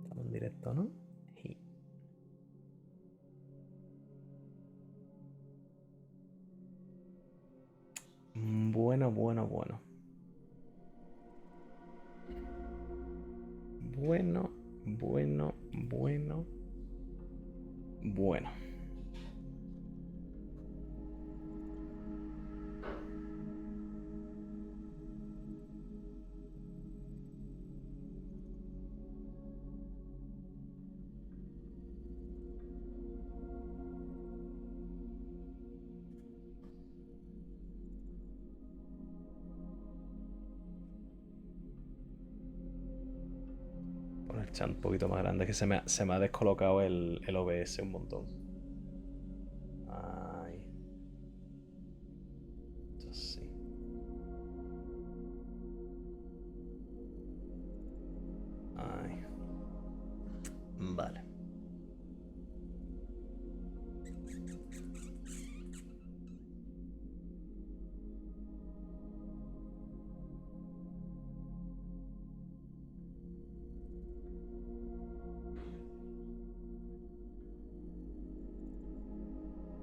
Estamos en directo, ¿no? Sí. Bueno. Bueno. Pon el chat un poquito más grande, que se me ha descolocado el OBS un montón. Ay. Esto sí. Ay. Vale.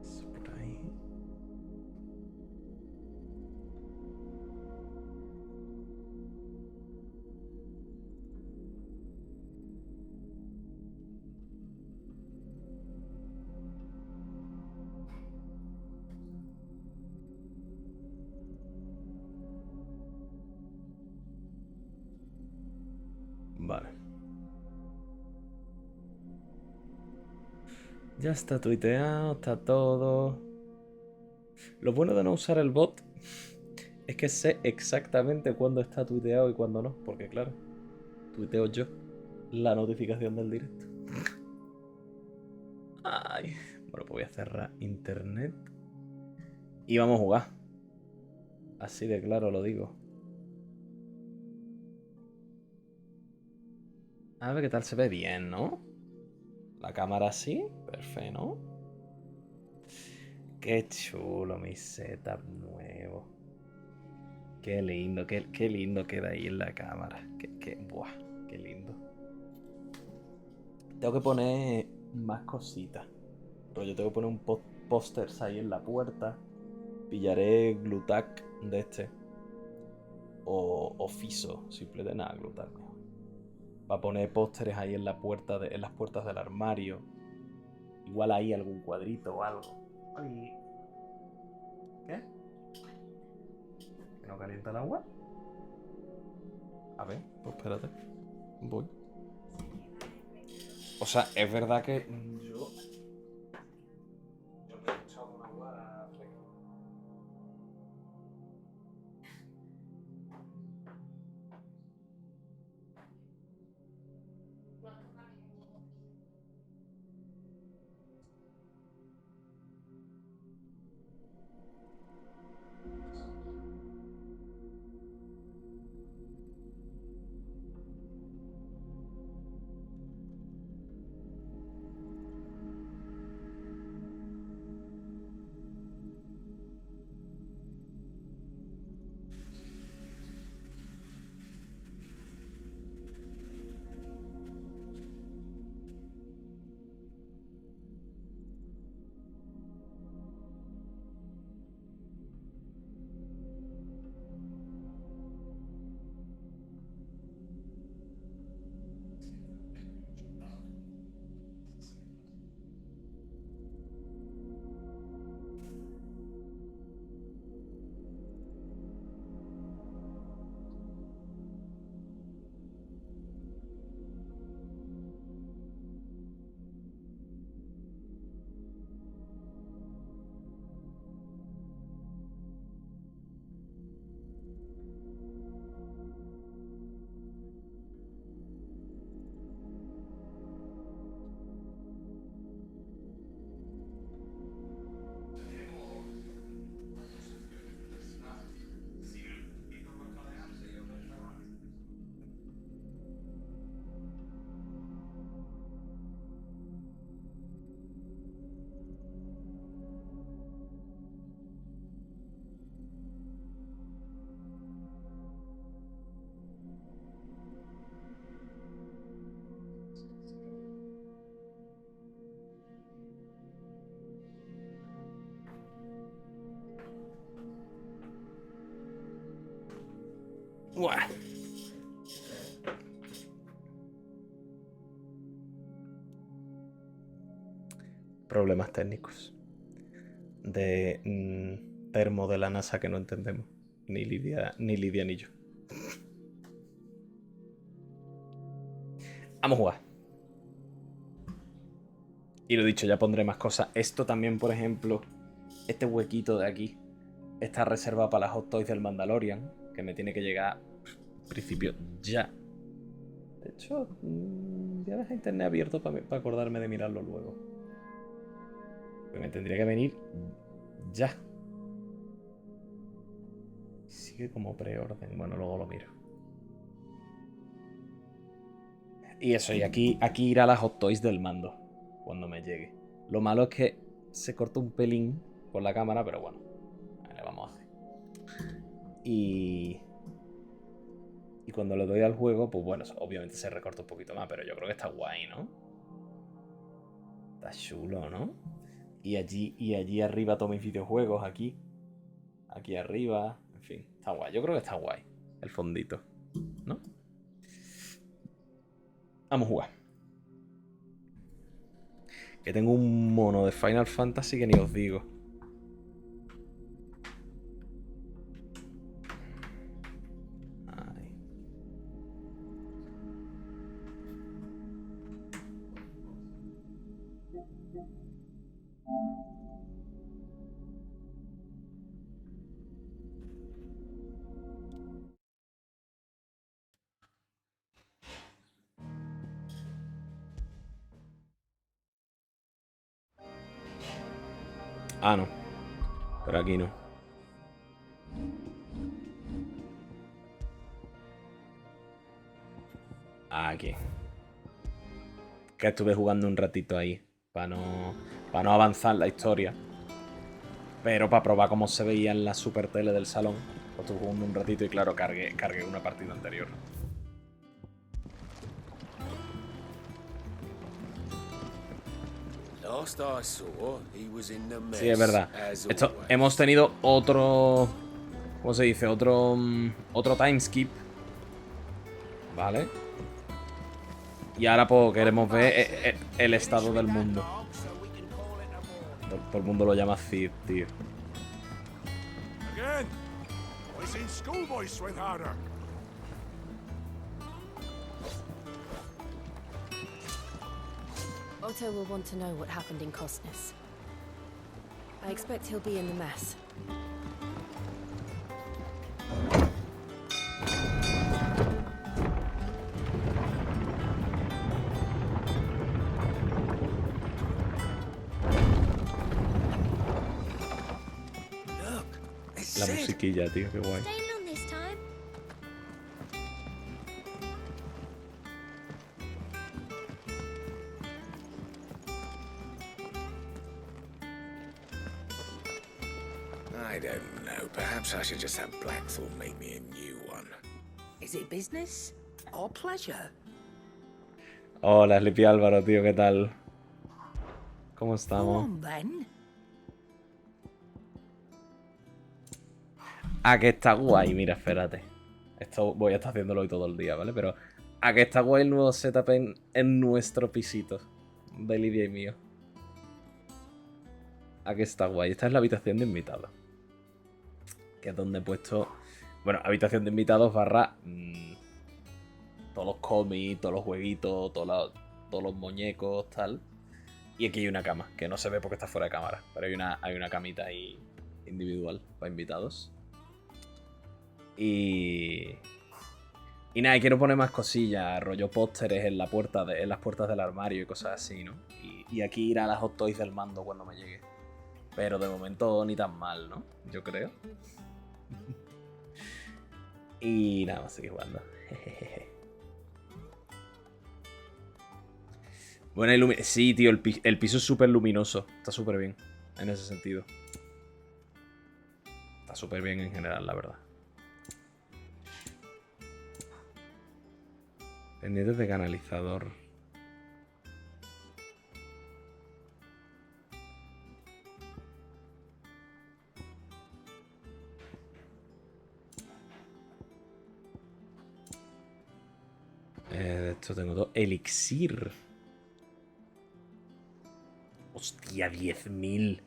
Eso por ahí. Vale. Ya está tuiteado, está todo. Lo bueno de no usar el bot es que sé exactamente cuándo está tuiteado y cuándo no, porque claro, tuiteo yo la notificación del directo. Ay. Bueno, pues voy a cerrar internet y vamos a jugar. Así de claro lo digo. A ver qué tal se ve bien, ¿no? La cámara así, perfecto, ¿no? Qué chulo mi setup nuevo. Qué lindo queda ahí en la cámara. Buah, qué lindo. Tengo que poner más cositas. Rollo, tengo que poner un pósters ahí en la puerta. Pillaré glutac de este. O fiso, simple de nada, glutac mejor. Va a poner pósteres ahí en en las puertas del armario. Igual ahí algún cuadrito o algo. Ay. ¿Qué? ¿Que no calienta el agua? A ver, pues espérate. Voy. O sea, es verdad que yo me he echado un agua fresca. Uah. Problemas técnicos. De termo de la NASA que no entendemos. Ni Lidia ni yo. Vamos a jugar. Y lo dicho, ya pondré más cosas. Esto también, por ejemplo, este huequito de aquí está reservado para las hot toys del Mandalorian, que me tiene que llegar en principio ya. De hecho, voy a dejar internet abierto para acordarme de mirarlo luego. Pues me tendría que venir ya. Sigue como preorden. Bueno, luego lo miro. Y eso, y aquí irá las hot toys del mando cuando me llegue. Lo malo es que se corta un pelín con la cámara, pero bueno, le vamos a hacer. Y cuando le doy al juego, pues bueno, obviamente se recorta un poquito más, pero yo creo que está guay, ¿no? Está chulo, ¿no? Y allí arriba todos mis videojuegos, aquí arriba, en fin, está guay. Yo creo que está guay el fondito, ¿no? Vamos a jugar. Que tengo un mono de Final Fantasy que ni os digo. Ay. Ah, no. Pero aquí no. Aquí. Que estuve jugando un ratito ahí. Para no avanzar la historia. Pero para probar cómo se veía en la super tele del salón. Pues estuve jugando un ratito y claro, cargué una partida anterior. Sí, es verdad. Hemos tenido otro... ¿Cómo se dice? Otro time skip. ¿Vale? Y ahora pues queremos ver el estado del mundo. Todo el mundo lo llama Cid, tío. Otto will want to know what happened in Cosness. I expect he'll be in the mess. La musiquilla, tío, qué guay. I don't know. Perhaps I should just have Blackthorn make me a new one. Is it business or pleasure? Hola, Sleepy Álvaro, tío, ¿qué tal? ¿Cómo estamos? Ah, que está guay, mira, espérate. Esto voy a estar haciéndolo hoy todo el día, ¿vale? Pero a que está guay el nuevo setup en nuestro pisito de Lidia y mío. A que está guay. Esta es la habitación de invitados. Que es donde he puesto... Bueno, habitación de invitados barra... todos los cómics, todos los jueguitos, todos los muñecos, tal. Y aquí hay una cama, que no se ve porque está fuera de cámara. Pero hay una camita ahí individual para invitados. Y nada, quiero poner más cosillas, rollo pósteres en las puertas del armario y cosas así, ¿no? Y aquí irá a las hot toys del mando cuando me llegue. Pero de momento ni tan mal, ¿no? Yo creo. Y nada, más seguir jugando. Buena iluminación. Sí, tío, el piso es súper luminoso. Está súper bien, en ese sentido. Está súper bien en general, la verdad. Pendientes de canalizador. Esto tengo dos. Elixir. Hostia, 10.000.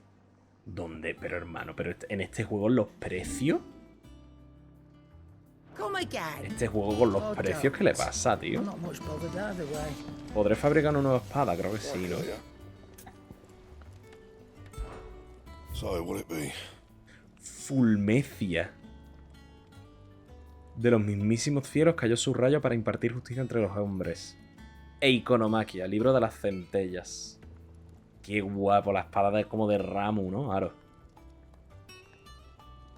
¿Dónde? Pero hermano, pero en este juego los precios. Este juego con los precios, ¿qué le pasa, tío? ¿Podré fabricar una nueva espada? Creo que sí, ¿no? Fulmecia. De los mismísimos cielos cayó su rayo para impartir justicia entre los hombres. E Iconomaquia, libro de las centellas. Qué guapo, la espada es como de Ramu, ¿no? Aro.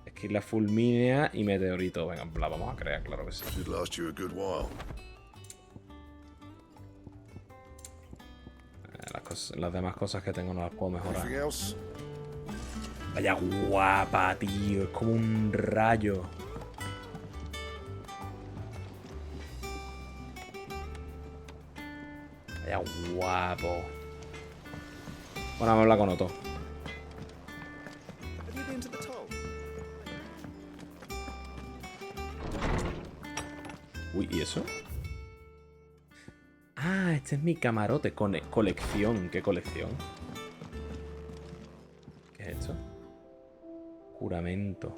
Esquila fulmínea y meteorito. Venga, la vamos a crear, claro que sí. Las demás cosas que tengo no las puedo mejorar. Vaya guapa, tío. Es como un rayo. Vaya guapo. Bueno, vamos a hablar con Otto. Uy, ¿y eso? Ah, este es mi camarote. Colección. ¿Qué colección? ¿Qué es esto? Juramento.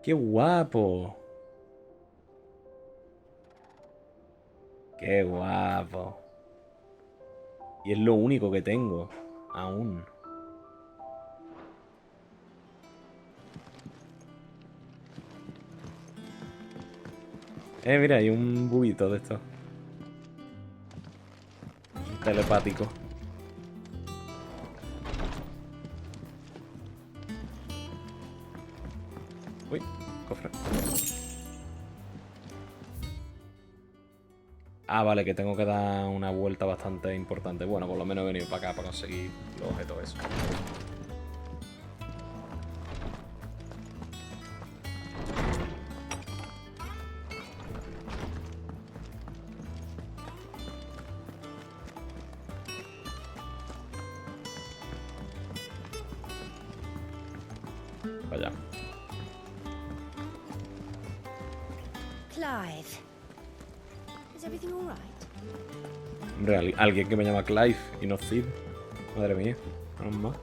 ¡Qué guapo! ¡Qué guapo! Y es lo único que tengo. Aún. Mira, hay un bubito de esto. Telepático. Uy, cofre. Ah, vale, que tengo que dar una vuelta bastante importante. Bueno, por lo menos he venido para acá para conseguir los objetos esos. Vaya. Clive. Is everything all right? Hombre, alguien que me llama Clive y no Cid. Madre mía. Menos mal.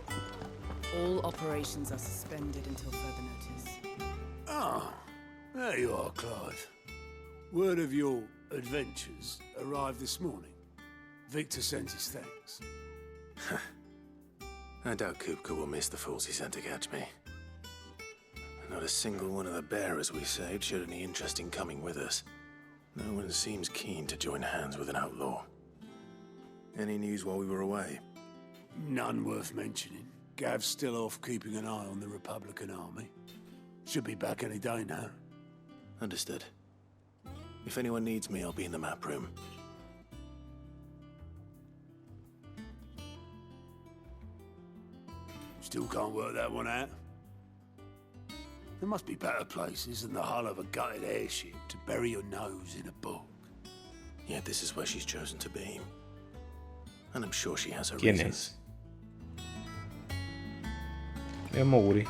All operations are suspended until further notice. Ah, there you are, Clive. Word of your adventures arrived this morning. Victor sent his thanks. I doubt Kupka will miss the fools he sent to catch me. Not a single one of the bearers we saved showed any interest in coming with us. No one seems keen to join hands with an outlaw. Any news while we were away? None worth mentioning. Gav's still off keeping an eye on the Republican army. Should be back any day now. Understood. If anyone needs me, I'll be in the map room. Still can't work that one out? There must be better places than the hull of a gutted airship to bury your nose in a book. Yet this is where she's chosen to be. And I'm sure she has her ¿Quién reasons. es? Es Moguri.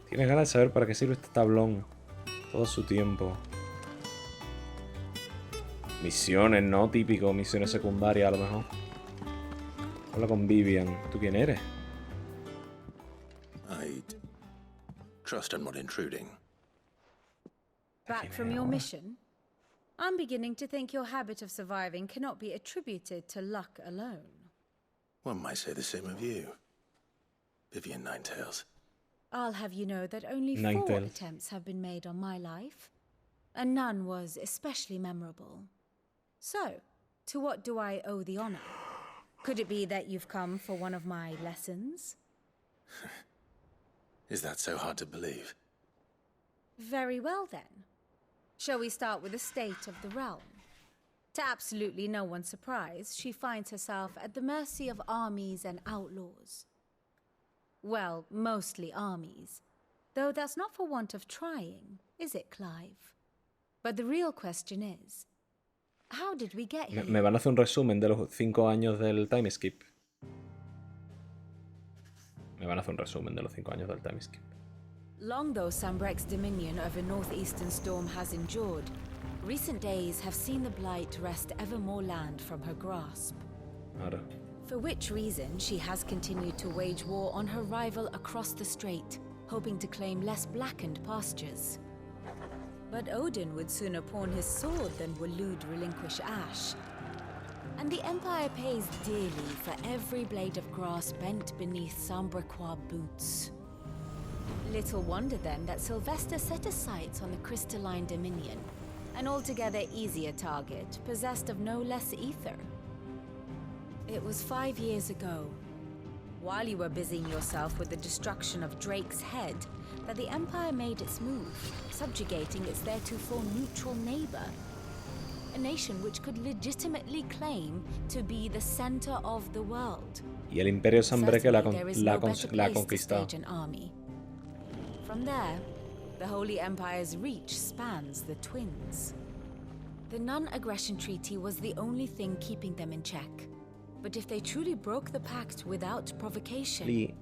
Tienes ganas de saber para qué sirve este tablón. Todo su tiempo. Misiones, ¿no? Típico, misiones secundarias a lo mejor. Habla con Vivian. ¿Tú quién eres? I'd trust I'm not intruding. Back from your mission? I'm beginning to think your habit of surviving cannot be attributed to luck alone. One might say the same of you, Vivian Ninetails. I'll have you know that only Nine 4 tails. attempts have been made on my life, and none was especially memorable. So, to what do I owe the honor? Could it be that you've come for one of my lessons? Is that so hard to believe? Very well then. Shall we start with the state of the realm? To absolutely no one's surprise, she finds herself at the mercy of armies and outlaws. Well, mostly armies. Though that's not for want of trying, is it, Clive? But the real question is, how did we get here? Me van a hacer un resumen de los 5 años del time skip. Me van a hacer un resumen de los 5 años del time skip. Long though Sambrek's dominion over northeastern Storm has endured, recent days have seen the Blight wrest ever more land from her grasp. Ahora. For which reason she has continued to wage war on her rival across the strait, hoping to claim less blackened pastures. But Odin would sooner pawn his sword than Waloed relinquish Ash. And the Empire pays dearly for every blade of grass bent beneath Sambrequois boots. Little wonder then that Sylvester set his sights on the crystalline dominion, an altogether easier target, possessed of no less ether. It was 5 years ago, while you were busying yourself with the destruction of Drake's head, that the Empire made its move, subjugating its theretofore neutral neighbor. A nation which could legitimately claim to be the center of the world. Y el Imperio Sanbreque la ha conquistado. From there, the Holy Empire's reach spans the Twins. The non-aggression treaty was the only thing keeping them in check. But if they truly broke the pact without provocation,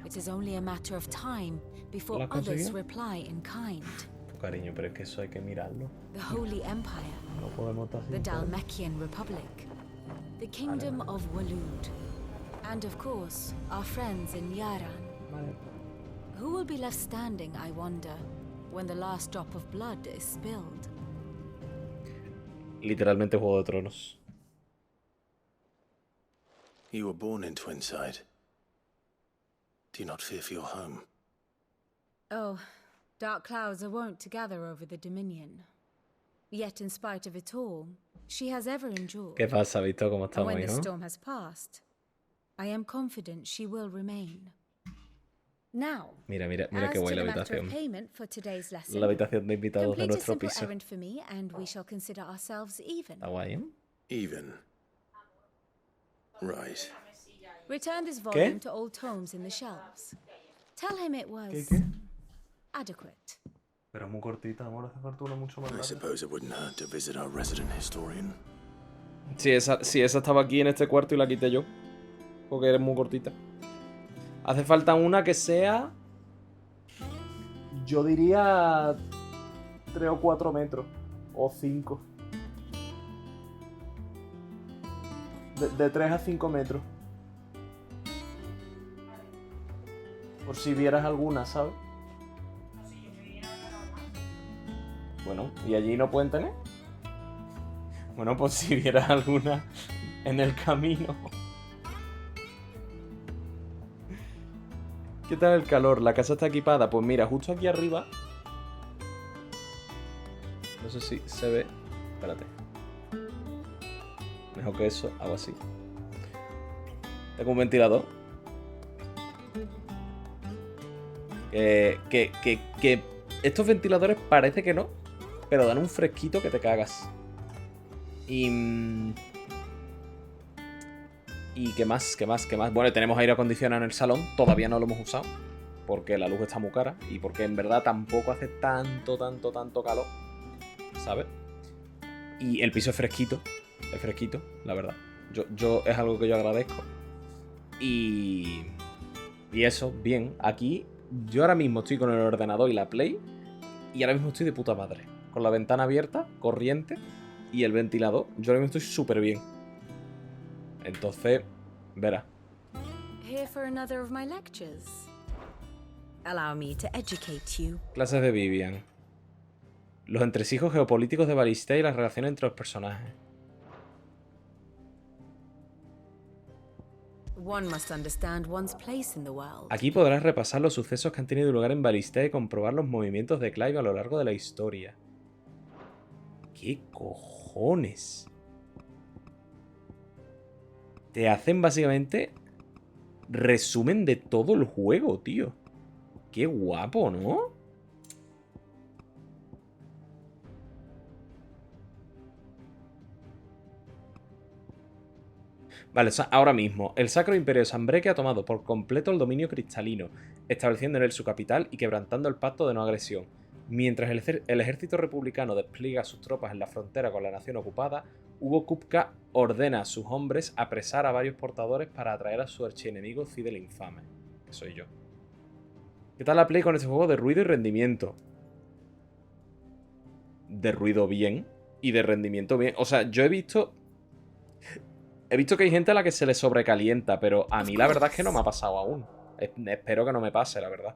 it is only a matter of time before others reply in kind. Cariño, pero es que eso hay que mirarlo. The Holy Empire, No podemos estar the sin Dhalmekian Republic, the Kingdom of Waloed, and of course, our friends in Yaran. Vale. Who will be left standing, I wonder, when the last drop of blood is spilled? Literalmente Juego de Tronos. You were born in Twinside. Do you not fear for your home? Oh, dark clouds are wont to gather over the Dominion. Yet in spite of it all, she has ever endured. ¿Qué pasa, visto cómo And estamos, when the hijo? storm has passed, I am confident she will remain. Now, Mira qué as guay to la the matter of habitación. payment for today's lesson, La habitación de invitados de complete a nuestro simple piso. errand for me, and we shall consider ourselves even. Está guay, ¿eh? Even. Right. Return this volume to old tomes in the shelves. Tell him it was ¿Qué? adequate. Pero muy cortita, amor, hace falta una mucho más I larga. suppose it wouldn't hurt to visit our resident historian. Sí, esa estaba aquí en este cuarto y la quité yo. Porque eres muy cortita. Hace falta una que sea... Yo diría... 3 o 4 metros. O 5. De 3 a 5 metros. Por si vieras alguna, ¿sabes? Bueno, ¿y allí no pueden tener? Bueno, pues si vieras alguna en el camino. ¿Qué tal el calor? ¿La casa está equipada? Pues mira, justo aquí arriba. No sé si se ve. Espérate. Mejor que eso, hago así. Tengo un ventilador. Que estos ventiladores parece que no, pero dan un fresquito que te cagas. Y qué más. Bueno, tenemos aire acondicionado en el salón. Todavía no lo hemos usado. Porque la luz está muy cara. Y porque en verdad tampoco hace tanto calor. ¿Sabes? Y el piso es fresquito. Es fresquito, la verdad. Yo es algo que yo agradezco. Y eso, bien. Aquí, yo ahora mismo estoy con el ordenador y la Play. Y ahora mismo estoy de puta madre. Con la ventana abierta, corriente. Y el ventilador. Yo ahora mismo estoy súper bien. Entonces, verá. Here for another of my lectures. Allow me to educate you. Clases de Vivian. Los entresijos geopolíticos de Balistée y las relaciones entre los personajes. One must understand one's place in the world. Aquí podrás repasar los sucesos que han tenido lugar en Balistée y comprobar los movimientos de Clive a lo largo de la historia. ¿Qué cojones? Te hacen básicamente resumen de todo el juego, tío. Qué guapo, ¿no? Vale, ahora mismo, el Sacro Imperio de Sanbreque ha tomado por completo el dominio cristalino, estableciendo en él su capital y quebrantando el pacto de no agresión. Mientras el ejército republicano despliega sus tropas en la frontera con la nación ocupada, Hugo Kupka ordena a sus hombres apresar a varios portadores para atraer a su archienemigo Cid el Infame, que soy yo. ¿Qué tal la Play con ese juego de ruido y rendimiento? De ruido bien y de rendimiento bien. O sea, yo he visto que hay gente a la que se le sobrecalienta, pero a mí la verdad es que no me ha pasado aún. Espero que no me pase, la verdad.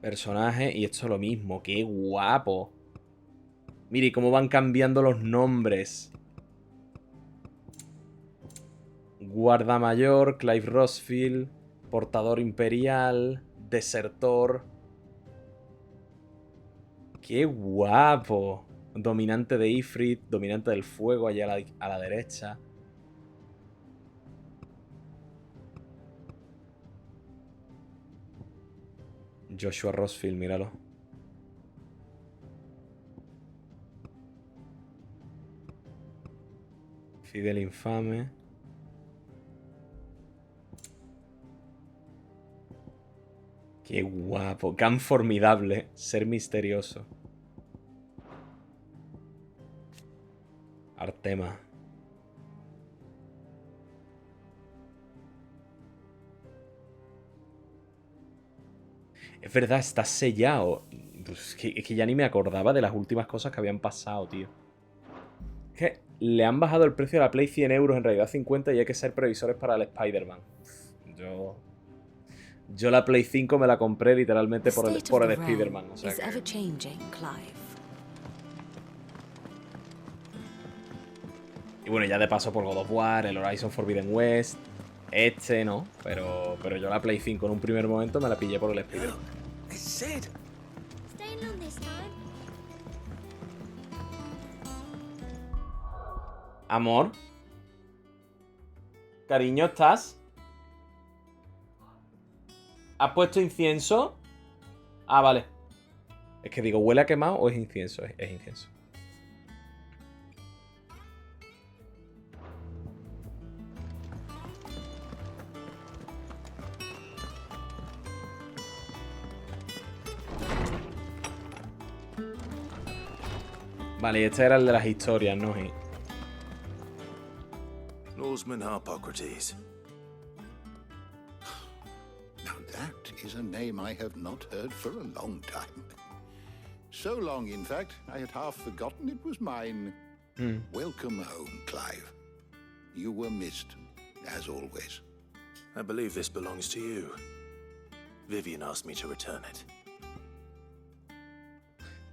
Personaje, y esto es lo mismo. ¡Qué guapo! Mire, y cómo van cambiando los nombres. Guardamayor, Clive Rosfield, Portador Imperial, Desertor. ¡Qué guapo! Dominante de Ifrit, dominante del fuego allá a la derecha. Joshua Rosfield, míralo. Fidel Infame. Qué guapo. Can formidable. Ser misterioso. Artema. Es verdad, está sellado. Pues es que ya ni me acordaba de las últimas cosas que habían pasado, tío. Es que le han bajado el precio de la Play 100 euros, en realidad 50, y hay que ser previsores para el Spider-Man. Yo la Play 5 me la compré literalmente por el Spider-Man. O sea que... Y bueno, ya de paso por God of War, el Horizon Forbidden West. No, pero yo la Play 5 en un primer momento me la pillé por el Spider-Man. Amor. Cariño, ¿estás? ¿Has puesto incienso? Ah, vale. Es que digo, ¿huele a quemado o es incienso? Es incienso. Vale, y este era el de las historias, ¿no? Norseman Harpocrates. Now that is a name I have not heard for a long time. So long, in fact, I had half forgotten it was mine. Welcome home, Clive. You were missed, as always. I believe this belongs to you. Vivian asked me to return it.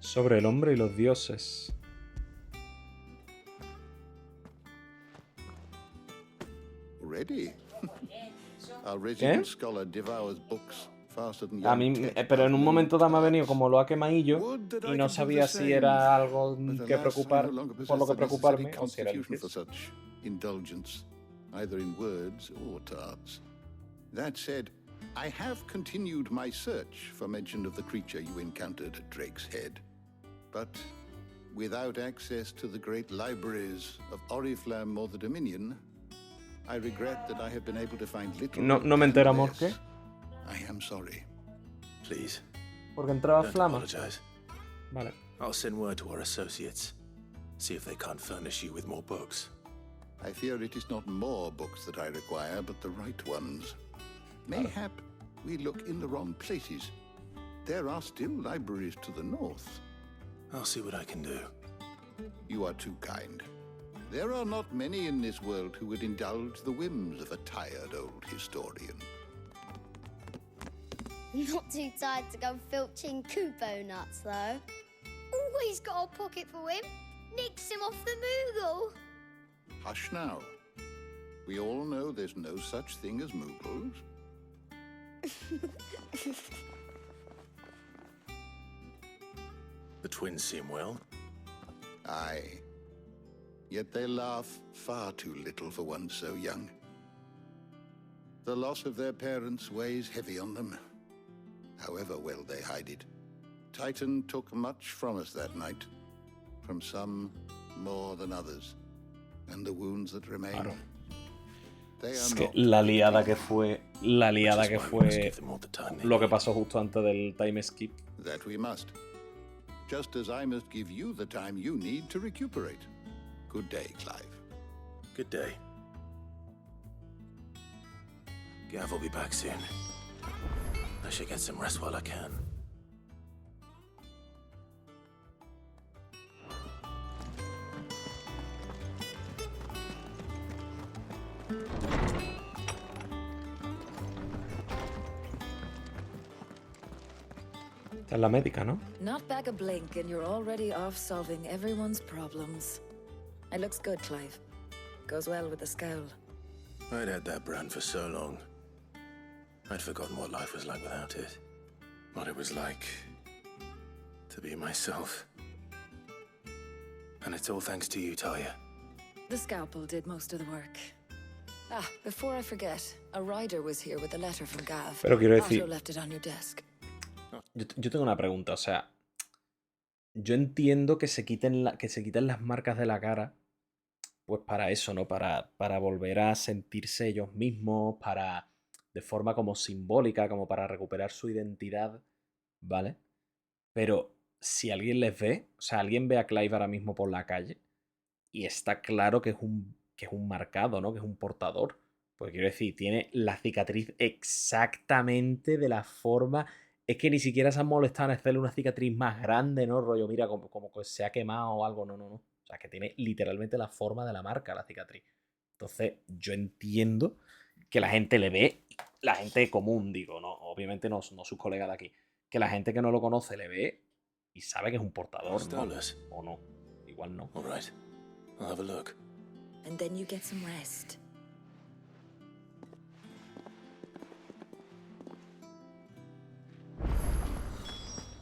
Sobre el hombre y los dioses. Ready? Our resident scholar devours books faster than A mí, pero en un momento dado me ha venido como lo ha quemadillo y no sabía si era algo que preocupar, por lo que preocuparme o si era el indulgence, either in words or tarts. That said, I have continued my search for mention of the creature you encountered at Drake's Head. But without access to the great libraries of Oriflamme or the Dominion, I regret that I have been able to find little. No me entero, amor, ¿qué? I am sorry. Please. Porque entraba Don't flama. apologize. Vale. I'll send word to our associates. See if they can't furnish you with more books. I fear it is not more books that I require, but the right ones. Mayhap we look in the wrong places. There are still libraries to the north. I'll see what I can do. You are too kind. There are not many in this world who would indulge the whims of a tired old historian. Not too tired to go filching Kupo nuts, though. Always got a pocket for him. Nicks him off the Moogle. Hush now. We all know there's no such thing as Moogles. The twins seem well. Aye. Yet they laugh far too little for one so young. The loss of their parents weighs heavy on them, however well they hide it. Titan took much from us that night, from some more than others, and the wounds that remain. Claro. They Es are que not la liada que fue Must give them all the time they lo que need. pasó justo antes del time skip. that we must. Just as I must give you the time you need to recuperate. Good day, Clive. Good day. Gav will be back soon. I should get some rest while I can. Esta es la médica, ¿no? Not back a blink and you're already off solving everyone's problems. It looks good, Clive. Goes well with the scowl. I'd had that brand for so long. I'd forgotten what life was like without it. What it was like to be myself. And it's all thanks to you, Talia. The scalpel did most of the work. Ah, before I forget, a rider was here with a letter from Gav. Pero quiero decir, Otto left it on your desk. yo tengo una pregunta, o sea, yo entiendo que se quiten las marcas de la cara, pues para eso, ¿no? Para volver a sentirse ellos mismos, de forma como simbólica, como para recuperar su identidad, ¿vale? Pero si alguien les ve, o sea, alguien ve a Clive ahora mismo por la calle y está claro que es un marcado, ¿no? Que es un portador. Pues quiero decir, tiene la cicatriz exactamente de la forma. Es que ni siquiera se han molestado en hacerle una cicatriz más grande, ¿no? Rollo, mira, como que se ha quemado o algo. No. O sea, que tiene literalmente la forma de la marca, la cicatriz. Entonces, yo entiendo que la gente le ve, la gente común, digo, ¿no? Obviamente no sus colegas de aquí. Que la gente que no lo conoce le ve y sabe que es un portador, ¿no? Stolas. O no. Igual no. All right. I'll have a look. And then you get some rest.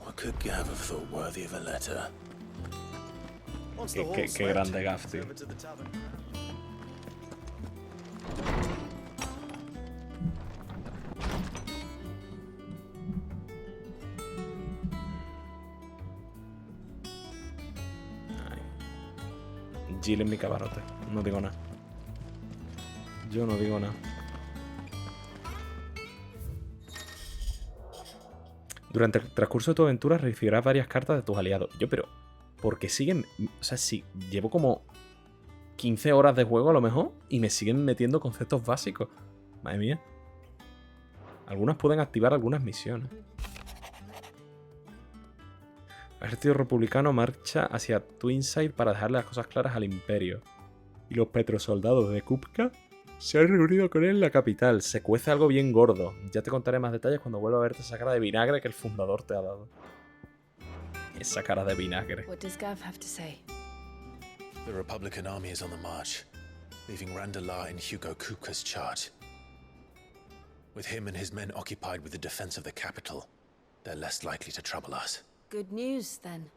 What could Gav have thought worthy of a letter? Qué grande Gav, tío. Jill en mi camarote. No digo nada. Yo no digo nada. Durante el transcurso de tu aventura recibirás varias cartas de tus aliados. Pero ¿por qué siguen? O sea, sí, llevo como 15 horas de juego a lo mejor y me siguen metiendo conceptos básicos. Madre mía. Algunas pueden activar algunas misiones. El ejército republicano marcha hacia Twinside para dejarle las cosas claras al Imperio. Y los petrosoldados de Kupka se han reunido con él en la capital. Se cuece algo bien gordo. Ya te contaré más detalles cuando vuelva a verte esa cara de vinagre que el fundador te ha dado. Esa cara de vinagre. What does Gav have to say? The Republican army is on the march, leaving Randalar in Hugo Kupka's charge. With him and his men occupied with the defense of the capital, they're less likely to trouble us. Good news, then.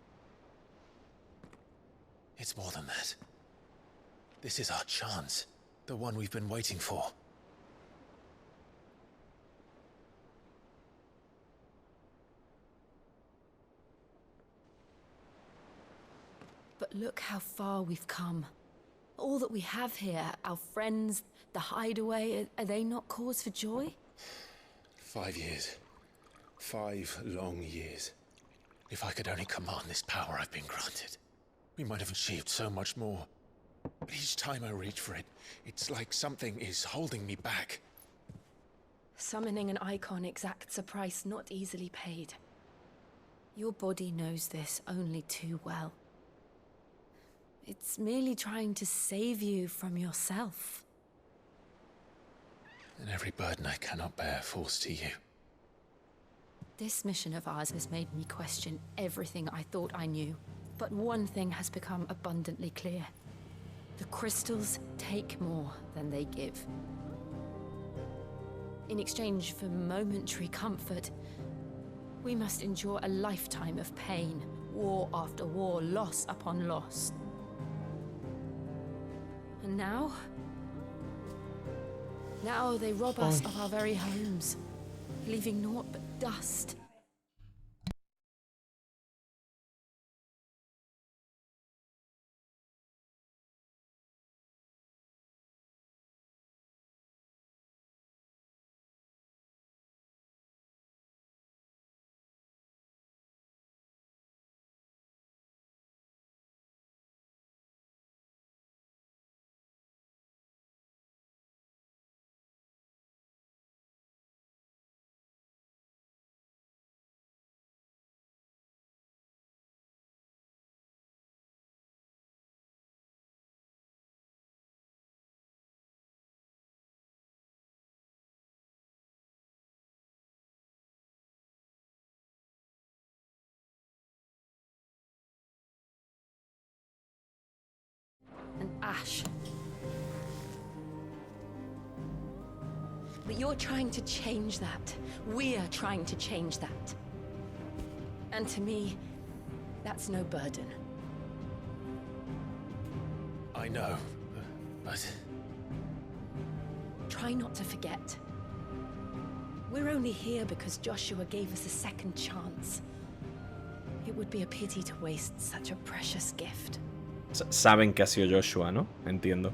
It's more than that. This is our chance. The one we've been waiting for. But look how far we've come. All that we have here, our friends, the hideaway, are they not cause for joy? 5 years. 5 long years. If I could only command this power I've been granted, we might have achieved so much more. But each time I reach for it, it's like something is holding me back. Summoning an icon exacts a price not easily paid. Your body knows this only too well. It's merely trying to save you from yourself. And every burden I cannot bear falls to you. This mission of ours has made me question everything I thought I knew. But one thing has become abundantly clear. The crystals take more than they give. In exchange for momentary comfort, we must endure a lifetime of pain, war after war, loss upon loss. And now they rob us of our very homes, leaving naught but dust. Ash. But you're trying to change that. We're trying to change that. And to me, that's no burden. I know, but... Try not to forget. We're only here because Joshua gave us a second chance. It would be a pity to waste such a precious gift. Saben que ha sido Joshua, ¿no? Entiendo.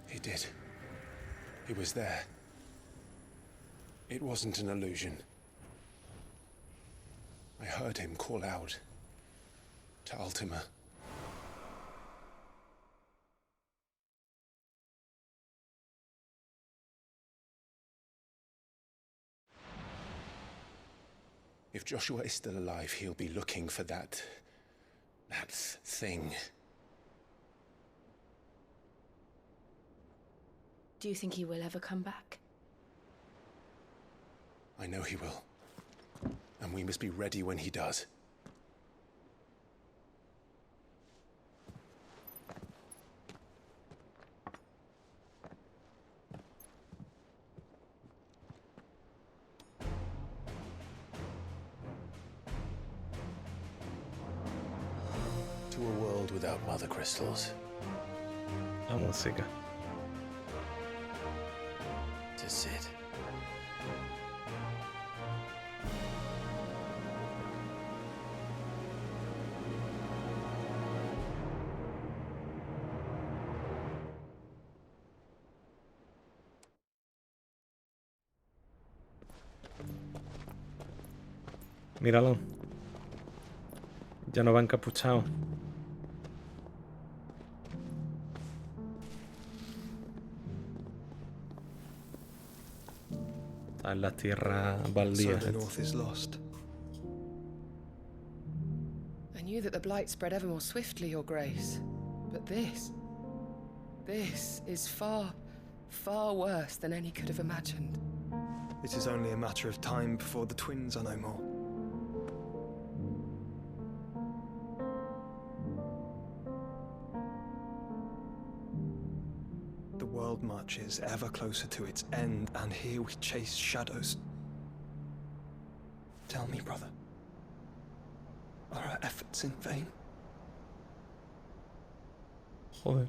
He did. He was there. It wasn't an illusion. I heard him call out to Ultima. If Joshua is still alive, he'll be looking for that thing. Do you think he will ever come back? I know he will. And we must be ready when he does. To a world without mother crystals. La música. To Sid. Míralo. Ya no va encapuchado. Está en las tierras baldías. So the north is lost. I knew that the blight spread ever more swiftly, Your Grace. But this is far, far worse than any could have imagined. It is only a matter of time before the twins are no more. The world marches ever closer to its end, and here we chase shadows. Tell me, brother, are our efforts in vain? Joder.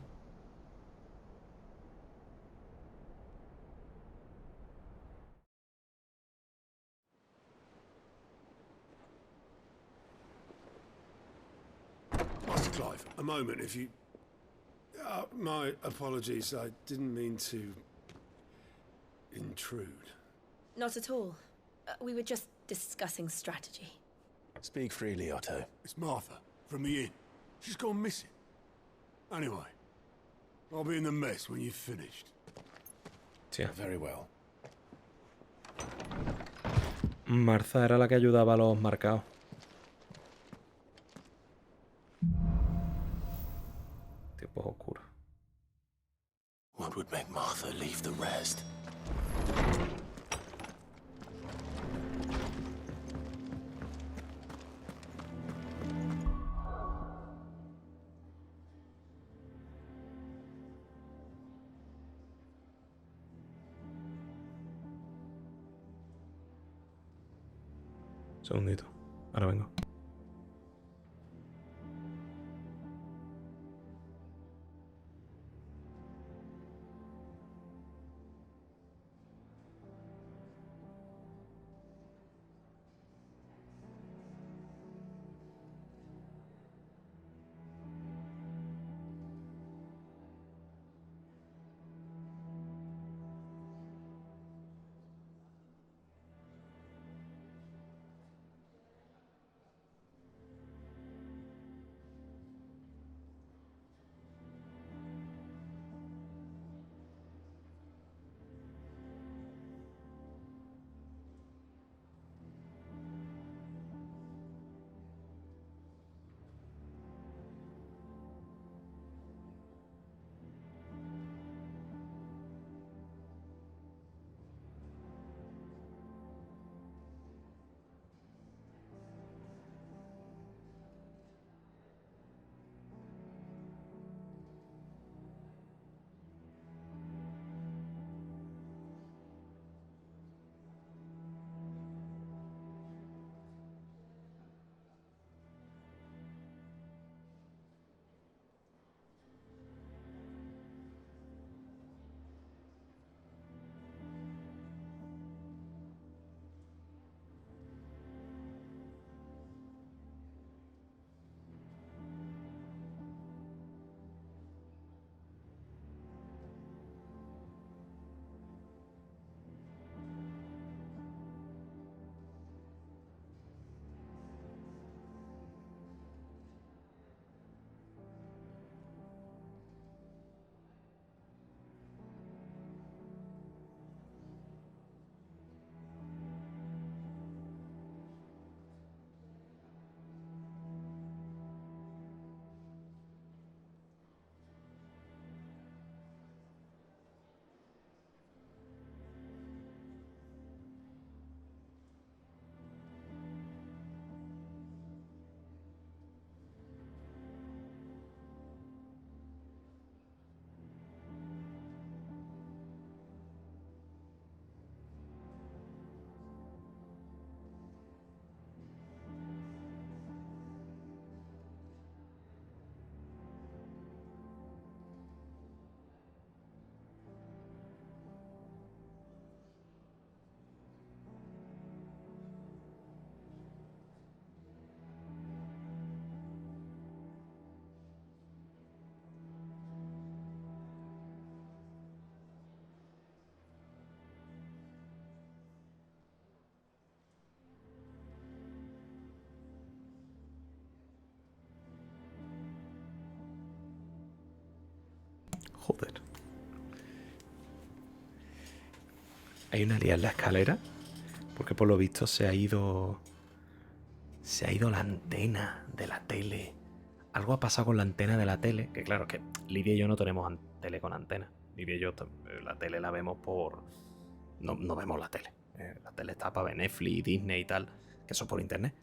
Master Clive, a moment, if you... my apologies, I didn't mean to... intrude. Not at all. We were just discussing strategy. Speak freely, Otto. It's Martha, from the inn. She's gone missing. Anyway, I'll be in the mess when you've finished. Tía. Very well. Martha era la que ayudaba a los marcados. Tiempos oscuros. What would make Martha leave the rest? Segundito. Ahora vengo. Joder. Hay una lía en la escalera. Porque por lo visto se ha ido la antena de la tele. Algo ha pasado con la antena de la tele. Que claro, que Lidia y yo no tenemos tele con antena. Lidia y yo la tele la vemos por... No vemos la tele. La tele está para ver Netflix, Disney y tal. Que eso por internet.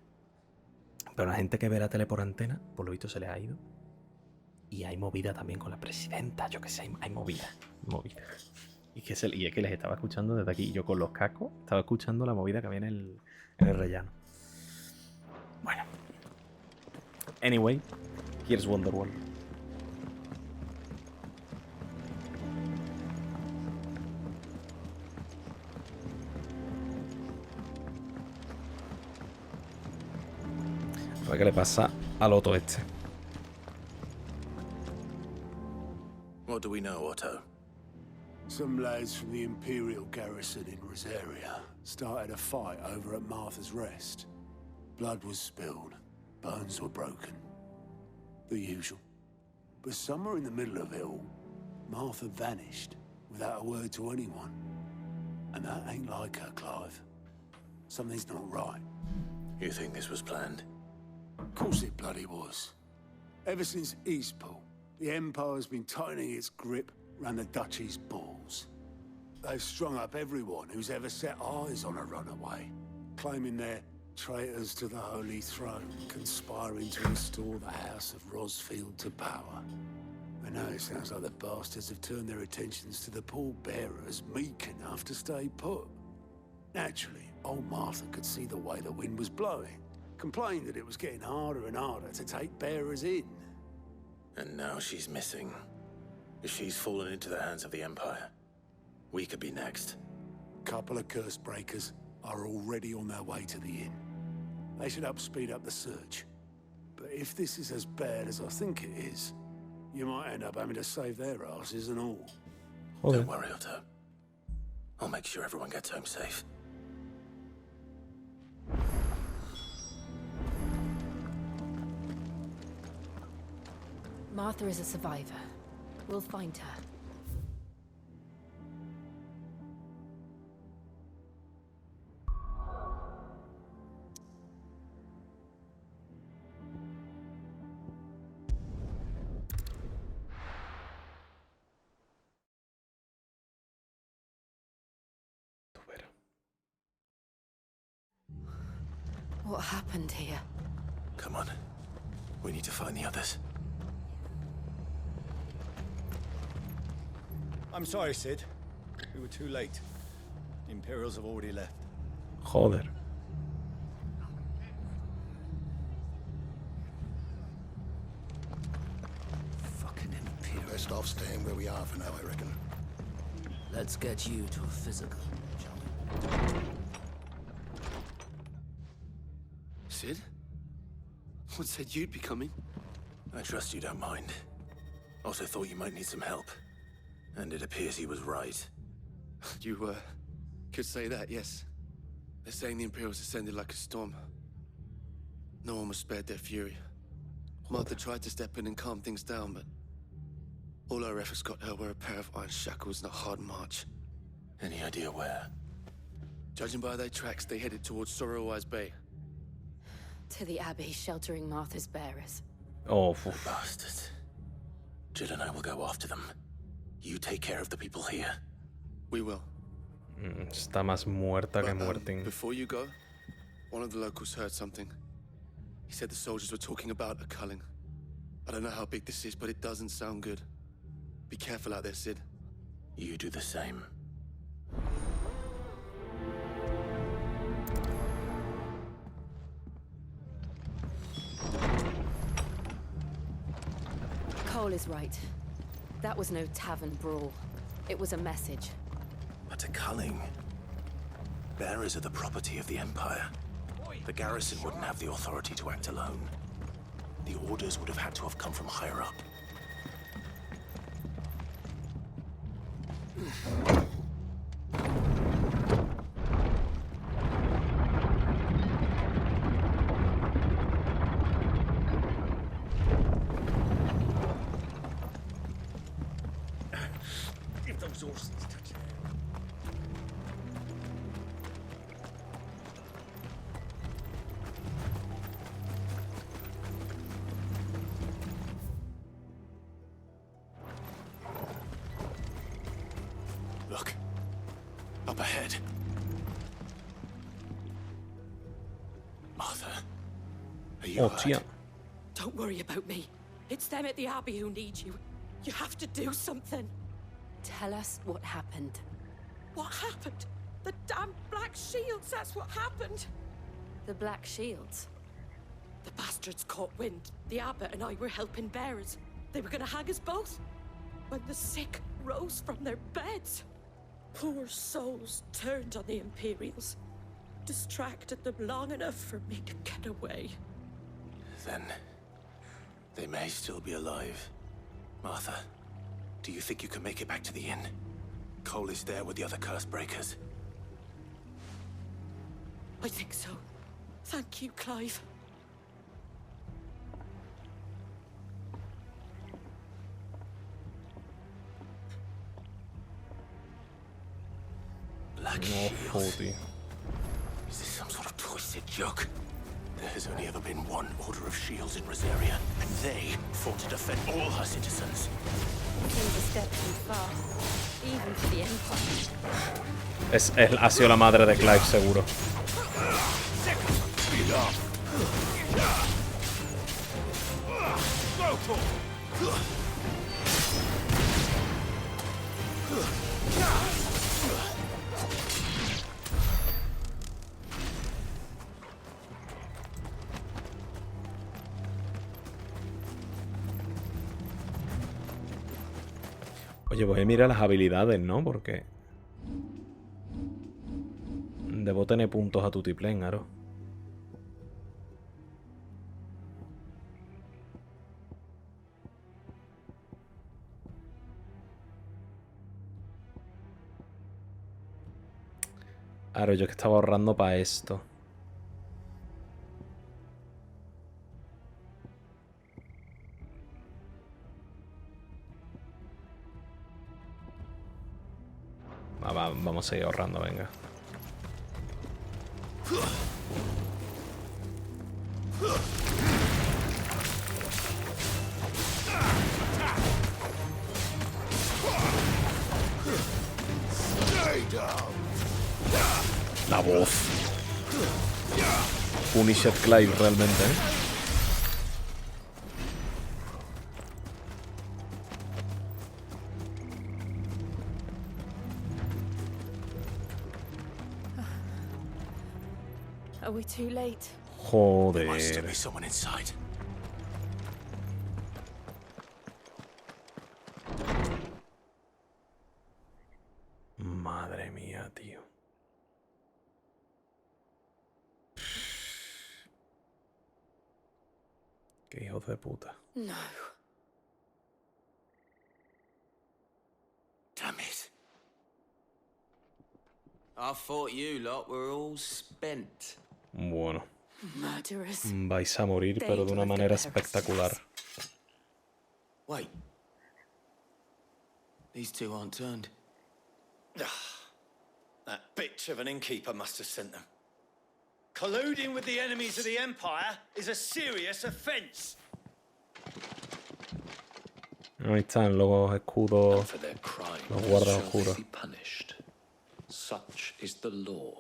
Pero la gente que ve la tele por antena, por lo visto se les ha ido. Y hay movida también con la presidenta. Yo qué sé, hay movida. Y es que les estaba escuchando desde aquí. Y yo con los cascos estaba escuchando la movida que había en el rellano. Bueno. Anyway, here's Wonderworld. A ver qué le pasa al Otto este. What do we know, Otto? Some lads from the Imperial garrison in Rosaria started a fight over at Martha's Rest. Blood was spilled, bones were broken. The usual. But somewhere in the middle of it all, Martha vanished without a word to anyone. And that ain't like her, Clive. Something's not right. You think this was planned? Of course it bloody was. Ever since Eastpool, the Empire's been tightening its grip round the Duchy's balls. They've strung up everyone who's ever set eyes on a runaway, claiming they're traitors to the Holy Throne, conspiring to restore the House of Rosfield to power. And now it sounds like the bastards have turned their attentions to the pallbearers meek enough to stay put. Naturally, old Martha could see the way the wind was blowing, complained that it was getting harder and harder to take bearers in. And now she's missing. If she's fallen into the hands of the Empire, we could be next. Couple of curse breakers are already on their way to the inn. They should help speed up the search. But if this is as bad as I think it is, you might end up having to save their asses and all. Don't worry, Otto. I'll make sure everyone gets home safe. Martha is a survivor. We'll find her. What happened here? Come on. We need to find the others. I'm sorry, Sid. We were too late. The Imperials have already left. Joder. Fucking Imperial. Best off staying where we are for now, I reckon. Let's get you to a physical, shall we? Sid? What said you'd be coming? I trust you don't mind. Also thought you might need some help. And it appears he was right. You, could say that, yes. They're saying the Imperials descended like a storm. No one was spared their fury. Martha tried to step in and calm things down, but all our efforts got her were a pair of iron shackles and a hard march. Any idea where? Judging by their tracks, they headed towards Sorrowwise Bay. To the Abbey, sheltering Martha's bearers. Oh, bastards. Jill and I will go after them. You take care of the people here. We will. Está más muerta que muerta. Before you go, one of the locals heard something. He said the soldiers were talking about a culling. I don't know how big this is, but it doesn't sound good. Be careful out there, Sid. You do the same. Cole is right. That was no tavern brawl. It was a message. But a culling. Bearers are the property of the Empire. The garrison wouldn't have the authority to act alone. The orders would have had to have come from higher up. Up ahead. Martha, are you Hostia. hurt? Don't worry about me. It's them at the Abbey who need you. You have to do something. Tell us what happened. What happened? The damn Black Shields, that's what happened. The Black Shields? The bastards caught wind. The abbot and I were helping bearers. They were gonna hang us both. When the sick rose from their beds, poor souls turned on the Imperials. Distracted them long enough for me to get away. Then they may still be alive. Martha, do you think you can make it back to the inn? Cole is there with the other curse breakers. I think so. Thank you, Clive. Black No, Shields. joder. Is this some sort of twisted joke? There has only ever been one Order of Shields in Rosaria, and they fought to defend all her citizens. Seems a step too far, even for the Empire. Ha sido la madre de Clive, seguro. Oye, voy a mirar las habilidades, ¿no? Porque debo tener puntos a tutiplén, Aro. Aro, yo que estaba ahorrando para esto. Vamos a seguir ahorrando, venga. La voz. Punisher Clive realmente, ¿eh? Are we too late? There might still be Joder. someone inside. Madre mía, tío. Qué hijos de puta. No. Damn it. I thought you lot were all spent. Bueno. Murderers. Vais a morir, pero de una manera espectacular. Wait. These two aren't turned. That bitch of an innkeeper must have sent them. Colluding with the enemies of the Empire is a serious offense. Ahí están los escudos, For their crimes los guardas shall oscuros. they be punished. Such is the law.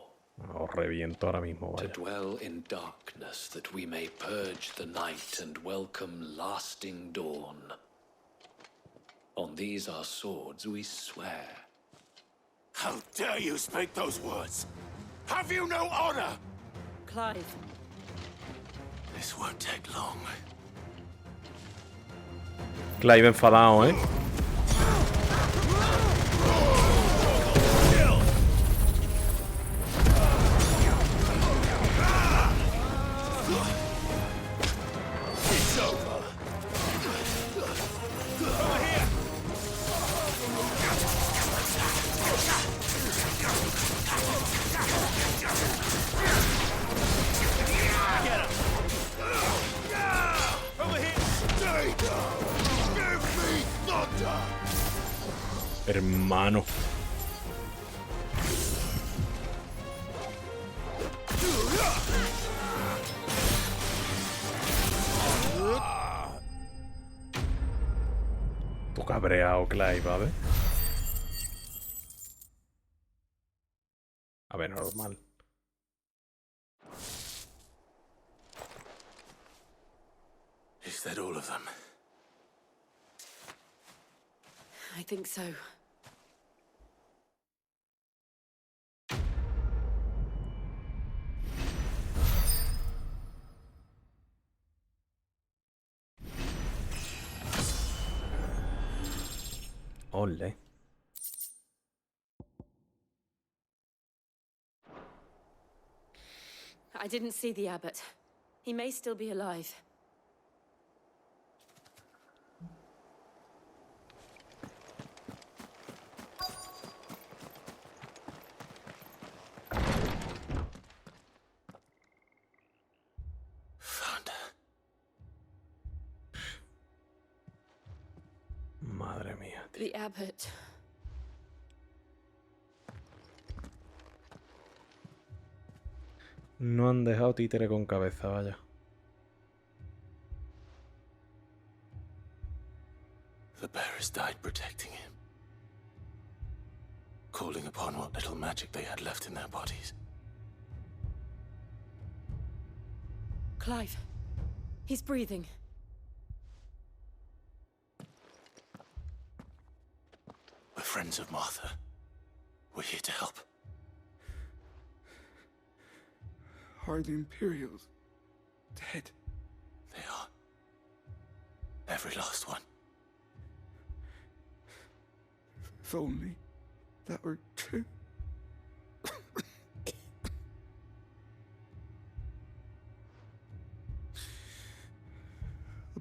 Os reviento ahora mismo, To vaya. dwell in darkness that we may purge the night and welcome lasting dawn. On these our swords we swear. How dare you speak those words? Have you no honor? Clive. This won't take long. Clive enfadado, ¿eh? It's over. Hermano. Tu cabreado, Clive, ¿vale? ver, normal. Is that all of them? I think so. Ole. I didn't see the abbot. He may still be alive. Found her. Madre mía, tío. The abbot. No han dejado títere con cabeza, vaya. The bearers died protecting him. Calling upon what little magic they had left in their bodies. Clive. He's breathing. We're friends of Martha. We're here to help. Are the Imperials dead? They are. Every last one. If only that were true. The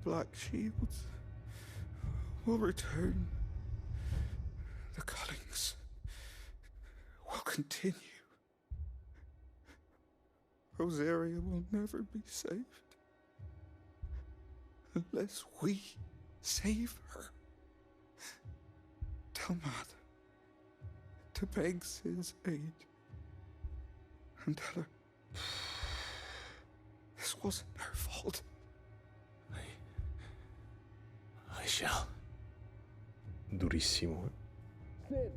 Black Shields will return. The Cullings will continue. Rosaria will never be saved unless we save her. Tell Matt to beg Sid's aid and tell her this wasn't her fault. I shall. Durísimo, ¿eh? Sid,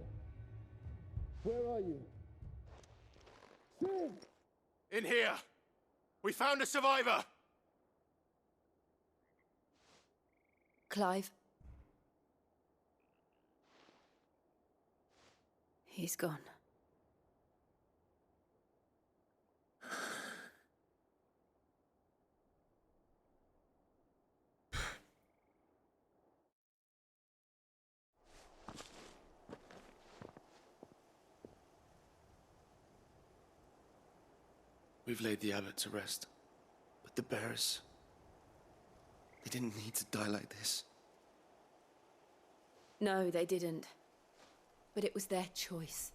where are you? Sid! In here! We found a survivor! Clive. He's gone. We've laid the abbot to rest. But the bearers... they didn't need to die like this. No, they didn't. But it was their choice.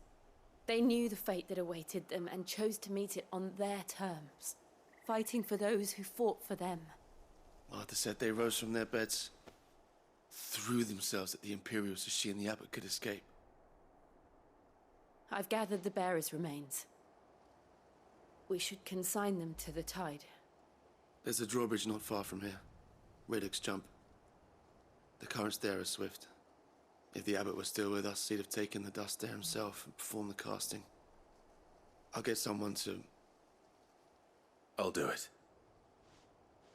They knew the fate that awaited them and chose to meet it on their terms, fighting for those who fought for them. Martha said they rose from their beds, threw themselves at the Imperials so she and the abbot could escape. I've gathered the bearers' remains. We should consign them to the tide. There's a drawbridge not far from here. Radix jump. The currents there are swift. If the abbot was still with us, he'd have taken the dust there himself and performed the casting. I'll get someone to... I'll do it.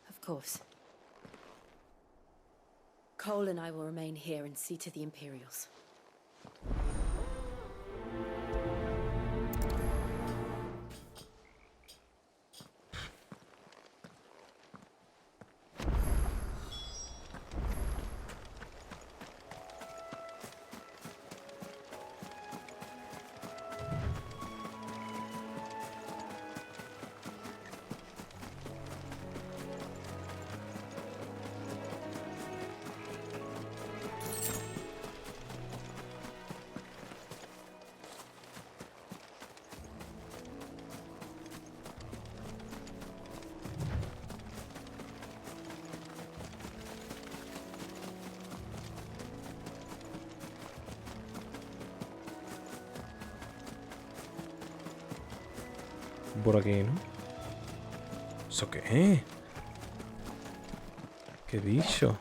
Of course. Cole and I will remain here and see to the Imperials. Por aquí, ¿no? ¿Eso qué es? ¿Qué bicho?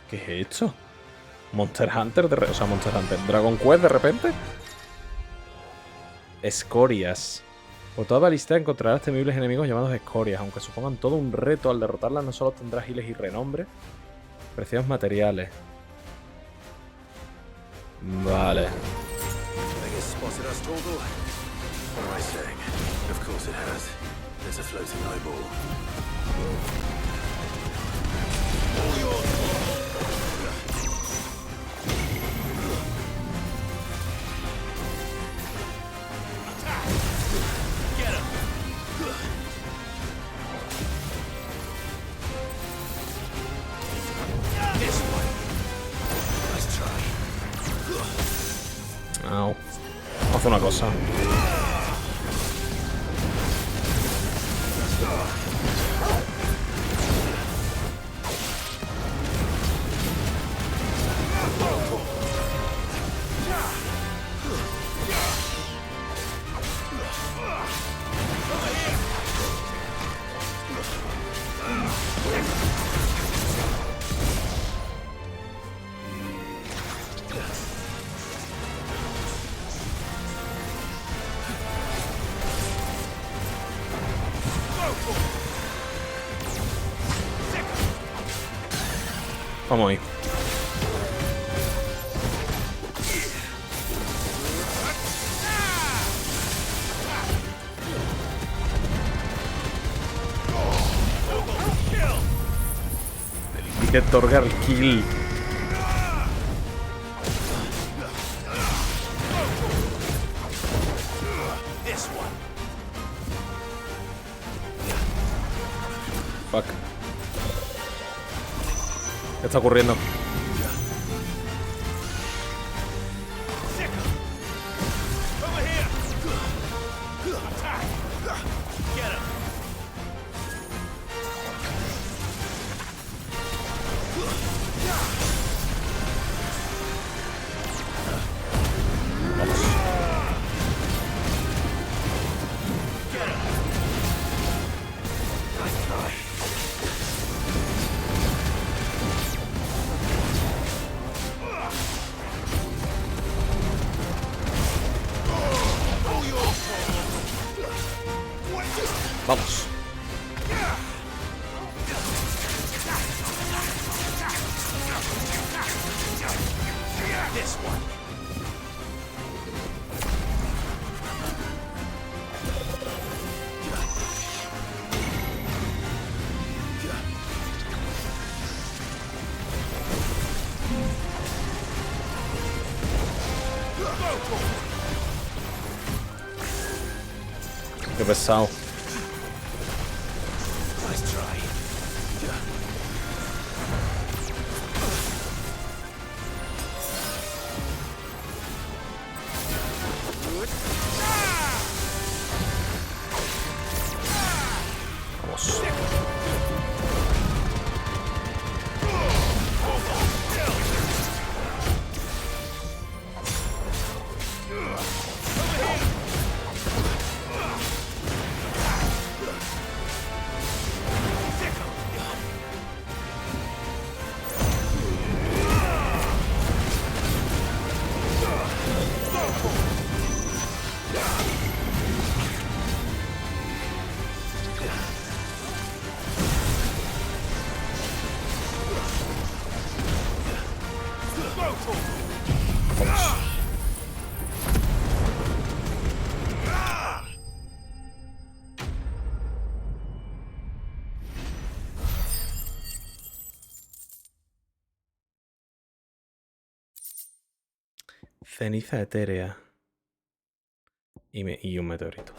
¿Qué es esto? Monster Hunter, o sea, Monster Hunter. Dragon Quest de repente. Escorias. Por toda balista encontrarás temibles enemigos llamados escorias. Aunque supongan todo un reto, al derrotarlas no solo tendrás giles y renombre, preciados materiales. Vale. Au. Haz una cosa. Vamos ahí. Y que otorga el kill. Fuck. ¿Qué está ocurriendo? Vamos. Qué pesado. Vamos. Ceniza etérea. Y un meteorito.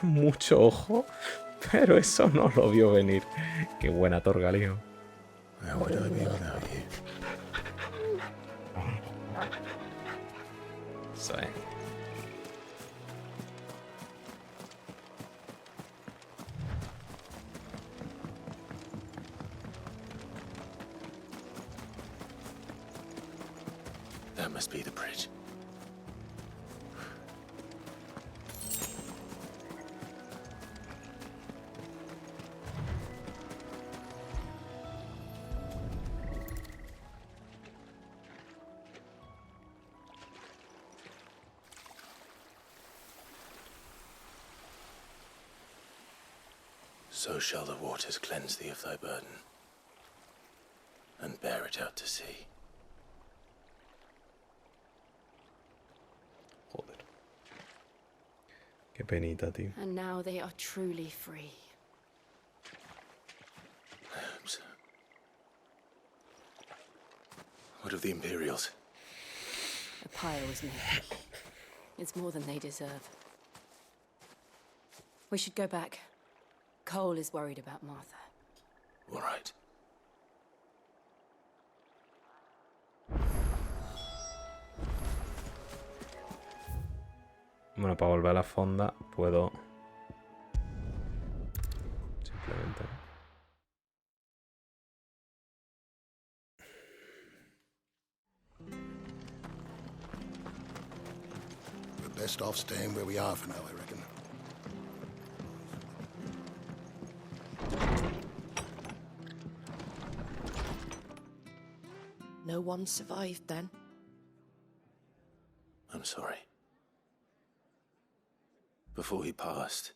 Mucho ojo, pero eso no lo vio venir. Qué buena Torgaleo. Sí. That must be the bridge. So shall the waters cleanse thee of thy burden, and bear it out to sea. Joder. Qué penita, tío. And now they are truly free. What of the Imperials? A pyre was made. It's more than they deserve. We should go back. Cole is worried about Martha. All right. Bueno, para volver a la fonda puedo simplemente. We're best off staying where we are for now, I reckon. No one survived then? I'm sorry. Before he passed,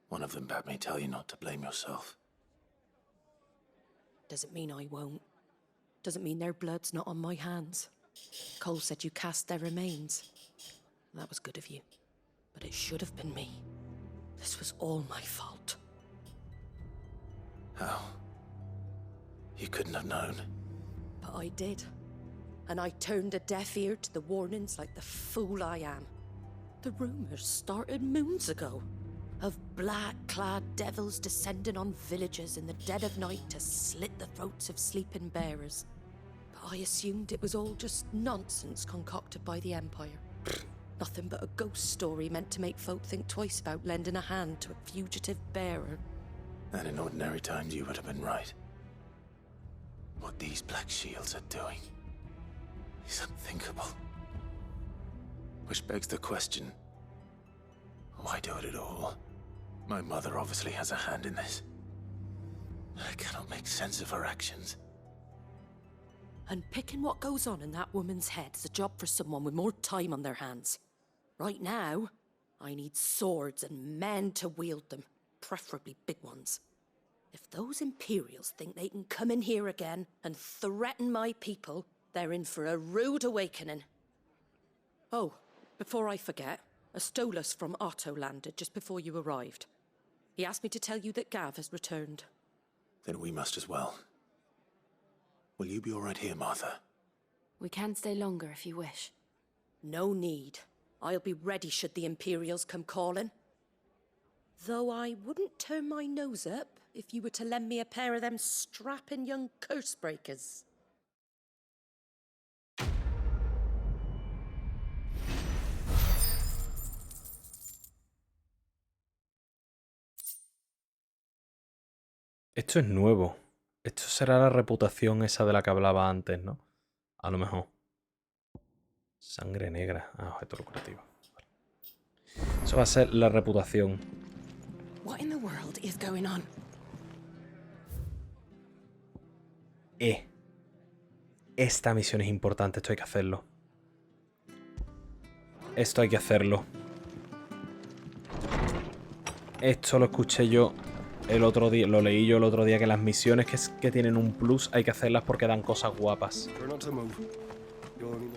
one of them bade me tell you not to blame yourself. Doesn't mean I won't. Doesn't mean their blood's not on my hands. Cole said you cast their remains. That was good of you. But it should have been me. This was all my fault. How? You couldn't have known. But I did. And I turned a deaf ear to the warnings like the fool I am. The rumors started moons ago. Of black-clad devils descending on villages in the dead of night to slit the throats of sleeping bearers. But I assumed it was all just nonsense concocted by the Empire. Nothing but a ghost story meant to make folk think twice about lending a hand to a fugitive bearer. And in ordinary times you would have been right. What these Black Shields are doing is unthinkable. Which begs the question, why do it at all? My mother obviously has a hand in this. I cannot make sense of her actions. And picking what goes on in that woman's head is a job for someone with more time on their hands. Right now, I need swords and men to wield them, preferably big ones. If those Imperials think they can come in here again and threaten my people, they're in for a rude awakening. Oh, before I forget, a Stolas from Otto landed just before you arrived. He asked me to tell you that Gav has returned. Then we must as well. Will you be all right here, Martha? We can stay longer if you wish. No need. I'll be ready should the Imperials come calling. Though I wouldn't turn my nose up if you were to lend me a pair of them strapping young curse breakers. Esto es nuevo. Esto será la reputación esa de la que hablaba antes, ¿no? A lo mejor. Sangre negra. Ah, objeto lucrativo. Vale. Eso va a ser la reputación. What in the world is going on? Esta misión es importante. Esto hay que hacerlo. Esto hay que hacerlo. Esto lo escuché yo el otro día, lo leí yo el otro día, que las misiones que tienen un plus hay que hacerlas porque dan cosas guapas.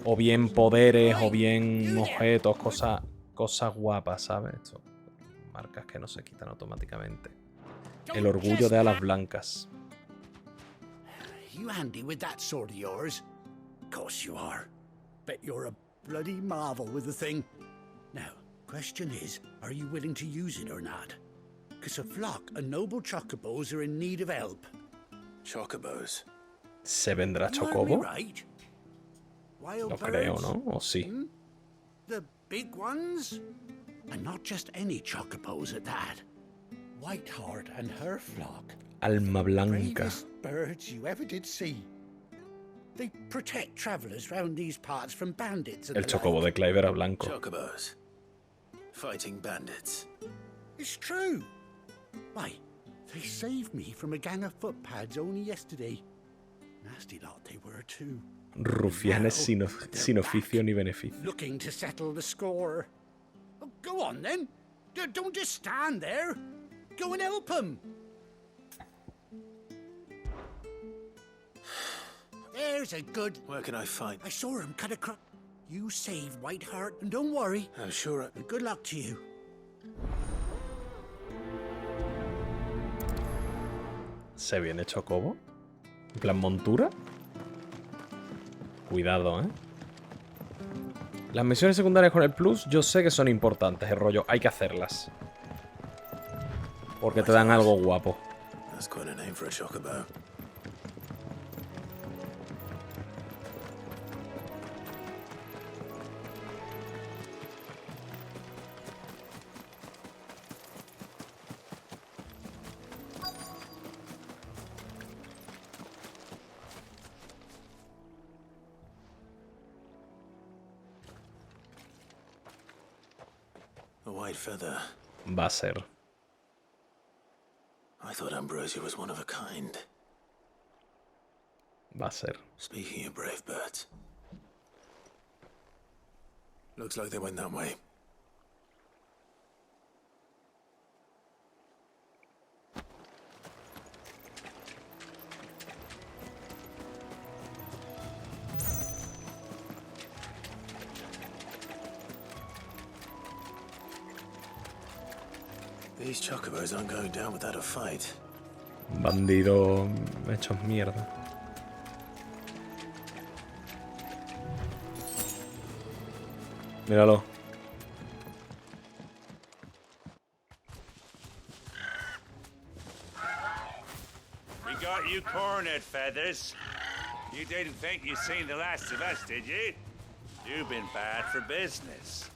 O bien poderes, o bien objetos, cosas guapas, ¿sabes? Esto, marcas que no se quitan automáticamente. El orgullo de alas blancas. You handy with that sword of yours? Course you are. Bet you're a bloody marvel with the thing. Now, question is, are you willing to use it or not? Because a flock of noble chocobos are in need of help. Chocobos? ¿Se vendrá Chocobo? No creo, ¿no? ¿O sí? The big ones? And not just any chocobos at that. Whiteheart and her flock. Alma blanca. Bravest birds you ever did see. They protect travelers round these parts from bandits and El chocobo de Clive era blanco. Chocobos. Fighting bandits. It's true. Why, they saved me from a gang of footpads only yesterday. Nasty lot they were too. Rufianes sin oficio ni beneficio. Looking to settle the score. Oh, go on then. Don't just stand there. Go and help them. There's a good... Where can I find... I saw him cut across... You save Whiteheart, and don't worry. I'm sure And good luck to you. ¿Se viene Chocobo? ¿En plan montura? Cuidado, ¿eh? Las misiones secundarias con el plus yo sé que son importantes, el rollo. Hay que hacerlas. Porque te dan algo guapo. That's quite a name for a chocobo. A white feather. Va a ser. I thought Ambrosia was one of a kind. Va a ser. Speaking of brave birds. Looks like they went that way. These chocobos aren't going down without a fight. Bandido hechos mierda. Míralo. We got you cornered, Feathers. You didn't think you'd seen the last of us, did you? You've been bad for business.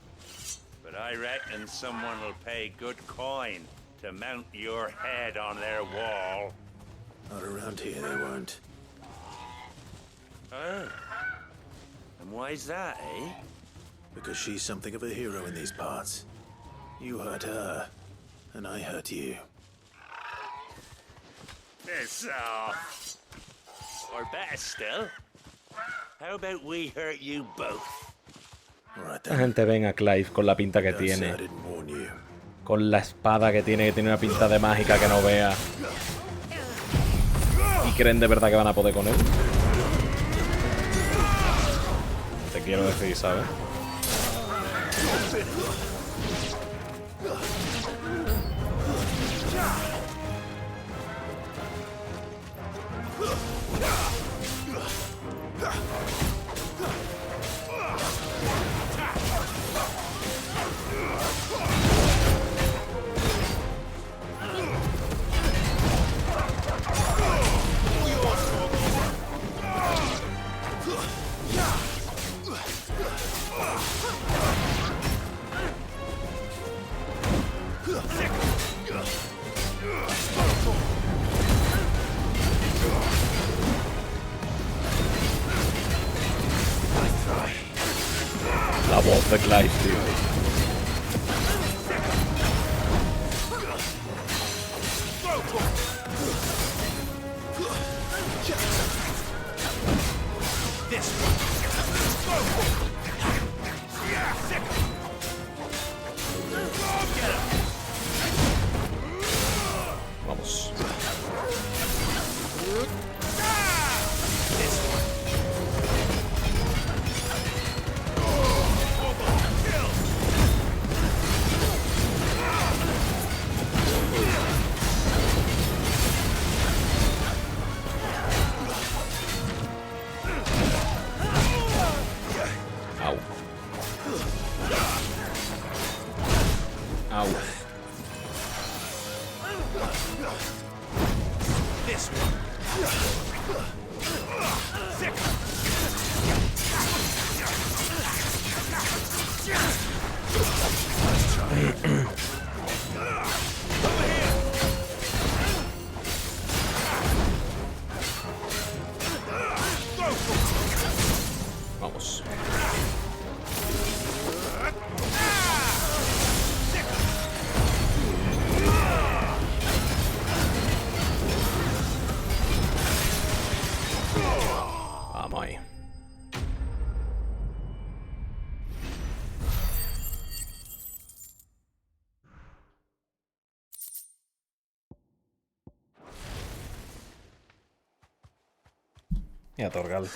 But I reckon someone will pay good coin to mount your head on their wall. Not around here, they won't. Oh. And why's that, eh? Because she's something of a hero in these parts. You hurt her, and I hurt you. Piss off. Or better still, how about we hurt you both? La gente ven a Clive con la pinta que tiene. Con la espada que tiene una pinta de mágica que no vea. ¿Y creen de verdad que van a poder con él? Te quiero decir, ¿sabes? La voz de Clive, tío. Vamos. Au. Au. Vamos. Vamos ahí. Y a Torgal.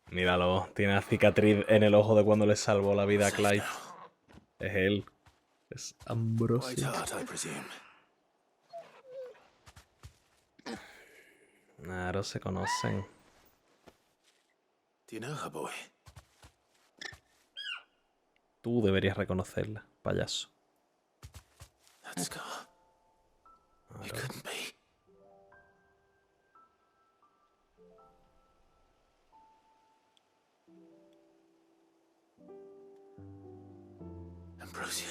Míralo, tiene la cicatriz en el ojo de cuando le salvó la vida a Clive. Es él. Es Ambrosio. Claro, se conocen. Tú deberías reconocerla, payaso. Claro. Ambrosia.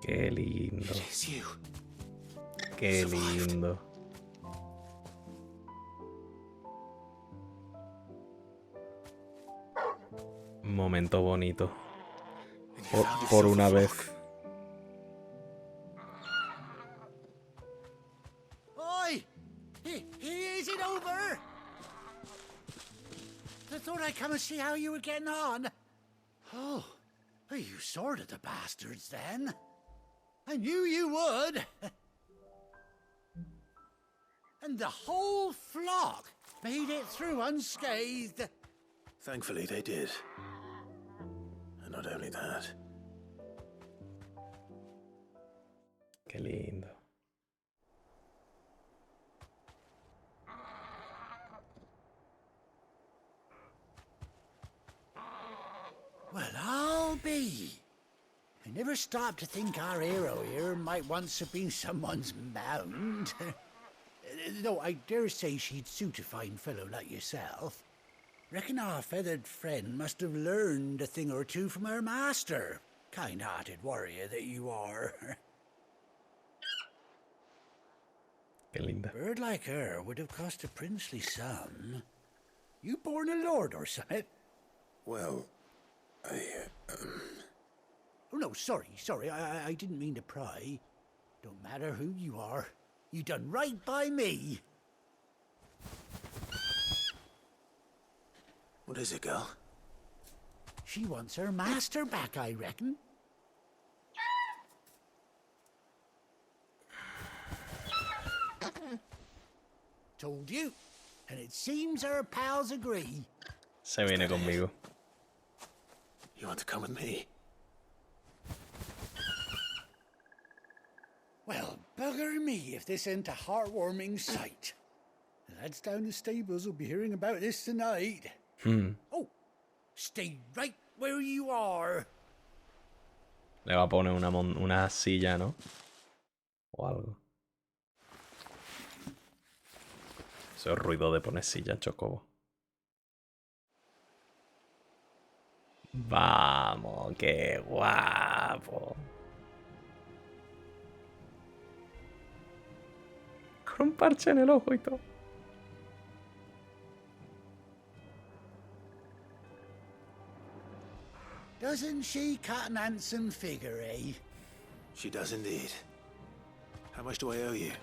Qué lindo. Qué lindo. Momento bonito. Por una vez. Oi! Is it over? I thought I'd come and see how you were getting on. Oh, you sorted the bastards then. I knew you would. And the whole flock made it through unscathed. Thankfully, they did. And not only that. Qué lindo. Well, I'll be. I never stopped to think our hero here might once have been someone's mound. Though I dare say she'd suit a fine fellow like yourself. Reckon our feathered friend must have learned a thing or two from her master. Kind-hearted warrior that you are. Qué linda. A bird like her would have cost a princely sum. You born a lord or something? Well, Oh, no, sorry. I didn't mean to pry. Don't matter who you are. You done right by me. What is it, girl? She wants her master back, I reckon. Told you. And it seems her pals agree. Se viene conmigo. You want to come with me? Well, bugger me if this ain't a heartwarming sight. The lads down the stables will be hearing about this tonight. Oh, stay right where you are. Le va a poner una silla, ¿no? O algo. Ese ruido de poner silla en Chocobo. Vamos, qué guapo. Con un parche en el ojo y todo. Doesn't she cut an handsome figure, eh? She does indeed. How much do I owe you?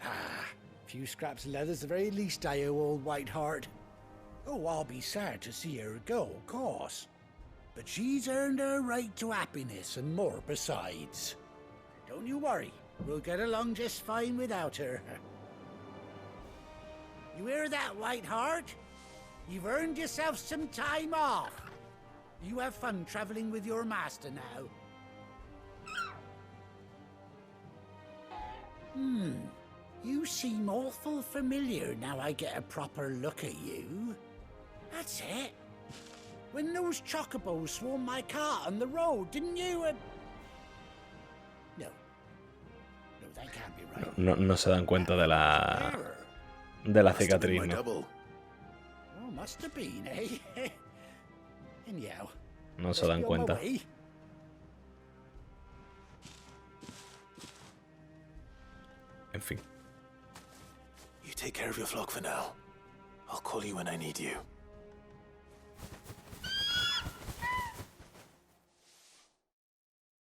Ah, a few scraps of leather's the very least I owe old Whiteheart. Oh, I'll be sad to see her go, of course. But she's earned her right to happiness and more besides. Don't you worry, we'll get along just fine without her. You hear that, Whiteheart? You've earned yourself some time off. You have fun traveling with your master now. You seem awful familiar now I get a proper look at you. That's it. When those chocobos swarmed my cart on the road, didn't you? No. No, that can't be right. No se dan cuenta de la cicatriz, ¿no? Oh, must have been, eh? Anyhow. No se dan cuenta. En fin. You take care of your flock for now. I'll call you when I need you.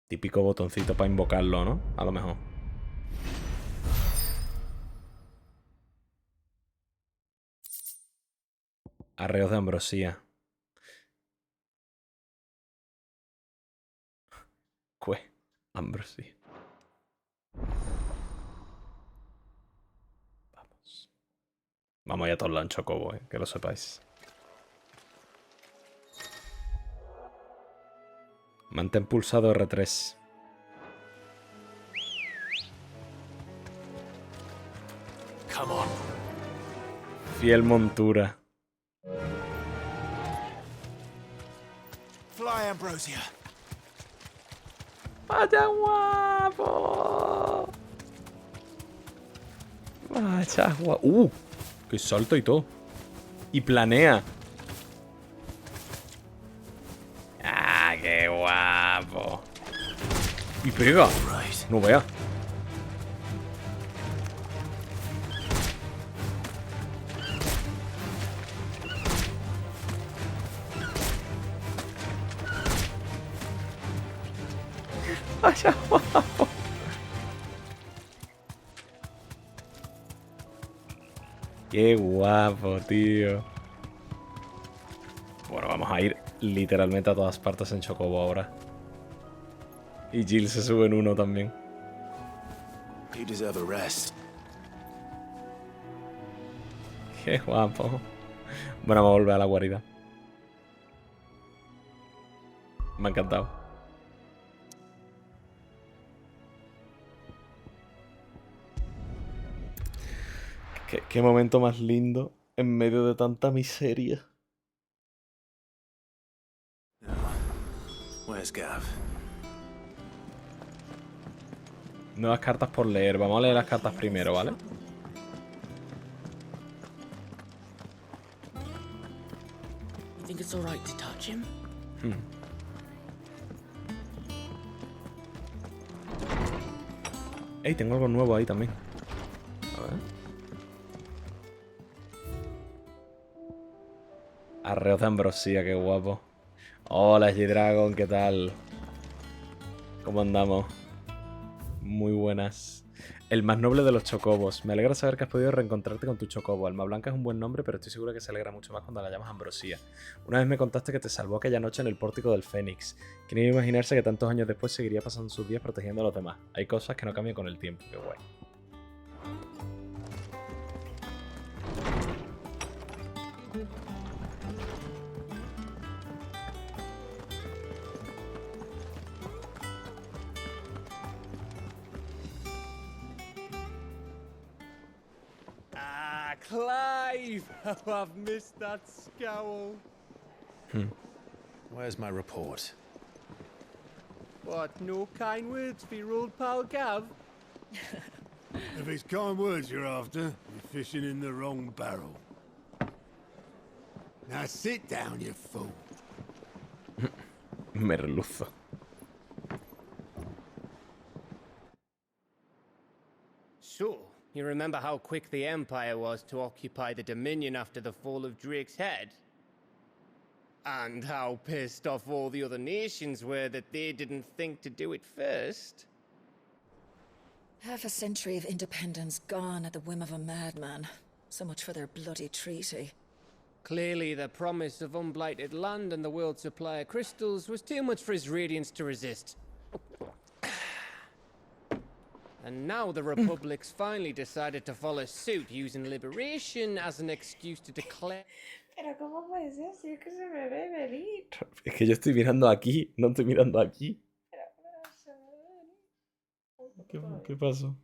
Típico botoncito para invocarlo, ¿no? A lo mejor. Arreos de ambrosía. Ambrosía. Vamos. Vamos ya todos en chocobo, que lo sepáis. Mantén pulsado R3. Come on. Fiel montura. Fly, Ambrosia. ¡Vaya guapo! Vaya guapo. ¡Qué salto y todo! Y planea. ¡Ah, qué guapo! Y pega. No vea. Vaya guapo. Qué guapo, tío. Bueno, vamos a ir literalmente a todas partes en Chocobo ahora. Y Jill se sube en uno también. You deserve a rest. Qué guapo. Bueno, vamos a volver a la guarida. Me ha encantado. Qué momento más lindo en medio de tanta miseria. Where's Gav? Nuevas cartas por leer. Vamos a leer las cartas primero, ¿vale? You think it's all right to touch him? Ey, tengo algo nuevo ahí también. A ver. Arreos de ambrosía, qué guapo. Hola, G-Dragon, ¿qué tal? ¿Cómo andamos? Muy buenas. El más noble de los chocobos. Me alegra saber que has podido reencontrarte con tu chocobo. Alma Blanca es un buen nombre, pero estoy seguro que se alegra mucho más cuando la llamas Ambrosía. Una vez me contaste que te salvó aquella noche en el pórtico del Fénix. ¿Quién iba a imaginarse que tantos años después seguiría pasando sus días protegiendo a los demás? Hay cosas que no cambian con el tiempo. Qué guay. Clive! Oh, I've missed that scowl. Where's my report? What, no kind words for your old pal Gav? If it's kind words you're after, you're fishing in the wrong barrel. Now sit down, you fool. Merluzo. So, you remember how quick the Empire was to occupy the Dominion after the fall of Drake's head? And how pissed off all the other nations were that they didn't think to do it first? Half a century of independence gone at the whim of a madman. So much for their bloody treaty. Clearly, the promise of unblighted land and the world's supply of crystals was too much for his radiance to resist. And now the Republic's finally decided to follow suit, using liberation as an excuse to declare... Pero ¿cómo puede ser si es que se me ve venir? Es que yo estoy mirando aquí, no estoy mirando aquí. Pero se me ve venir. ¿Qué pasó?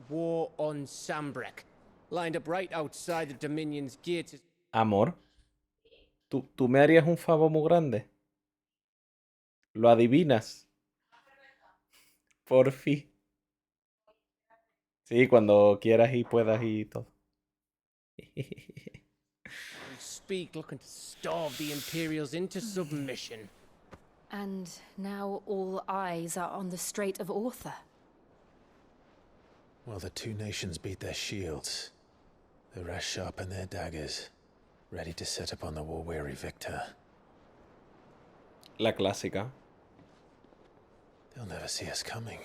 War on Sambrek, lined up right outside the Dominion's gates. Amor, ¿tú me harías un favor muy grande? ¿Lo adivinas? Por fin. Sí, cuando quieras y puedas y todo. Speak looking to starve the Imperials into submission. And now all eyes are on the Strait of Author. Well, the two nations beat their shields. The rest sharpen their daggers, ready to set upon the war-weary victor. La clásica. They'll never see us coming.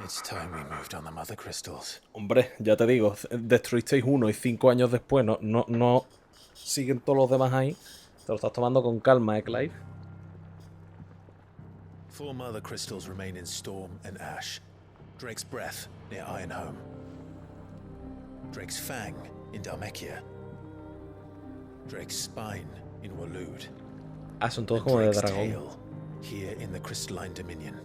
It's time we moved on the mother crystals. Hombre, ya te digo, destruisteis uno y 5 años después no siguen todos los demás ahí. Te lo estás tomando con calma, Clive. 4 mother crystals remain in Storm and Ash. Drake's Breath near Ironhome. Drake's Fang in Dhalmekia. Drake's Spine in Waloed. Ah, son todos como de Drake's dragón. Tail here in the Crystalline Dominion.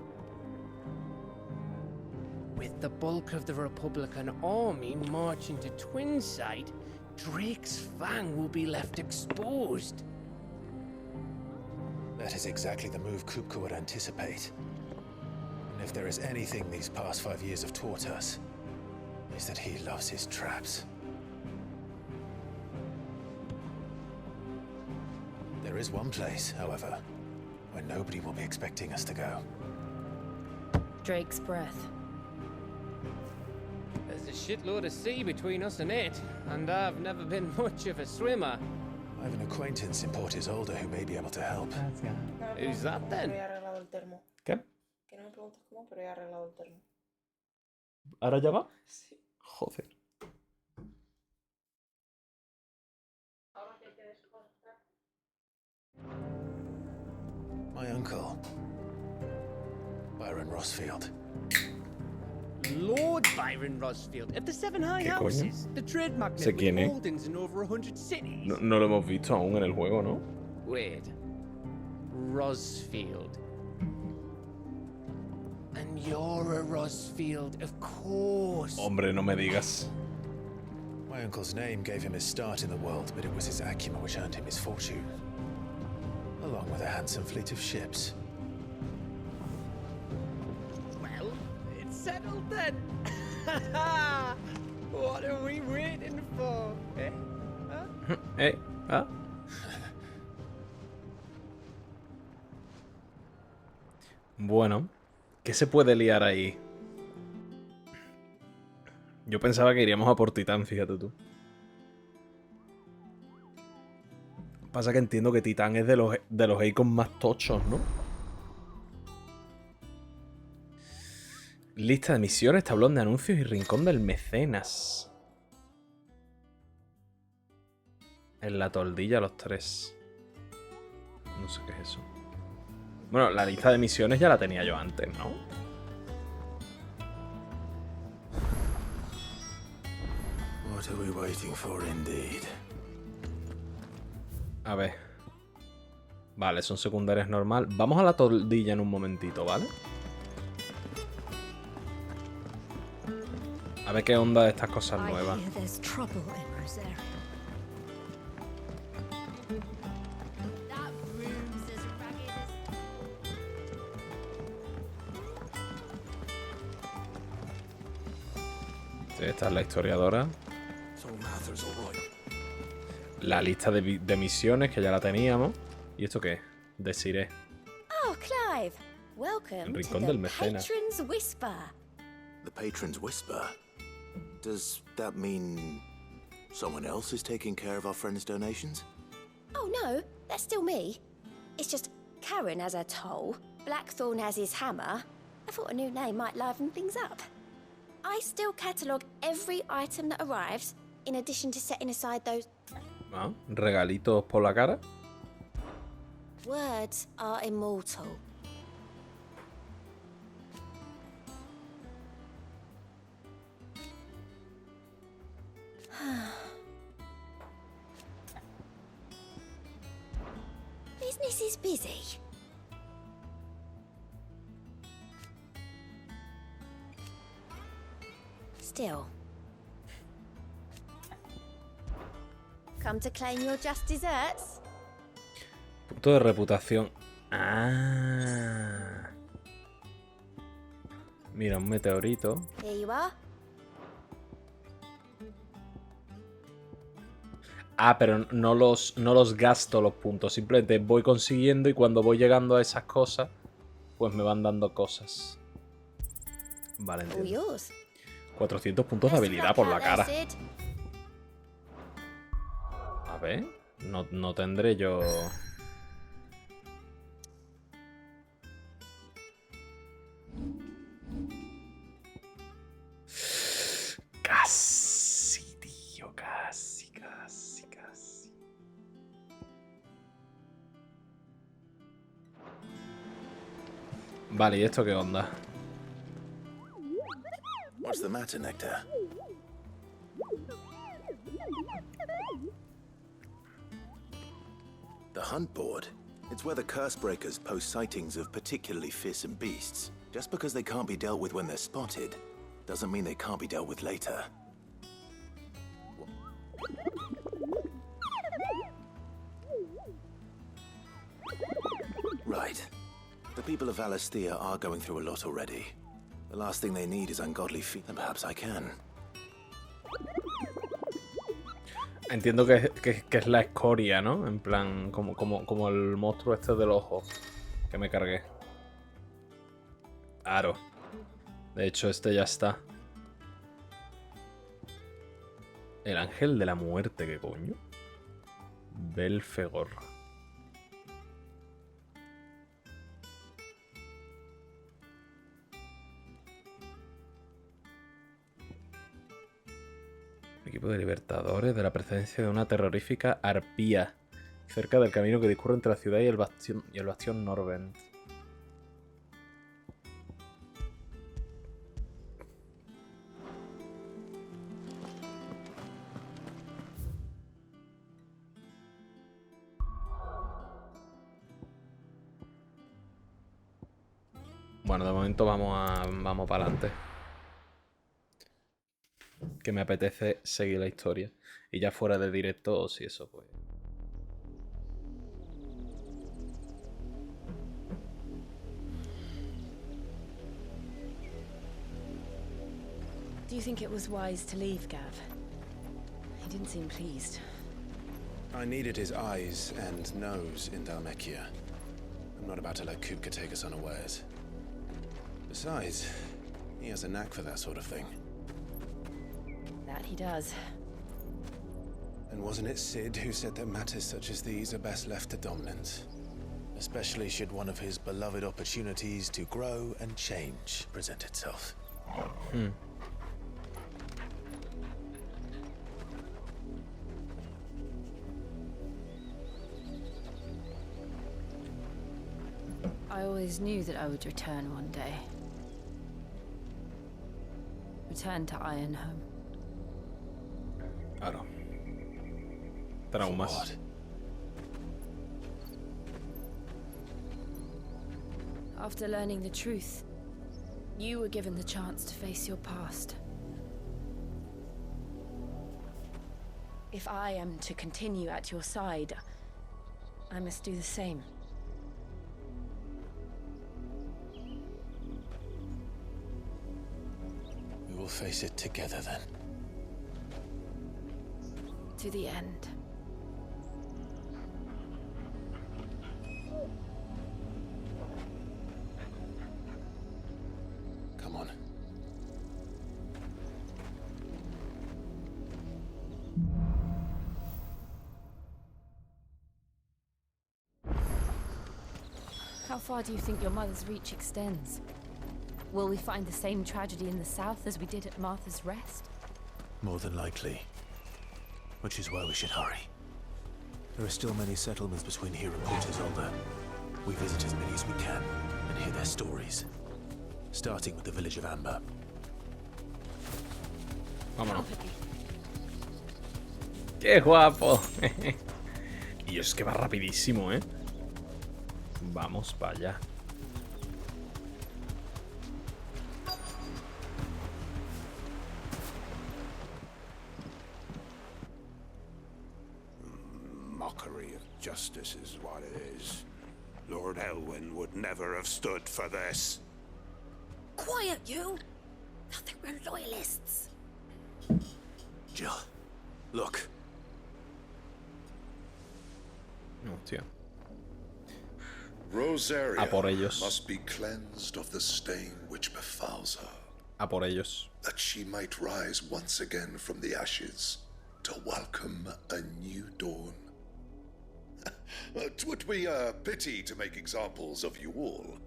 With the bulk of the Republican army marching to Twinside, Drake's Fang will be left exposed. That is exactly the move Kupka would anticipate. And if there is anything these past 5 years have taught us, is that he loves his traps. There is one place, however, where nobody will be expecting us to go. Drake's Breath. There's a shitload of sea between us and it, and I've never been much of a swimmer. I have an acquaintance in Port Isolde who may be able to help. Who's that then? ¿Qué? Que no me preguntes cómo, pero he arreglado el termo. ¿Ahora ya va? Sí. Joder. Ahora que hay que desconectar. My uncle, Byron Rossfield. Lord Byron Rossfield of the Seven High ¿Qué coño? Houses, the trade magnate ¿Sé quién with es? holdings in over 100 cities. No lo hemos visto aún en el juego, ¿no? Wait. Rossfield. And you're a Rossfield, of course. Hombre, no me digas. My uncle's name gave him his start in the world, but it was his acumen which earned him his fortune, along with a handsome fleet of ships. Well, it's settled then. What are we waiting for? Eh? Huh? ¿Ah? Bueno, ¿qué se puede liar ahí? Yo pensaba que iríamos a por Titán, fíjate tú. Pasa que entiendo que Titán es de los icons más tochos, ¿no? Lista de misiones, tablón de anuncios y rincón del mecenas. En la toldilla los 3. No sé qué es eso. Bueno, la lista de misiones ya la tenía yo antes, ¿no? What are we waiting for, indeed? A ver. Vale, son secundarias normal. Vamos a la toldilla en un momentito, ¿vale? A ver qué onda de estas cosas nuevas. Sí, esta es la historiadora. La lista de misiones, que ya la teníamos. ¿Y esto qué es? Desiree. Oh, Clive. Welcome El to rincón the del mecenas. Patron's Whisper. The Patron's Whisper? Does that mean someone else is taking care of our friends' donations? Oh, no. That's still me. It's just Karen has her toll, Blackthorn has his hammer. I thought a new name might liven things up. I still catalogue every item that arrives, in addition to setting aside those... Ah, regalitos por la cara. Words are immortal. Business is busy. Still. Come to claim your just desserts? Punto de reputación. Ah. Mira, un meteorito. Here you are. Ah, pero no los gasto los puntos. Simplemente voy consiguiendo y cuando voy llegando a esas cosas, pues me van dando cosas. Vale, entiendo. 400 puntos de habilidad por la cara. A ver, no tendré yo... Vale, ¿y esto qué onda? What's the matter, Nectar? The hunt board. It's where the curse breakers post sightings of particularly fearsome beasts. Just because they can't be dealt with when they're spotted, doesn't mean they can't be dealt with later. Right. The people of Valisthea are going through a lot already. The last thing they need is ungodly feet, and perhaps I can. Entiendo que es la escoria, ¿no? En plan, como el monstruo este del ojo que me cargué. Aro. De hecho, este ya está. El ángel de la muerte, ¿qué coño? Belfegor. Equipo de libertadores de la presencia de una terrorífica arpía cerca del camino que discurre entre la ciudad y el bastión Norvent. Bueno, de momento vamos para adelante. Que me apetece seguir la historia. Y ya fuera de directo, o si eso, pues... Do you think it was wise to leave, Gav? He didn't seem pleased. I needed his eyes and nose in Dhalmekia. I'm not about to let Kupka take us unawares. Besides, he has a knack for that sort of thing. That he does. And wasn't it Sid who said that matters such as these are best left to dominance? Especially should one of his beloved opportunities to grow and change present itself. I always knew that I would return one day. Return to Ironhome. Claro. Traumas. After learning the truth, you were given the chance to face your past. If I am to continue at your side, I must do the same. We will face it together then. To the end. Come on. How far do you think your mother's reach extends? Will we find the same tragedy in the south as we did at Martha's Rest? More than likely. Which is why we should hurry. There are still many settlements between here and Porter's Alder. We visit as many as we can and hear their stories. Starting with the village of Amber. Vámonos. ¡Qué guapo! Y es que va rapidísimo, ¿eh? Vamos para allá. Mockery of justice is what it is. Lord Elwyn would never have stood for this. Quiet, you! I think we're loyalists. Jill, look. No, tío. Rosaria A por ellos. must be cleansed of the stain which befouls her, A por ellos. that she might rise once again from the ashes to welcome a new dawn. 'Twould be a pity to make examples of you all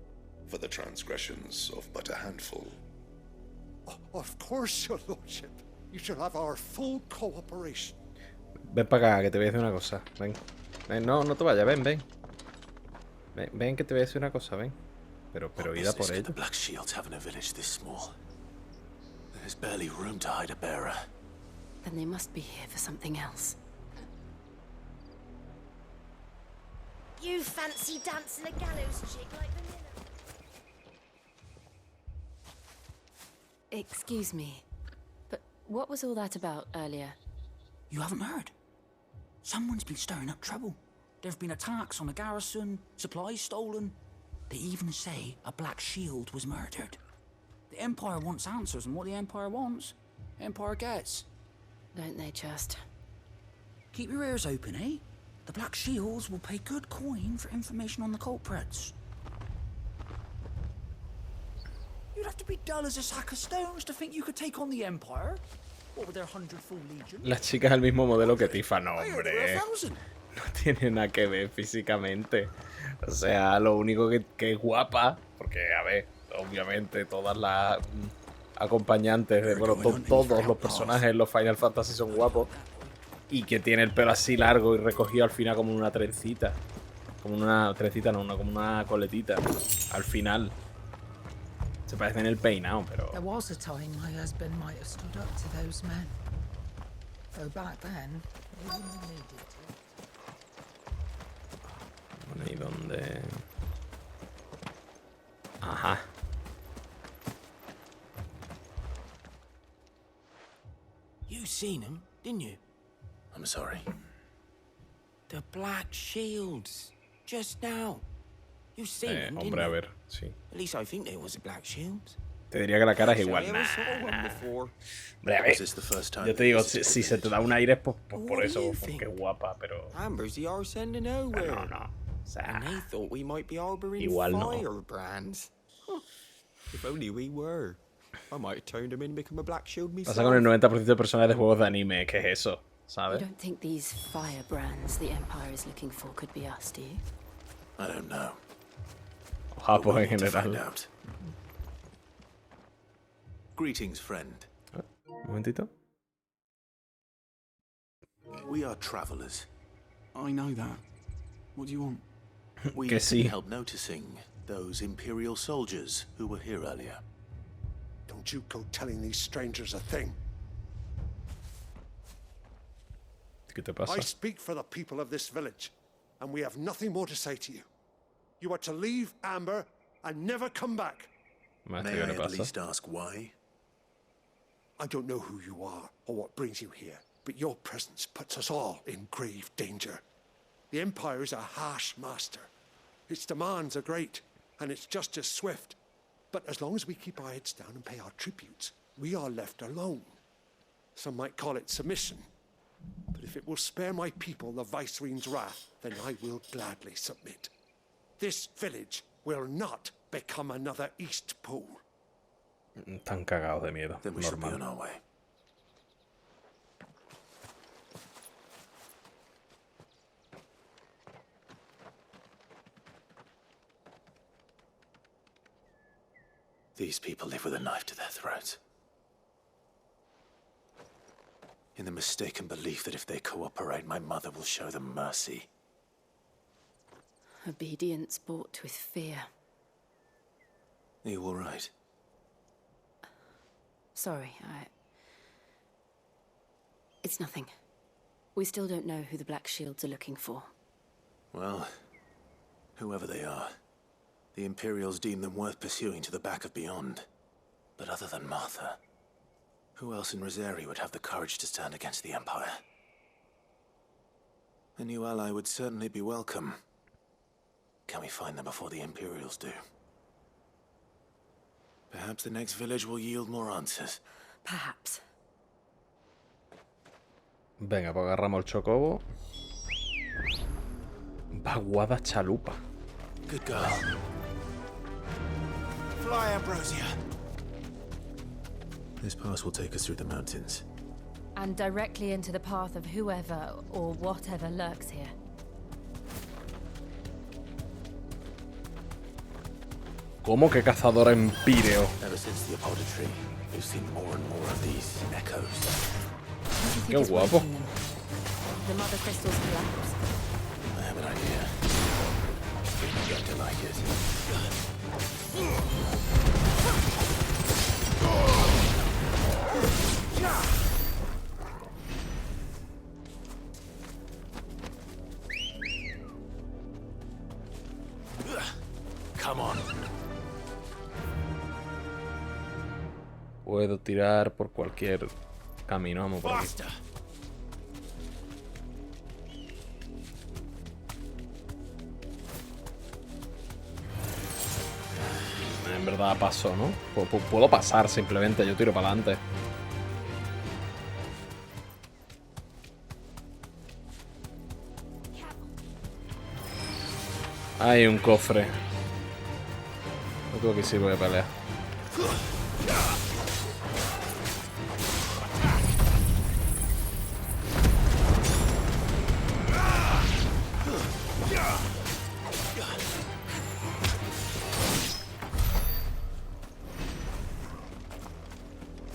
for the transgressions of but a handful. Of course, your lordship. You shall have our full cooperation. Ven para acá, que te voy a decir una cosa. Ven. Ven, no te vayas, ven. Ven, que te voy a decir una cosa, ven. Pero What ida por business could ella. the Black Shields have in a village this small? There's barely room to hide a bearer. Then they must be here for something else. You fancy dancing a gallows jig like the miller? Excuse me, but what was all that about earlier? You haven't heard? Someone's been stirring up trouble. There've been attacks on the garrison, supplies stolen. They even say a Black Shield was murdered. The Empire wants answers, and what the Empire wants, Empire gets. Don't they just? Keep your ears open, eh? The Black Shields will pay good coin for information on the culprits. You'd have to be dull as a sack of stones to think you could take on the Empire. What with their 100-full legion? La chica es el mismo modelo que Tifa. No, hombre. No tiene nada que ver físicamente. O sea, lo único que es guapa, porque, a ver, obviamente todas las acompañantes, de, bueno, todos los personajes en los Final Fantasy son guapos. Y que tiene el pelo así largo y recogido al final como una trencita. Como una trencita, no, como una coletita. Al final. Se parece en el peinado, pero... There was a time my husband might have stood up to those men. Though back then, he wouldn't have needed to. Bueno, ¿y dónde? Ajá. You seen him, didn't you? I'm sorry. The Black Shields. Just now. You seen him, Hombre, a didn't you? ver, sí. At least I think there was a Black Shield. Te diría que la cara es igual. I Nah. never saw one before. Hombre, a ver. Yo te digo, si se te da un aire, pues por eso, porque es guapa, pero... Amber's the arse end of nowhere. No. O sea, And they thought we might be harboring igual no. firebrands. Huh. If only we were. I might have turned him in and become a Black Shield myself. Pasa con el 90% de personajes de juegos de anime, ¿qué es eso? You ¿Sabes? don't think these firebrands the Empire is looking for could be us, do you? I don't know. O Japón en To find general. out. Greetings, friend. Un momentito. We are travelers. I know that. What do you want? We Que sí. couldn't help noticing those Imperial soldiers who were here earlier. Don't you go telling these strangers a thing. ¿Qué te pasa? I speak for the people of this village, and we have nothing more to say to you. You are to leave Amber and never come back. May I at least ask why? I don't know who you are or what brings you here, but your presence puts us all in grave danger. The Empire is a harsh master. Its demands are great, and its justice swift. But as long as we keep our heads down and pay our tributes, we are left alone. Some might call it submission. But if it will spare my people the Viceroy's wrath, then I will gladly submit. This village will not become another East Pool. Están cagados de miedo. Then we should be on Normal. our way. These people live with a knife to their throats. In the mistaken belief that if they cooperate, my mother will show them mercy. Obedience bought with fear. Are you all right? Sorry, It's nothing. We still don't know who the Black Shields are looking for. Well, whoever they are, the Imperials deem them worth pursuing to the back of beyond. But other than Martha, who else in Rosari would have the courage to stand against the Empire? A new ally would certainly be welcome. Can we find them before the Imperials do? Perhaps the next village will yield more answers. Perhaps. Venga, pues agarramos el chocobo. Vaguada chalupa. Good girl. Fly, Ambrosia. This pass will take us through the mountains. And directly into the path of whoever or whatever lurks here. ¿Cómo que cazadora empíreo? Ever since the apothecary, we've seen more and more of these echoes. Qué guapo. The mother crystals collapse. I have an idea. Got to like it. Come on. Puedo tirar por cualquier camino. Vamos por aquí. En verdad paso, ¿no? Puedo pasar simplemente. Yo tiro para adelante. Hay un cofre. No tengo que sí voy a pelear.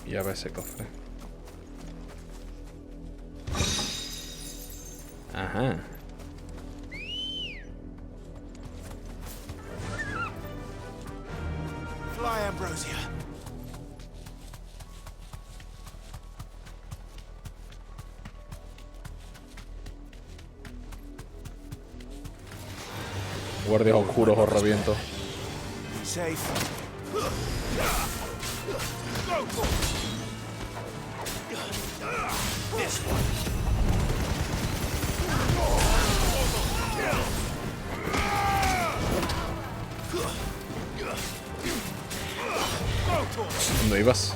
Y a ver ese cofre. Ajá. Fly, Ambrosia. Guardias oscuros os reviento. Safe. This one. ¿Dónde ibas?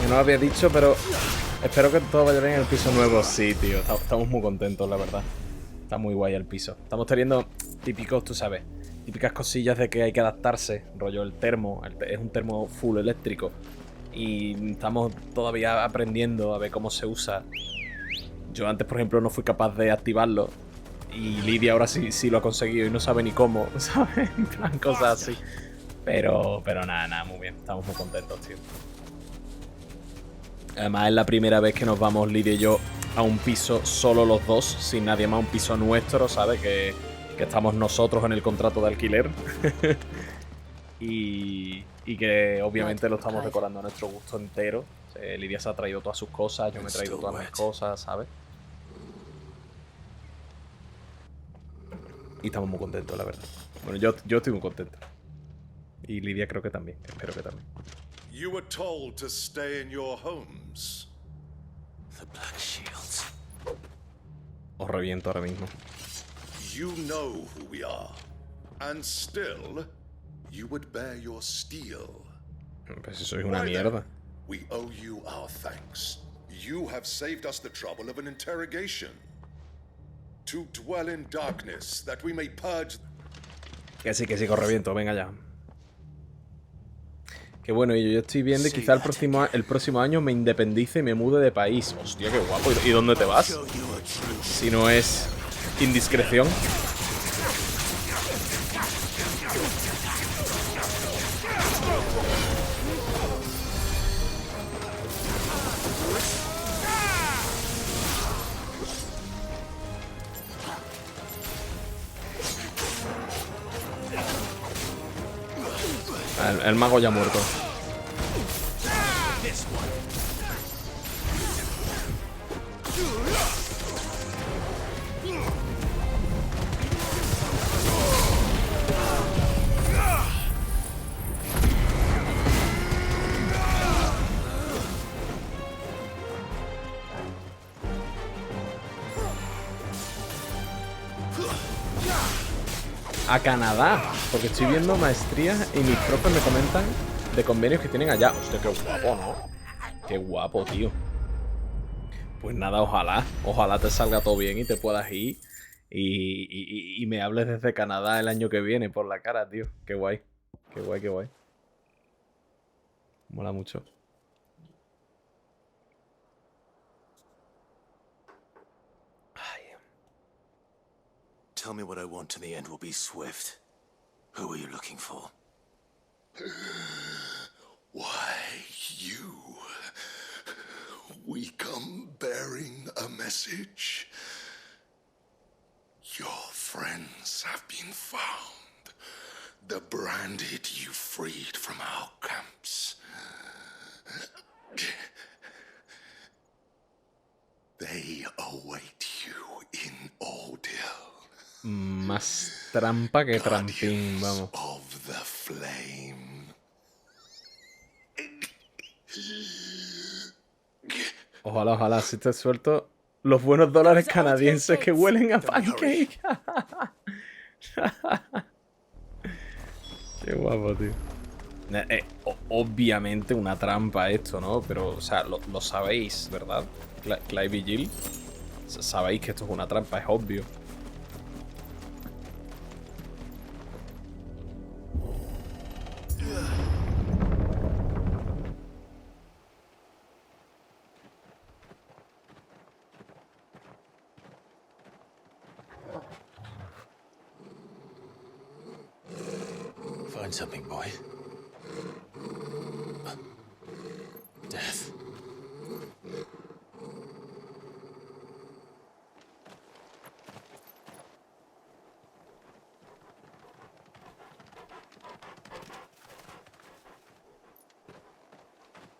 Que no lo había dicho, pero espero que todo vaya bien en el piso nuevo. Sí, tío, estamos muy contentos, la verdad. Está muy guay el piso. Estamos teniendo típicos, tú sabes, típicas cosillas de que hay que adaptarse. Rollo el termo, es un termo full eléctrico. Y estamos todavía aprendiendo a ver cómo se usa. Yo antes, por ejemplo, no fui capaz de activarlo. Y Lidia ahora sí lo ha conseguido y no sabe ni cómo, ¿sabes? En plan, cosas así. Pero nada, muy bien. Estamos muy contentos, tío. Además es la primera vez que nos vamos Lidia y yo a un piso solo los dos, sin nadie más, un piso nuestro, ¿sabes? Que estamos nosotros en el contrato de alquiler. y que obviamente lo estamos decorando a nuestro gusto entero. Lidia se ha traído todas sus cosas, yo me he traído todas mis cosas, ¿sabes? Y estamos muy contentos, la verdad. Bueno, yo estoy muy contento. Y Lidia creo que también, espero que también. You were told to stay in your homes. The Black Shields. Os reviento ahora mismo. You know who we are. And still, you would bear your steel. Pues si sois una mierda. We owe you our thanks. You have saved us the trouble of an interrogation. To dwell in darkness, that we may purge... Que sí, os reviento, venga ya. Que bueno, y yo estoy viendo y quizá el próximo año me independice y me mude de país. Hostia, qué guapo. ¿Y dónde te vas? Si no es indiscreción. El mago ya ha muerto. A Canadá, porque estoy viendo maestrías y mis profes me comentan de convenios que tienen allá. Hostia, qué guapo, ¿no? Qué guapo, tío. Pues nada, ojalá te salga todo bien y te puedas ir y me hables desde Canadá el año que viene por la cara, tío. Qué guay, qué guay, qué guay. Mola mucho. tell me what I want and the end will be swift. Who are you looking for? Why, you. We come bearing a message. Your friends have been found. The branded you freed from our camps. They await you in Ordeal. Más trampa que trampín, vamos. Of the flame. Ojalá, ojalá, si te suelto los buenos dólares canadienses que huelen a pancake. Qué guapo, tío. Obviamente una trampa esto, ¿no? Pero, o sea, lo sabéis, ¿verdad? Clive y Jill. Sabéis que esto es una trampa, es obvio. Find something, boy. Death.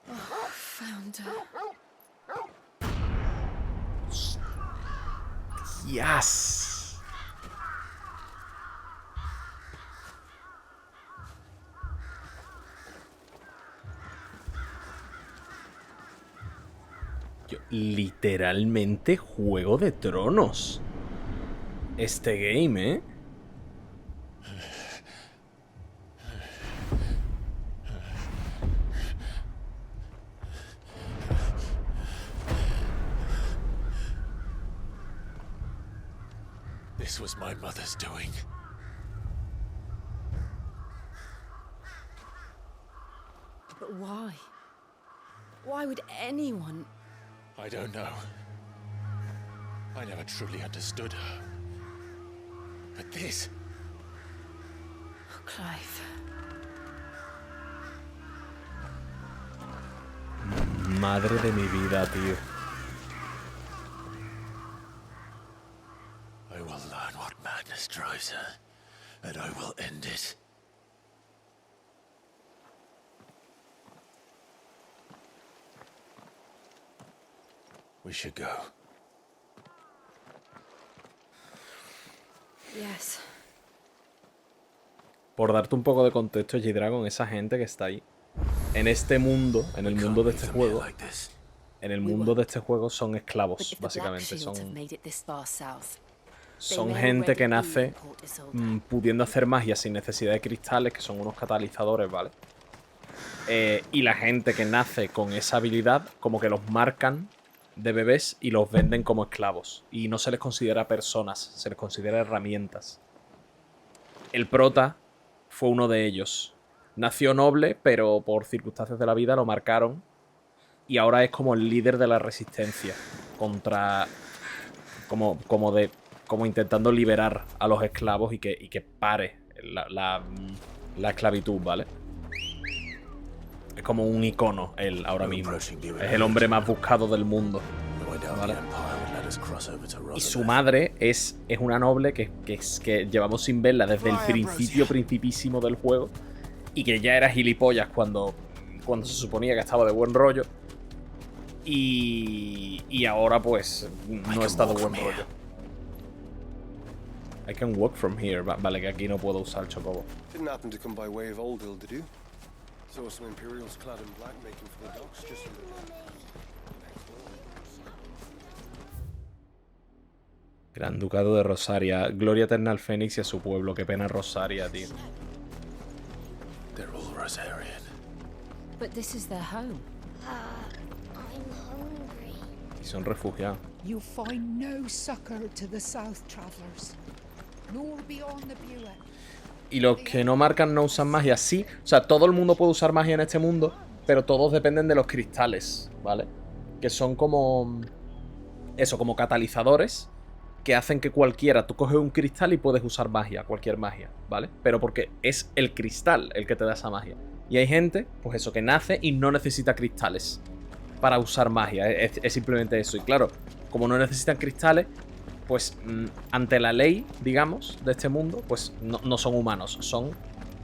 Oh, found her. Yes. Literalmente Juego de Tronos. Este game, ¿eh? This was my mother's doing. But why? Why would anyone... I don't know. I never truly understood her. But this... Oh, Clive. Madre de mi vida, tío. I will learn what madness drives her, and I will end it. We should go. Yes. Por darte un poco de contexto, G-Dragon, esa gente que está ahí, en este mundo, en el mundo de este juego, son esclavos, básicamente. Son gente que nace pudiendo hacer magia sin necesidad de cristales, que son unos catalizadores, ¿vale? Y la gente que nace con esa habilidad, como que los marcan de bebés y los venden como esclavos. Y no se les considera personas, se les considera herramientas. El prota fue uno de ellos. Nació noble, pero por circunstancias de la vida lo marcaron. Y ahora es como el líder de la resistencia contra... Como intentando liberar a los esclavos y que pare la esclavitud, ¿vale? Es como un icono él ahora mismo. Es el hombre más buscado del mundo, ¿vale? Y su madre es una noble que llevamos sin verla desde el principísimo del juego. Y que ya era gilipollas cuando se suponía que estaba de buen rollo. Y ahora pues no está de buen rollo. I can walk from here. Vale, que aquí no puedo usar el chocobo. Didn't happen to come by way of Oldhill, did you? Saw some Imperials clad in black making for the docks just under there. Gran Ducado de Rosaria. Gloria eterna al Fénix y a su pueblo. Qué pena Rosaria, tío. They're all Rosarian. But this is their home. I'm hungry. Y son refugiados. You find no succor to the South Travellers, nor beyond the Buet. Y los que no marcan no usan magia, sí. O sea, todo el mundo puede usar magia en este mundo, pero todos dependen de los cristales, ¿vale? Que son como... Eso, como catalizadores que hacen que cualquiera... Tú coges un cristal y puedes usar magia, cualquier magia, ¿vale? Pero porque es el cristal el que te da esa magia. Y hay gente, pues eso, que nace y no necesita cristales para usar magia. Es simplemente eso. Y claro, como no necesitan cristales, pues ante la ley, digamos, de este mundo, pues no son humanos, son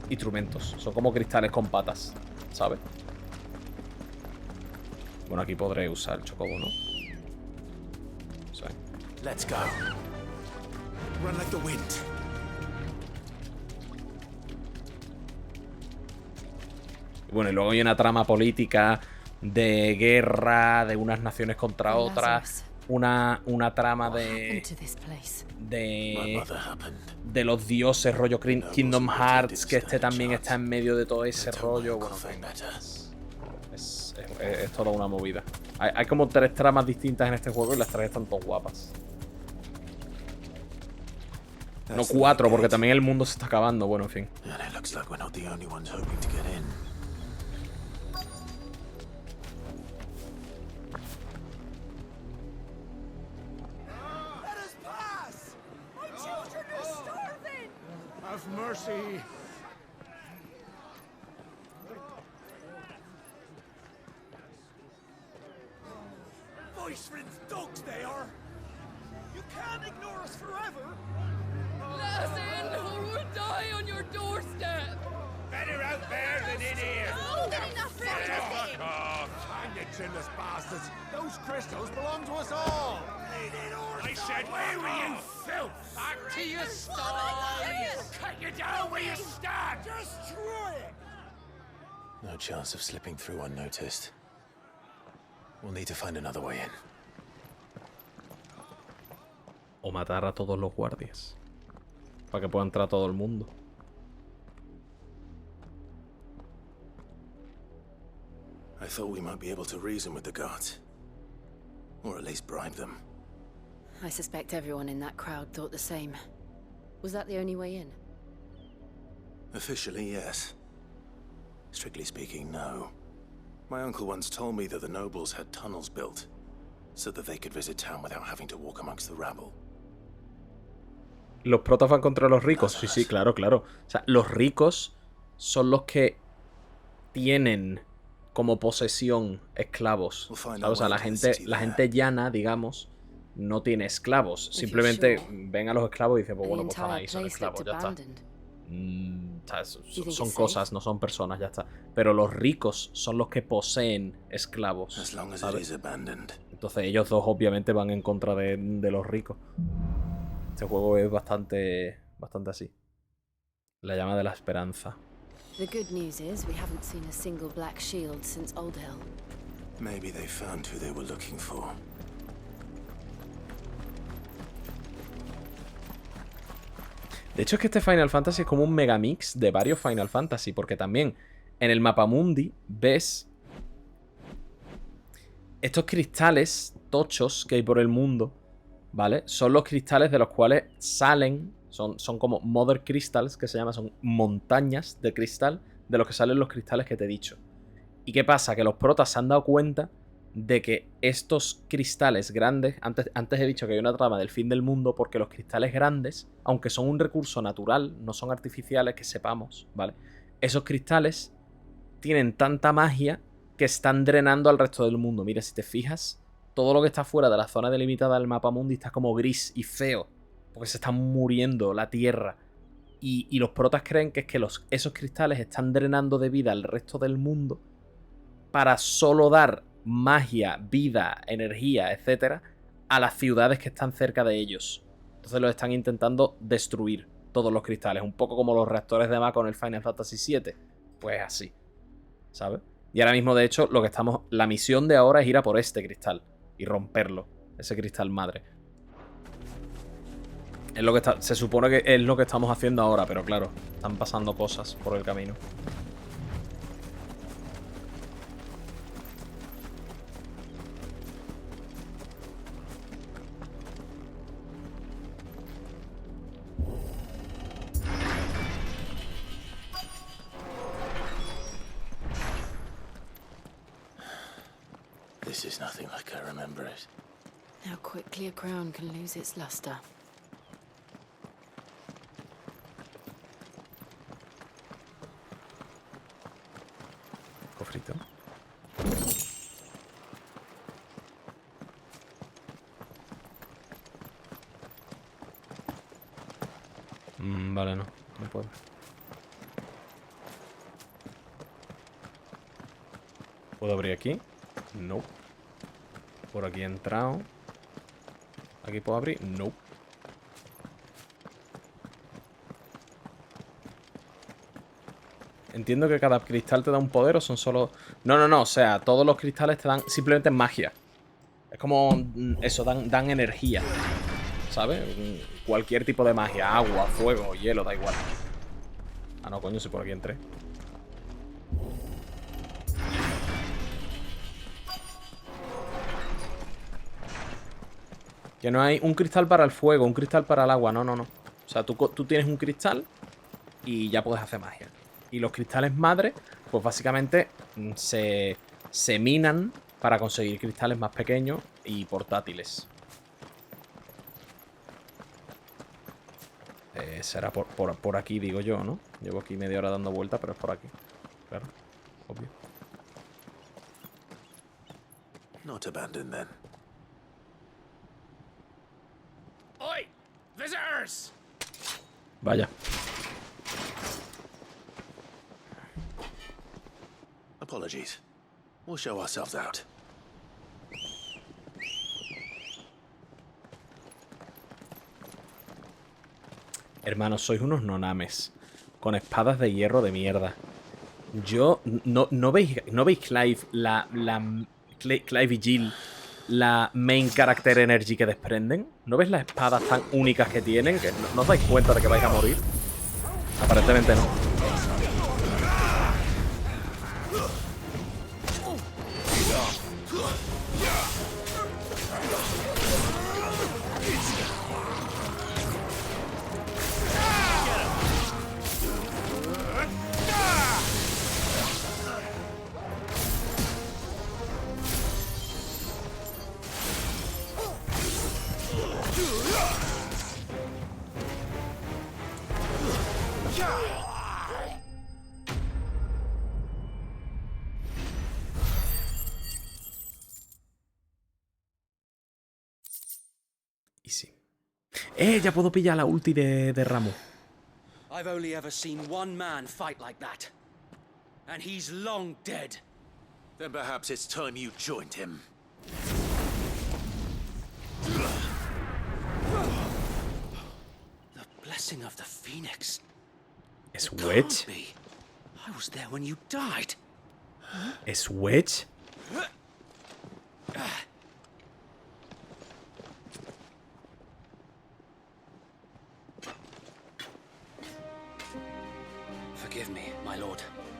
instrumentos. Son como cristales con patas, ¿sabes? Bueno, aquí podré usar el chocobo, ¿no? Sí. Let's go. Run like the wind. Y bueno, y luego hay una trama política de guerra, de unas naciones contra otras. Una trama de los dioses, rollo Kingdom Hearts, que también está en medio de todo ese rollo. Bueno, es toda una movida. Hay como 3 tramas distintas en este juego y las 3 están todas guapas. No 4, porque también el mundo se está acabando. Bueno, en fin. Have mercy. Voice-ridden dogs they are. You can't ignore us forever. Let us in, or we'll die on your doorstep. Better out there than in here. Old enough for everything. Fuck off. Hang you chinless bastards. Those crystals belong to us all. I said, where were you, filth? Back to your stalls. Cut you down where you stand. Destroy it. No chance of slipping through unnoticed. We'll need to find another way in. O matar a todos los guardias. Para que pueda entrar todo el mundo. I thought we might be able to reason with the guards. Or at least bribe them. I suspect everyone in that crowd thought the same. Was that the only way in? Officially, yes. Strictly speaking, no. My uncle once told me that the nobles had tunnels built, so that they could visit town without having to walk amongst the rabble. ¿Los protas van contra los ricos? Sí, sí, claro, claro. O sea, los ricos son los que tienen como posesión esclavos. ¿Sabes? O sea, la gente llana, digamos, no tiene esclavos. Simplemente ven a los esclavos y dicen, pues bueno, pues están ahí, son esclavos, ya está. Son cosas, no son personas, ya está. Pero los ricos son los que poseen esclavos, ¿sabes? Entonces ellos dos obviamente van en contra de los ricos. Este juego es bastante así. La llama de la esperanza. The good news is we haven't seen a single black shield since Old Hill. Maybe they found who they were looking for. De hecho, es que este Final Fantasy es como un megamix de varios Final Fantasy, porque también en el mapamundi ves estos cristales tochos que hay por el mundo, ¿vale? Son los cristales de los cuales salen, son como Mother Crystals, que se llaman, son montañas de cristal de los que salen los cristales que te he dicho. ¿Y qué pasa? Que los protas se han dado cuenta de que estos cristales grandes, antes he dicho que hay una trama del fin del mundo, porque los cristales grandes, aunque son un recurso natural, no son artificiales, que sepamos, ¿vale? Esos cristales tienen tanta magia que están drenando al resto del mundo. Mira, si te fijas, todo lo que está fuera de la zona delimitada del mapa mundi está como gris y feo, porque se está muriendo la tierra. Y los protas creen que es que esos cristales están drenando de vida al resto del mundo para solo dar magia, vida, energía, etcétera, a las ciudades que están cerca de ellos. Entonces los están intentando destruir, todos los cristales, un poco como los reactores de Mako en el Final Fantasy VII. Pues así, ¿sabes? Y ahora mismo, de hecho, la misión de ahora es ir a por este cristal y romperlo, ese cristal madre. Es lo que se supone que es lo que estamos haciendo ahora, pero claro, están pasando cosas por el camino. This is nothing like I remember it. How quickly a crown can lose its luster. Cofrito. Vale, no puedo. ¿Puedo abrir aquí? No. Por aquí he entrado. ¿Aquí puedo abrir? No. Entiendo que cada cristal te da un poder o son solo... No. O sea, todos los cristales te dan simplemente magia. Es como eso, dan energía. ¿Sabes? Cualquier tipo de magia. Agua, fuego, hielo, da igual. Ah, no, coño, si por aquí entré. Que no hay un cristal para el fuego, un cristal para el agua. No. O sea, tú tienes un cristal y ya puedes hacer magia. Y los cristales madre, pues básicamente se minan para conseguir cristales más pequeños y portátiles. Será por aquí, digo yo, ¿no? Llevo aquí media hora dando vueltas, pero es por aquí. Claro, obvio. Not abandoned then. Oi! Visitors! Vaya. Apologies. We'll show ourselves out. Hermanos, sois unos nonames. Con espadas de hierro de mierda. Yo... ¿No veis Clive, Clive y Jill, la main character energy que desprenden? ¿No ves las espadas tan únicas que tienen? Que no os dais cuenta de que vais a morir. Aparentemente no. Ya puedo pillar la ulti de Ramo. I've only ever seen one man fight like that. And he's long dead. Then perhaps it's time you joined him. The blessing of the Phoenix. ¿Es Wedge? I was there when you died. ¿Es Wedge?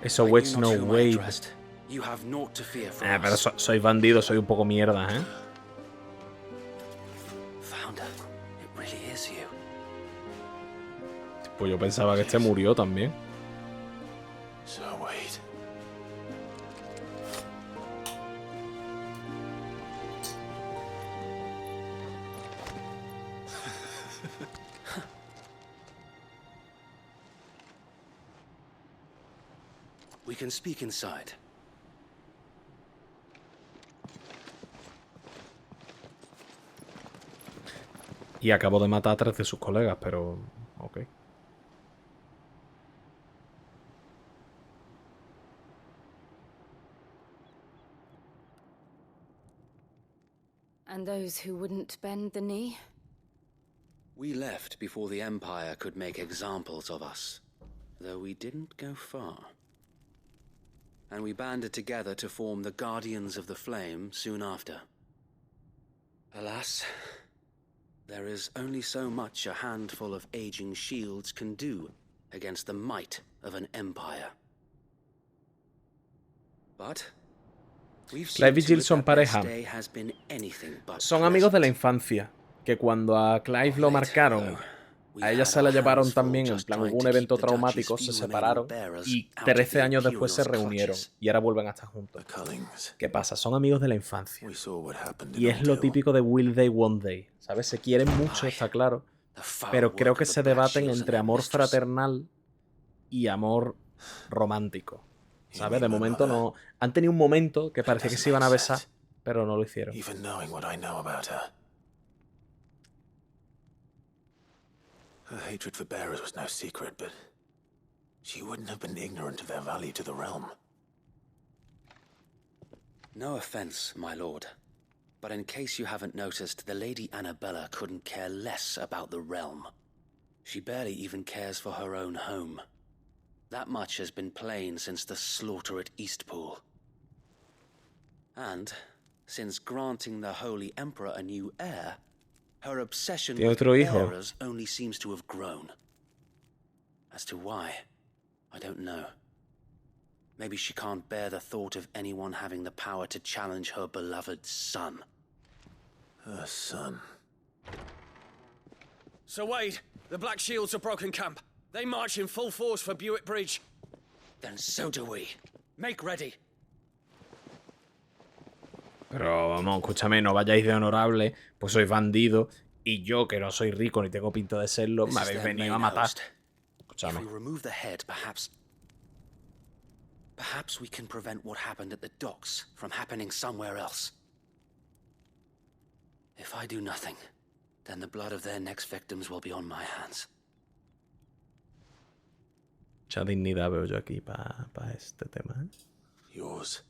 Eso Wedge no Wade. Pero soy bandido, soy un poco mierda, ¿eh? Pues yo pensaba que este murió también. So wait. We can speak inside. Y acabo de matar a 3 de sus colegas, pero... ok. And those who wouldn't bend the knee? We left before the Empire could make examples of us, though we didn't go far. And we banded together to form the Guardians of the Flame soon after. Alas, there is only so much a handful of aging shields can do against the might of an empire. But Clive y Jill son pareja. Son amigos de la infancia. Que cuando a Clive lo marcaron A ella se la llevaron también, en plan, hubo un evento traumático, se separaron y 13 años después se reunieron y ahora vuelven a estar juntos. ¿Qué pasa? Son amigos de la infancia. Y es lo típico de Will They, Won't They. ¿Sabes? Se quieren mucho, está claro. Pero creo que se debaten entre amor fraternal y amor romántico. ¿Sabes? De momento no... Han tenido un momento que parecía que se iban a besar, pero no lo hicieron. Her hatred for bearers was no secret, but she wouldn't have been ignorant of their value to the realm. No offense, my lord, but in case you haven't noticed, the Lady Annabella couldn't care less about the realm. She barely even cares for her own home. That much has been plain since the slaughter at Eastpool. And, since granting the Holy Emperor a new heir, her obsession with bearers only seems to have grown. As to why, I don't know. Maybe she can't bear the thought of anyone having the power to challenge her beloved son. Her son. Sir Wade, the Black Shields have broken camp. They march in full force for Buick Bridge. Then so do we. Make ready. Pero vamos, escúchame, no vayáis de honorable, pues sois bandido, y yo, que no soy rico ni tengo pinta de serlo, me habéis venido a matar. Escúchame. If we remove the head, perhaps we can prevent what happened at the docks from happening somewhere else. If I do nothing, then the blood of their next victims will be on my hands. Mucha dignidad veo yo aquí para este tema, ¿eh? Yours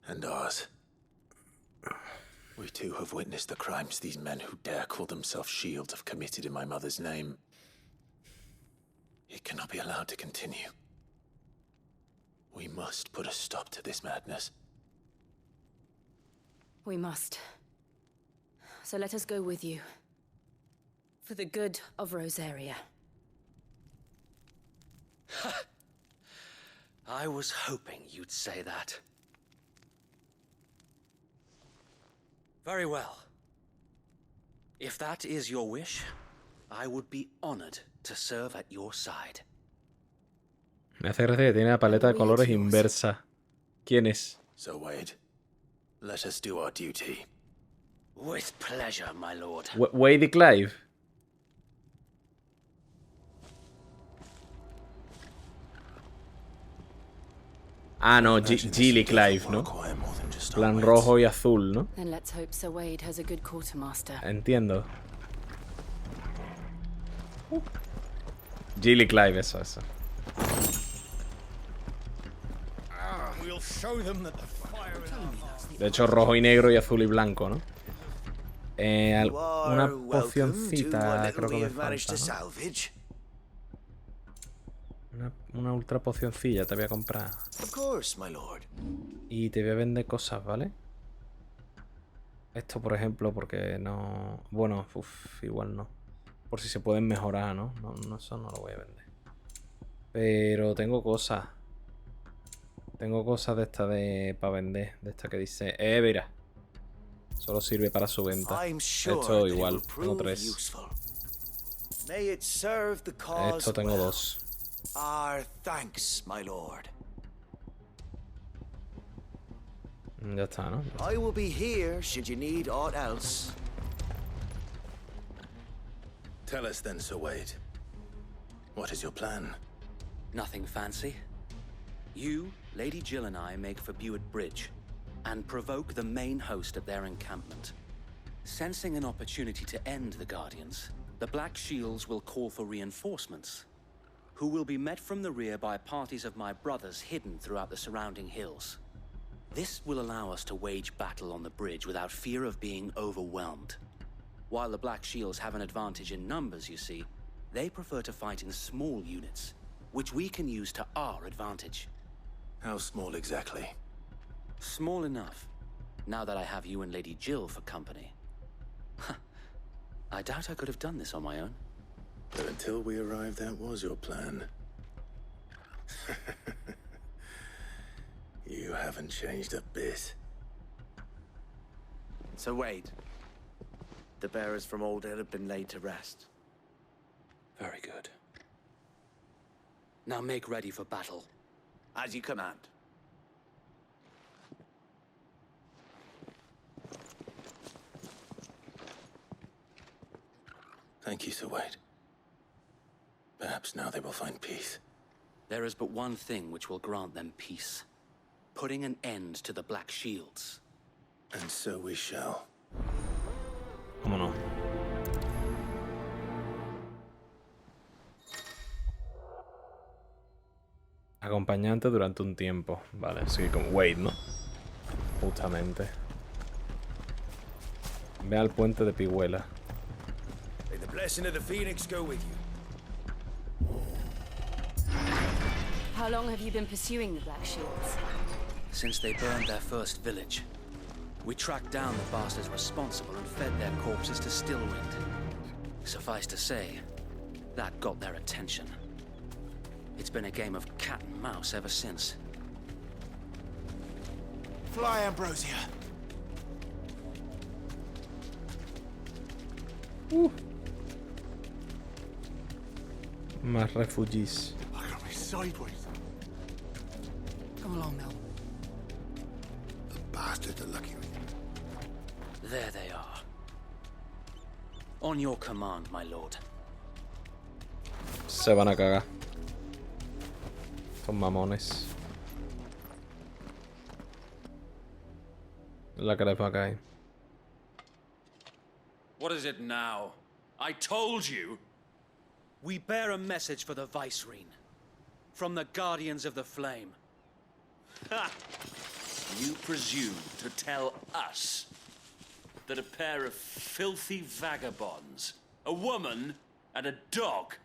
and ours. We too have witnessed the crimes these men who dare call themselves shields have committed in my mother's name. It cannot be allowed to continue. We must put a stop to this madness. We must. So let us go with you. For the good of Rosaria. I was hoping you'd say that. Very well. If that is your wish, I would be honored to serve at your side. Me hace gracia que tiene la paleta de colores inversa. ¿Quién es? So Wade, let us do our duty. With pleasure, my lord. Wade y Clive. Ah, no, Jill y Clive, ¿no? Plan rojo y azul, ¿no? Then let's hope Sir Wade has a good quartermaster. Entiendo. Jill y Clive, eso. De hecho, rojo y negro y azul y blanco, ¿no? Una pocioncita creo que me falta, ¿no? Una ultra pocioncilla te voy a comprar. Y te voy a vender cosas, ¿vale? Esto, por ejemplo, porque no... Bueno, igual no. Por si se pueden mejorar, ¿no? No, eso no lo voy a vender. Pero tengo cosas. Tengo cosas de esta para vender. De esta que dice... mira. Solo sirve para su venta. Esto igual. Tengo 3. Esto tengo 2. Our thanks, my lord. Ya está, ¿no? I will be here should you need aught else. Tell us then, Sir Wade. What is your plan? Nothing fancy. You, Lady Jill and I make for Buick Bridge and provoke the main host at their encampment. Sensing an opportunity to end the Guardians, the Black Shields will call for reinforcements, who will be met from the rear by parties of my brothers hidden throughout the surrounding hills. This will allow us to wage battle on the bridge without fear of being overwhelmed. While the Black Shields have an advantage in numbers, you see, they prefer to fight in small units, which we can use to our advantage. How small exactly? Small enough, now that I have you and Lady Jill for company. I doubt I could have done this on my own. But until we arrived, that was your plan. You haven't changed a bit. Sir Wade, the bearers from Oldale have been laid to rest. Very Now make ready for battle. As you command. Thank you, Sir Wade. Perhaps now they will find peace. There is but one thing which will grant them peace. Putting an end to the Black Shields. And so we shall. Vámonos. Acompañante durante un tiempo. Vale, sí, como Wade, ¿no? Justamente. Ve al puente de Pigüela. May the blessing of the Phoenix go with you. How long have you been pursuing the Black Shields? Since they burned their first village. We tracked down the bastards responsible and fed their corpses to Stillwind. Suffice to say, that got their attention. It's been a game of cat and mouse ever since. Fly, Ambrosia. Más refugees. I got me sideways. Come along now. The bastards are lucky with you. There they are. On your command, my lord. Se van a cagar. Son mamones. La que les va a caer. What is it now? I told you! We bear a message for the Vicereine. From the Guardians of the Flame. Ha! You presume to tell us that a pair of filthy vagabonds, a woman and a dog,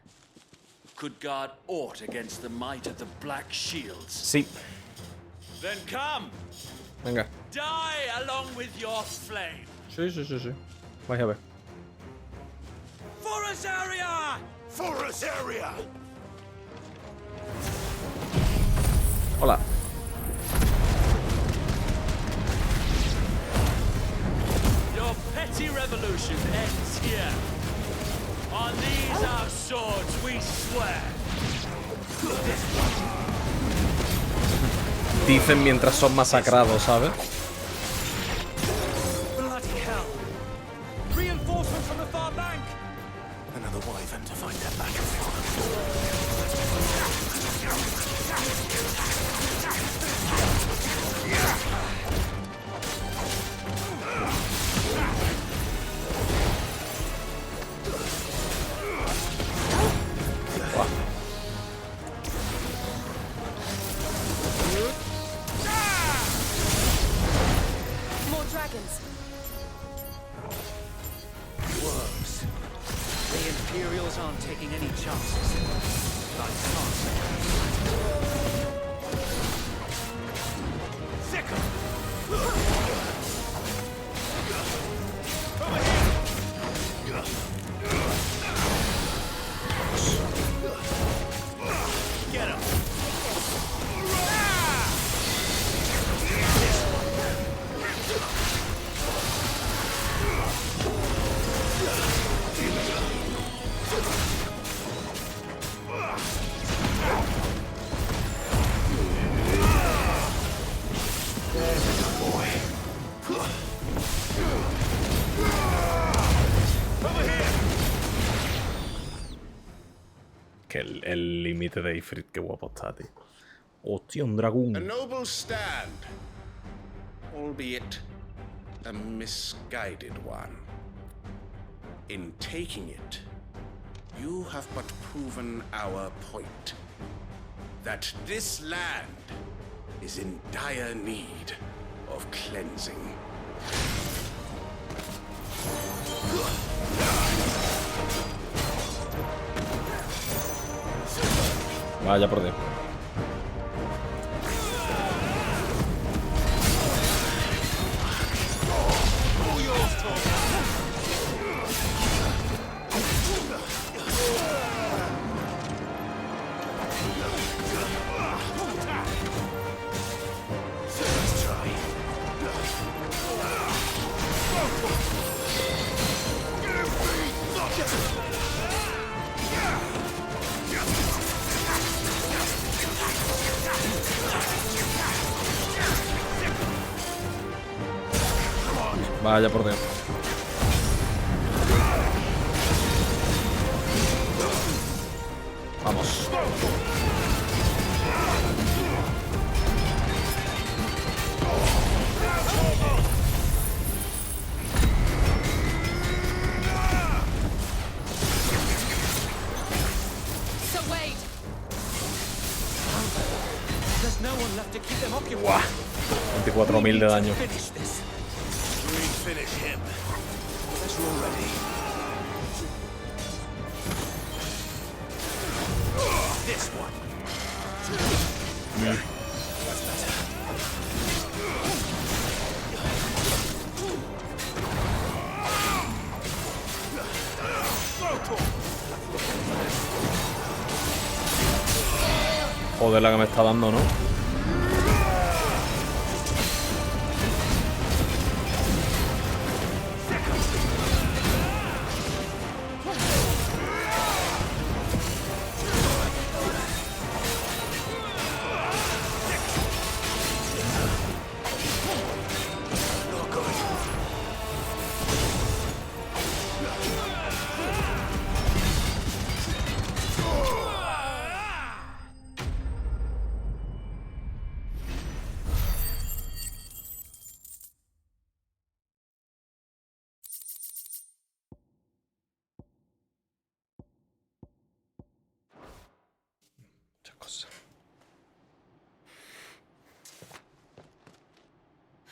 could guard aught against the might of the Black Shields? Sí. Then come! Venga. Die along with your flame! Sí, sí, sí, sí. Vais a ver. For us area! For us area! Hola. Your petty revolution ends here. On these our swords we swear. Dicen mientras son masacrados, ¿sabes? Bloody hell! Reinforcements from the far bank! Another wyvern to find their battlefield. More dragons. Worms. The Imperials aren't taking any chances. I can't say. Sickle! Over here! Get him! Que el límite de Ifrit, qué guapo está, tío. Hostia, un dragón. A noble stand, albeit a misguided one. In taking it, you have but proven our point. That this land is in dire need of cleansing. Vaya por Dios. Vaya por Dios. Vamos. So wait. There's no one left to keep them occupied. Buah. 24.000 de daño. Finish this. We finish him. Unless you're ready. This one. That's better. Joder, la que me está dando, ¿no?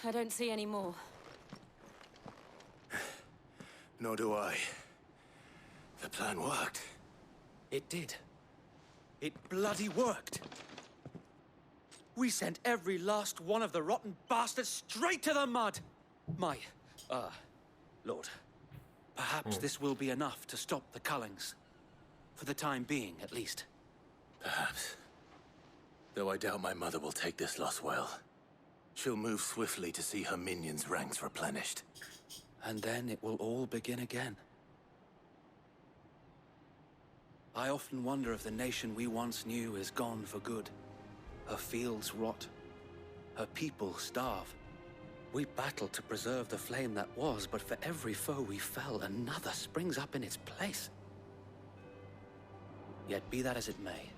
I don't see any more. Nor do I. The plan worked. It did. It bloody worked. We sent every last one of the rotten bastards straight to the mud. My, Lord, perhaps this will be enough to stop the Cullings. For the time being, at least. Perhaps. Though I doubt my mother will take this loss well. She'll move swiftly to see her minions' ranks replenished. And then it will all begin again. I often wonder if the nation we once knew is gone for good. Her fields rot. Her people starve. We battled to preserve the flame that was, but for every foe we fell, another springs up in its place. Yet be that as it may,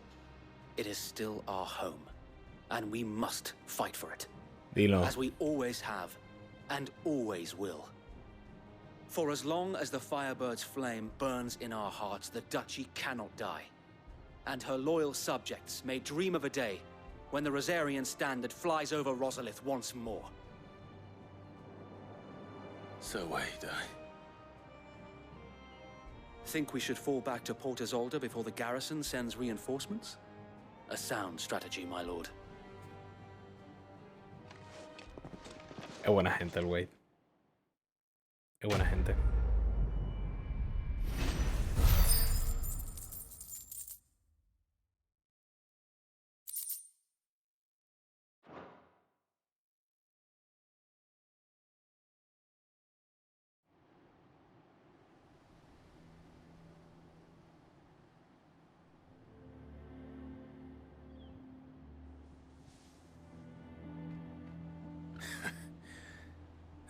it is still our home, and we must fight for it. Dilo. As we always have, and always will. For as long as the Firebird's flame burns in our hearts, the Duchy cannot die. And her loyal subjects may dream of a day when the Rosarian standard flies over Rosalith once more. So wait, Think we should fall back to Port Isolde before the garrison sends reinforcements? A sound strategy, my lord. Es buena gente el Wade. Es buena gente.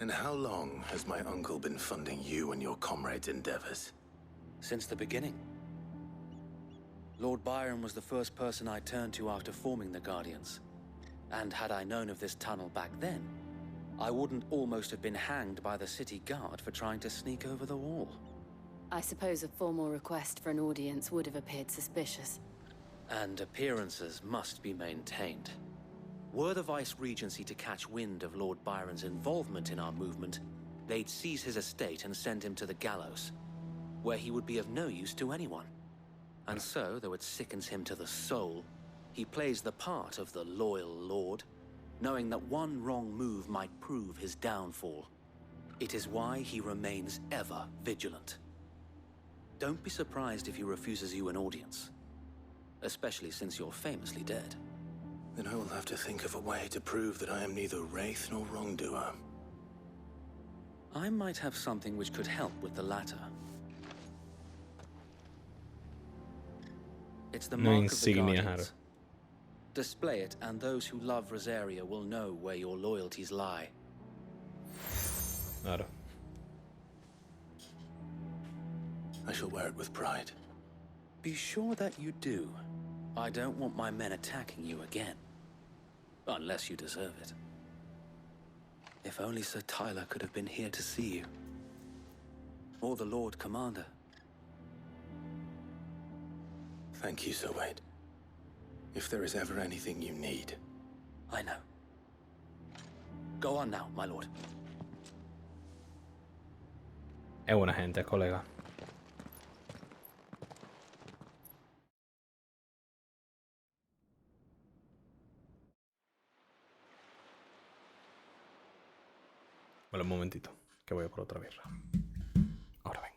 And how long has my uncle been funding you and your comrades' endeavors? Since the beginning. Lord Byron was the first person I turned to after forming the Guardians. And had I known of this tunnel back then, I wouldn't almost have been hanged by the city guard for trying to sneak over the wall. I suppose a formal request for an audience would have appeared suspicious. And appearances must be maintained. Were the Vice-Regency to catch wind of Lord Byron's involvement in our movement, they'd seize his estate and send him to the gallows, where he would be of no use to anyone. And so, though it sickens him to the soul, he plays the part of the loyal lord, knowing that one wrong move might prove his downfall. It is why he remains ever vigilant. Don't be surprised if he refuses you an audience, especially since you're famously dead. Then I will have to think of a way to prove that I am neither wraith nor wrongdoer. I might have something which could help with the latter. It's the mark of the Guardians. Display it, and those who love Rosaria will know where your loyalties lie. Claro. I shall wear it with pride. Be sure that you do. I don't want my men attacking you again. Unless you deserve it. If only Sir Tyler could have been here to see you. Or the Lord Commander. Thank you, Sir Wade. If there is ever anything you need. I know. Go on now, my lord. Es buena gente, colega. Vale, un momentito, que voy a por otra birra. Ahora vengo.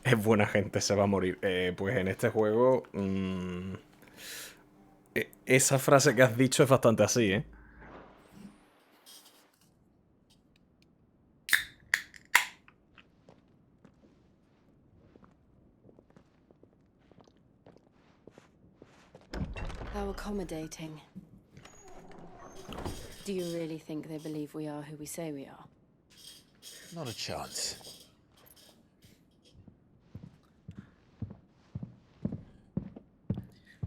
Es buena gente, se va a morir. Pues en este juego... esa frase que has dicho es bastante así, ¿eh? How accommodating. Do you really think they believe we are who we say we are? Not a chance.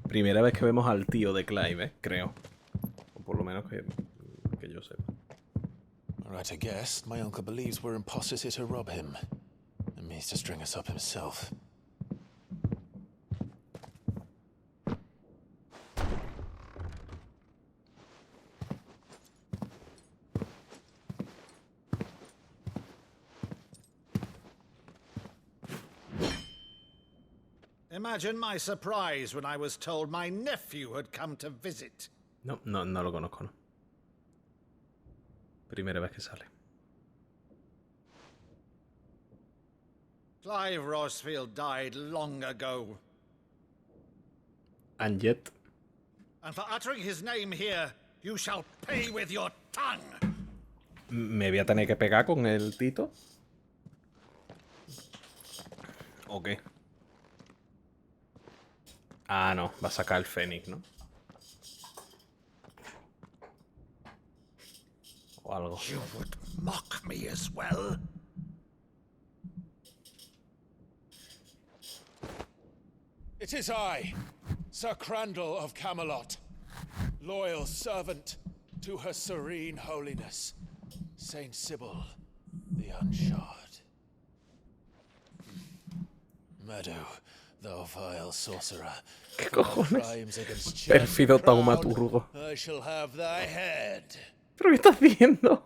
Primera vez que vemos al tío de Clive, ¿eh? Creo. O por lo menos que yo sepa. Right, I guess. My uncle believes we're imposters here to rob him. And means to string us up himself. Imagine my surprise when I was told my nephew had come to visit. No lo conozco, no. Primera vez que sale. Clive Rosfield died long ago. And yet... And for uttering his name here, you shall pay with your tongue. ¿Me voy a tener que pegar con el Tito? ¿O qué? Ah, no. Va a sacar el Fénix, ¿no? O algo. You would mock me as well? It is I, Sir Crandall of Camelot, loyal servant to Her Serene Holiness, Saint Sybil the Unshod. Meadow, thou vile sorcerer. ¿Qué cojones? Pérfido taumaturgo. I shall have thy head. ¿Pero qué estás haciendo?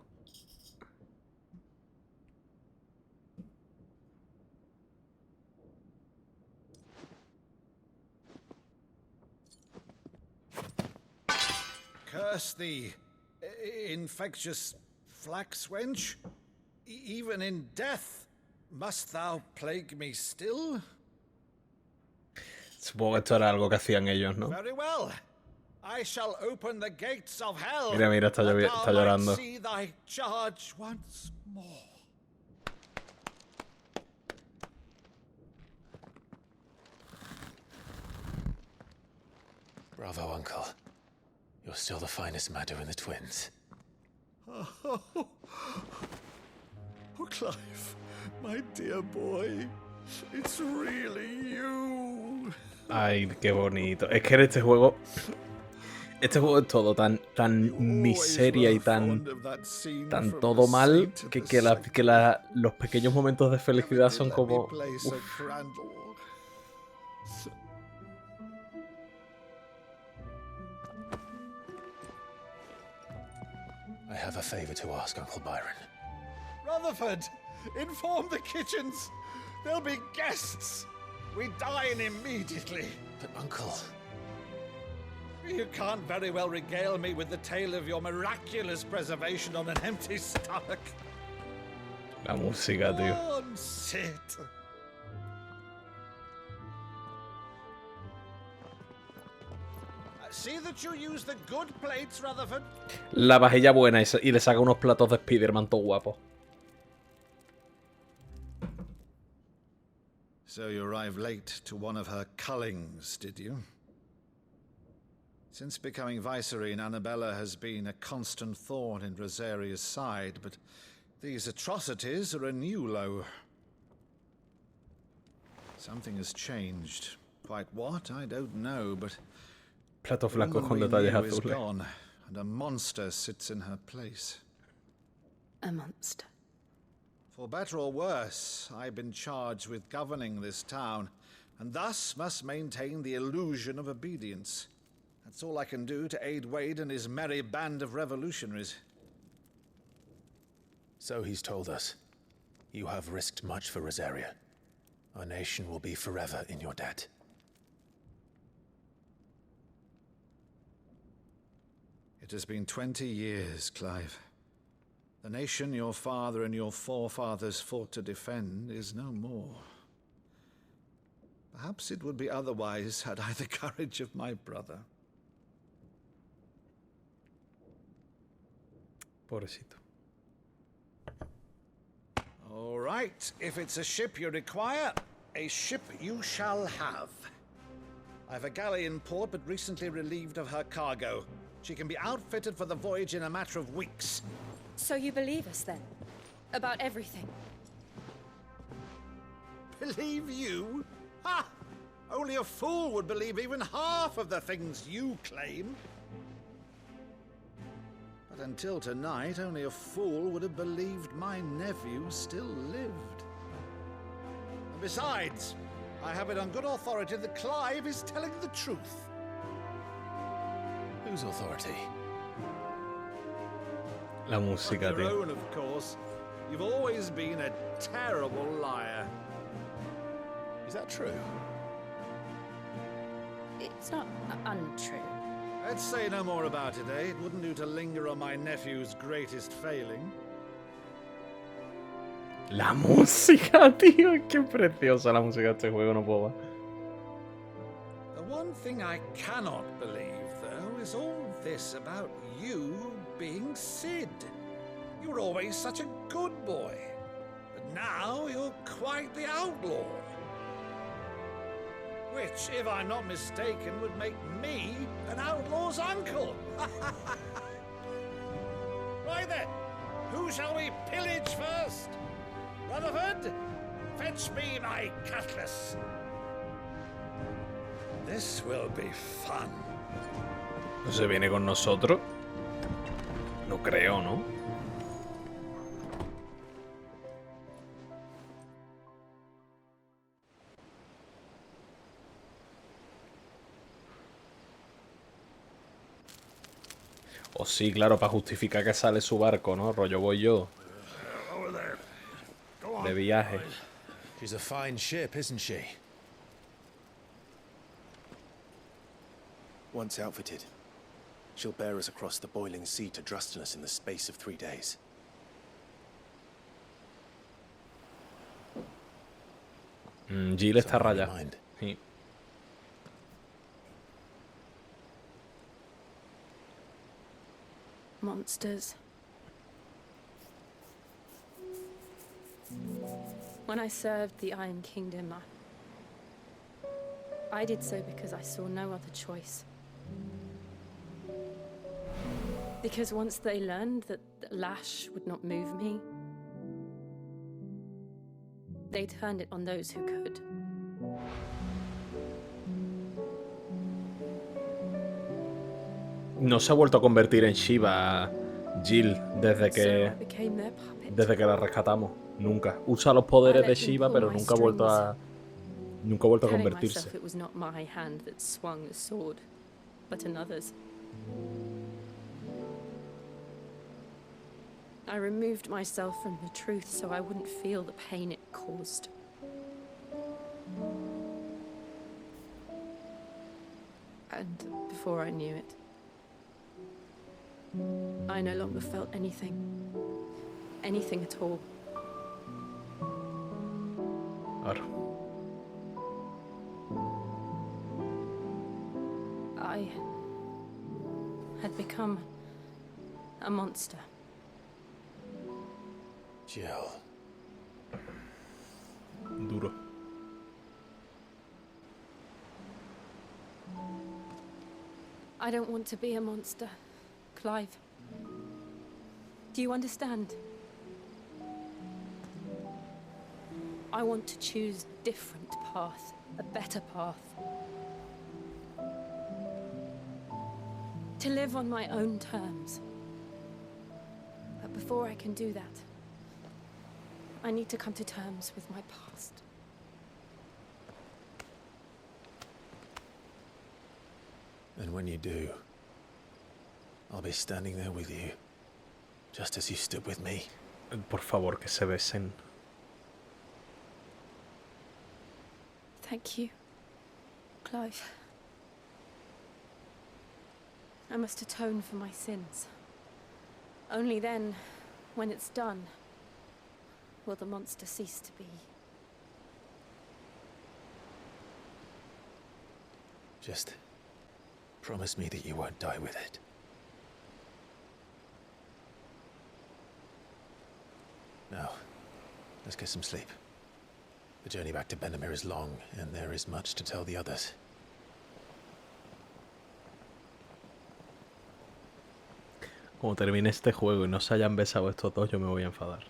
Curse thee, infectious flax wench. Even in death, must thou plague me still? Supongo que esto era algo que hacían ellos, ¿no? Very well. I shall open the gates of hell. Mira, mira, está, that está thou might llorando. see thy charge once more. Bravo, Uncle. You're still the finest Maddo in the twins. Oh, Clive, my dear boy. It's really you. Ay, qué bonito. Es que en este juego es todo tan miseria y tan todo mal que los pequeños momentos de felicidad son como... Uf. I have a favor to ask, Uncle Byron. Rutherford, inform the kitchens. There'll be guests. We dine immediately. But, Uncle... You can't very well regale me with the tale of your miraculous preservation on an empty stomach. La música, tío. Go on, sit. See that you use the good plates, Rutherford. La vajilla buena y le saca unos platos de Spider-Man todo guapos. So you arrived late to one of her cullings, did you? Since becoming Vicereine, Annabella has been a constant thorn in Rosaria's side, but these atrocities are a new low. Something has changed. Quite what, I don't know, but Platos the blancos con woman we detalles knew is azules. gone, and a monster sits in her place. A monster. For better or worse, I've been charged with governing this town, and thus must maintain the illusion of obedience. That's all I can do to aid Wade and his merry band of revolutionaries. So he's told us. You have risked much for Rosaria. Our nation will be forever in your debt. It has been 20 years, Clive. The nation your father and your forefathers fought to defend is no more. Perhaps it would be otherwise had I the courage of my brother. Pobrecito. All right, if it's a ship you require, a ship you shall have. I've a galley in port, but recently relieved of her cargo. She can be outfitted for the voyage in a matter of weeks. So you believe us then? About everything? Believe you? Ha! Only a fool would believe even half of the things you claim. But until tonight, only a fool would have believed my nephew still lived. And besides, I have it on good authority that Clive is telling the truth. Whose authority? La música, On your tío. own, of course. You've always been a terrible liar. Is that true? It's not untrue. Let's say no more about it, eh? It wouldn't do to linger on my nephew's greatest failing. La música, tío. Qué preciosa la música de este juego, no puedo más. The one thing I cannot believe, though, is all this about you being Sid. You were always such a good boy. But now you're quite the outlaw. Which, if I'm not mistaken, would make me an outlaw's uncle. Right then, who shall we pillage first? Rutherford, fetch me my cutlass. This will be fun. ¿No se viene con nosotros? No creo, ¿no? O sí, claro, para justificar que sale su barco, ¿no? Rollo voy yo. De viaje. She's a fine ship, isn't she? Once outfitted, She'll bear us across the boiling sea to Drustinus in the space of 3 days. Jill está rayada. Sí. Monsters. When I served the Iron Kingdom, I did so because I saw no other choice. Because once they learned that the lash would not move me, they turned it on those who could. No se ha vuelto a convertir en Shiva Jill desde que la rescatamos. Nunca. Usa los poderes de Shiva, pero nunca ha vuelto a convertirse. It was not my hand that swung the sword, but another's. I removed myself from the truth so I wouldn't feel the pain it caused. And before I knew it, I no longer felt anything. Anything at all. Claro. I had become a monster. Jill. Duro. I don't want to be a monster, Clive. Do you understand? I want to choose a different path, a better path. To live on my own terms. But before I can do that, I need to come to terms with my past. And when you do, I'll be standing there with you, just as you stood with me. Por favor, que se besen. Thank you, Clive. I must atone for my sins. Only then, when it's done, will the monster cease to be. Just promise me that you won't die with it. Now, let's get some sleep. The journey back to Benamir is long, and there is much to tell the others. Como termine este juego y no se hayan besado estos dos, yo me voy a enfadar.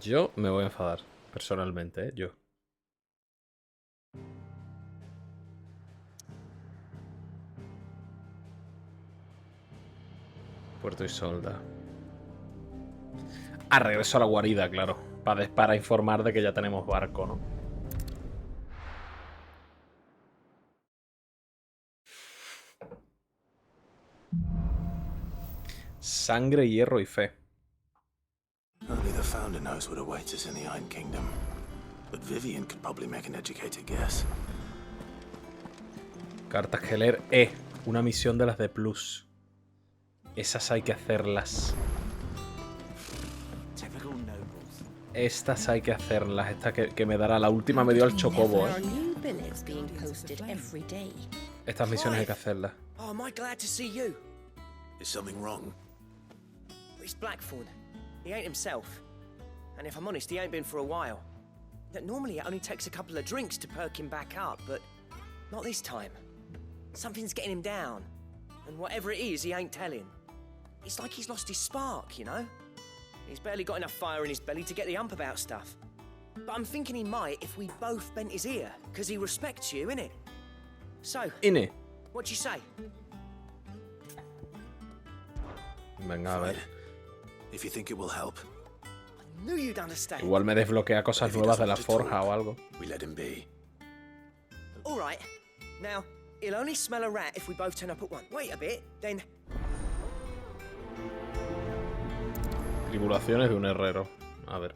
Yo me voy a enfadar, personalmente, ¿eh? Yo. Puerto Isolda. Ah, regreso a la guarida, claro. Para informar de que ya tenemos barco, ¿no? Sangre, hierro y fe. Only the Founder knows what awaits us in the Iron Kingdom. But Vivian could probably make an educated guess. Cartas que leer. Una misión de las de Plus. Esas hay que hacerlas. Estas hay que hacerlas. Esta que me dará. La última me dio al chocobo, Estas misiones hay que hacerlas. Oh, am I glad to see you? Is something wrong? It's Blackthorn. He ain't himself. And if I'm honest, he ain't been for a while. Normally it only takes a couple of drinks to perk him back up, but not this time. Something's getting him down. And whatever it is, he ain't telling. It's like he's lost his spark, you know? He's barely got enough fire in his belly to get the ump about stuff. But I'm thinking he might if we both bent his ear, because he respects you, innit? So, what you say? Venga, a ver. If you think it will help. I knew you'd understand. Igual me desbloquea cosas nuevas de la forja o algo. We let him be. All right. Now, he'll only smell a rat if we both turn up at once. Wait a bit, then. Tribulaciones de un herrero. A ver.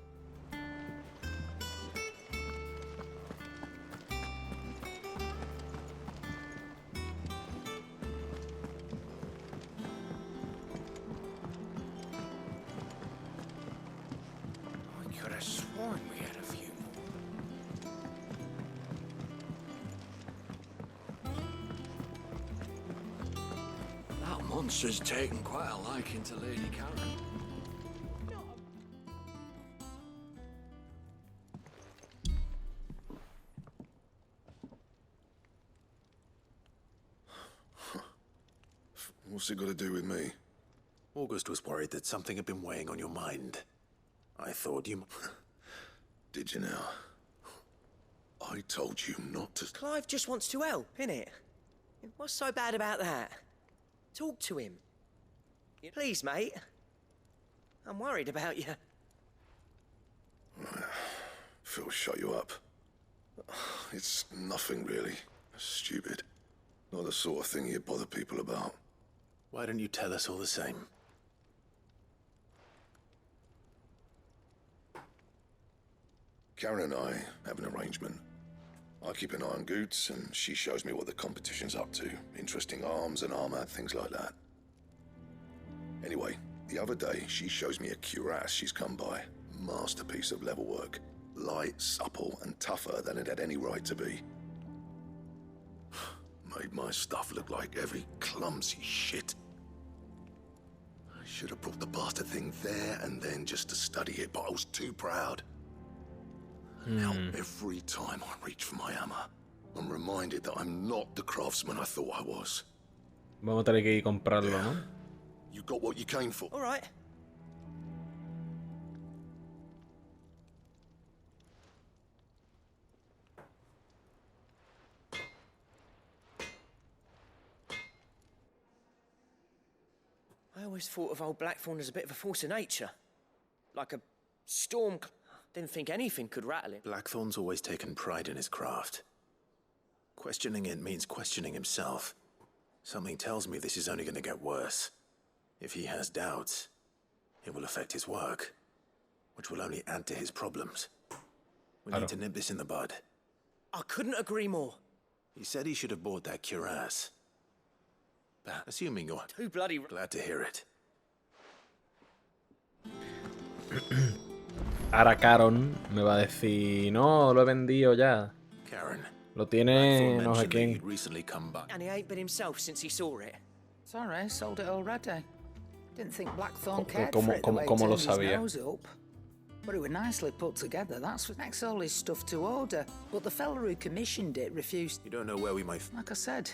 have sworn we had a few more. That monster's taken quite a liking to Lady Karen. What's it got to do with me? August was worried that something had been weighing on your mind. I thought you... Did you now? I told you not to... Clive just wants to help, innit? What's so bad about that? Talk to him. Please, mate. I'm worried about you. Phil, shut you up. It's nothing really. Stupid. Not the sort of thing you bother people about. Why don't you tell us all the same? Karen and I have an arrangement. I keep an eye on Goots, and she shows me what the competition's up to. Interesting arms and armor, things like that. Anyway, the other day, she shows me a cuirass she's come by. Masterpiece of level work. Light, supple, and tougher than it had any right to be. Made my stuff look like every clumsy shit. I should have brought the bastard thing there and then just to study it, but I was too proud. Now, every time I reach for my hammer, I'm reminded that I'm not the craftsman I thought I was. Vamos a tener que ir a comprarlo, ¿no? You got what you came for. All right. I always thought of old Blackthorn as a bit of a force of nature. Like a storm. Didn't think anything could rattle him. Blackthorn's always taken pride in his craft. Questioning it means questioning himself. Something tells me this is only going to get worse. If he has doubts, it will affect his work, which will only add to his problems. We need to nip this in the bud. I couldn't agree more. He said he should have bought that cuirass. But assuming you're too bloody glad to hear it. Ahora Caron me va a decir, no, lo he vendido ya. Karen. Lo tiene no sé quién. And he ain't been himself since he saw it. Sorry, sold it already. Didn't think Blackthorn cared ¿Cómo, for it the way he cómo lo turned his sabía? nose up. But it was nicely put together. That's what makes all his stuff to order. But the fella who commissioned it refused. You don't know where we might... Like I said,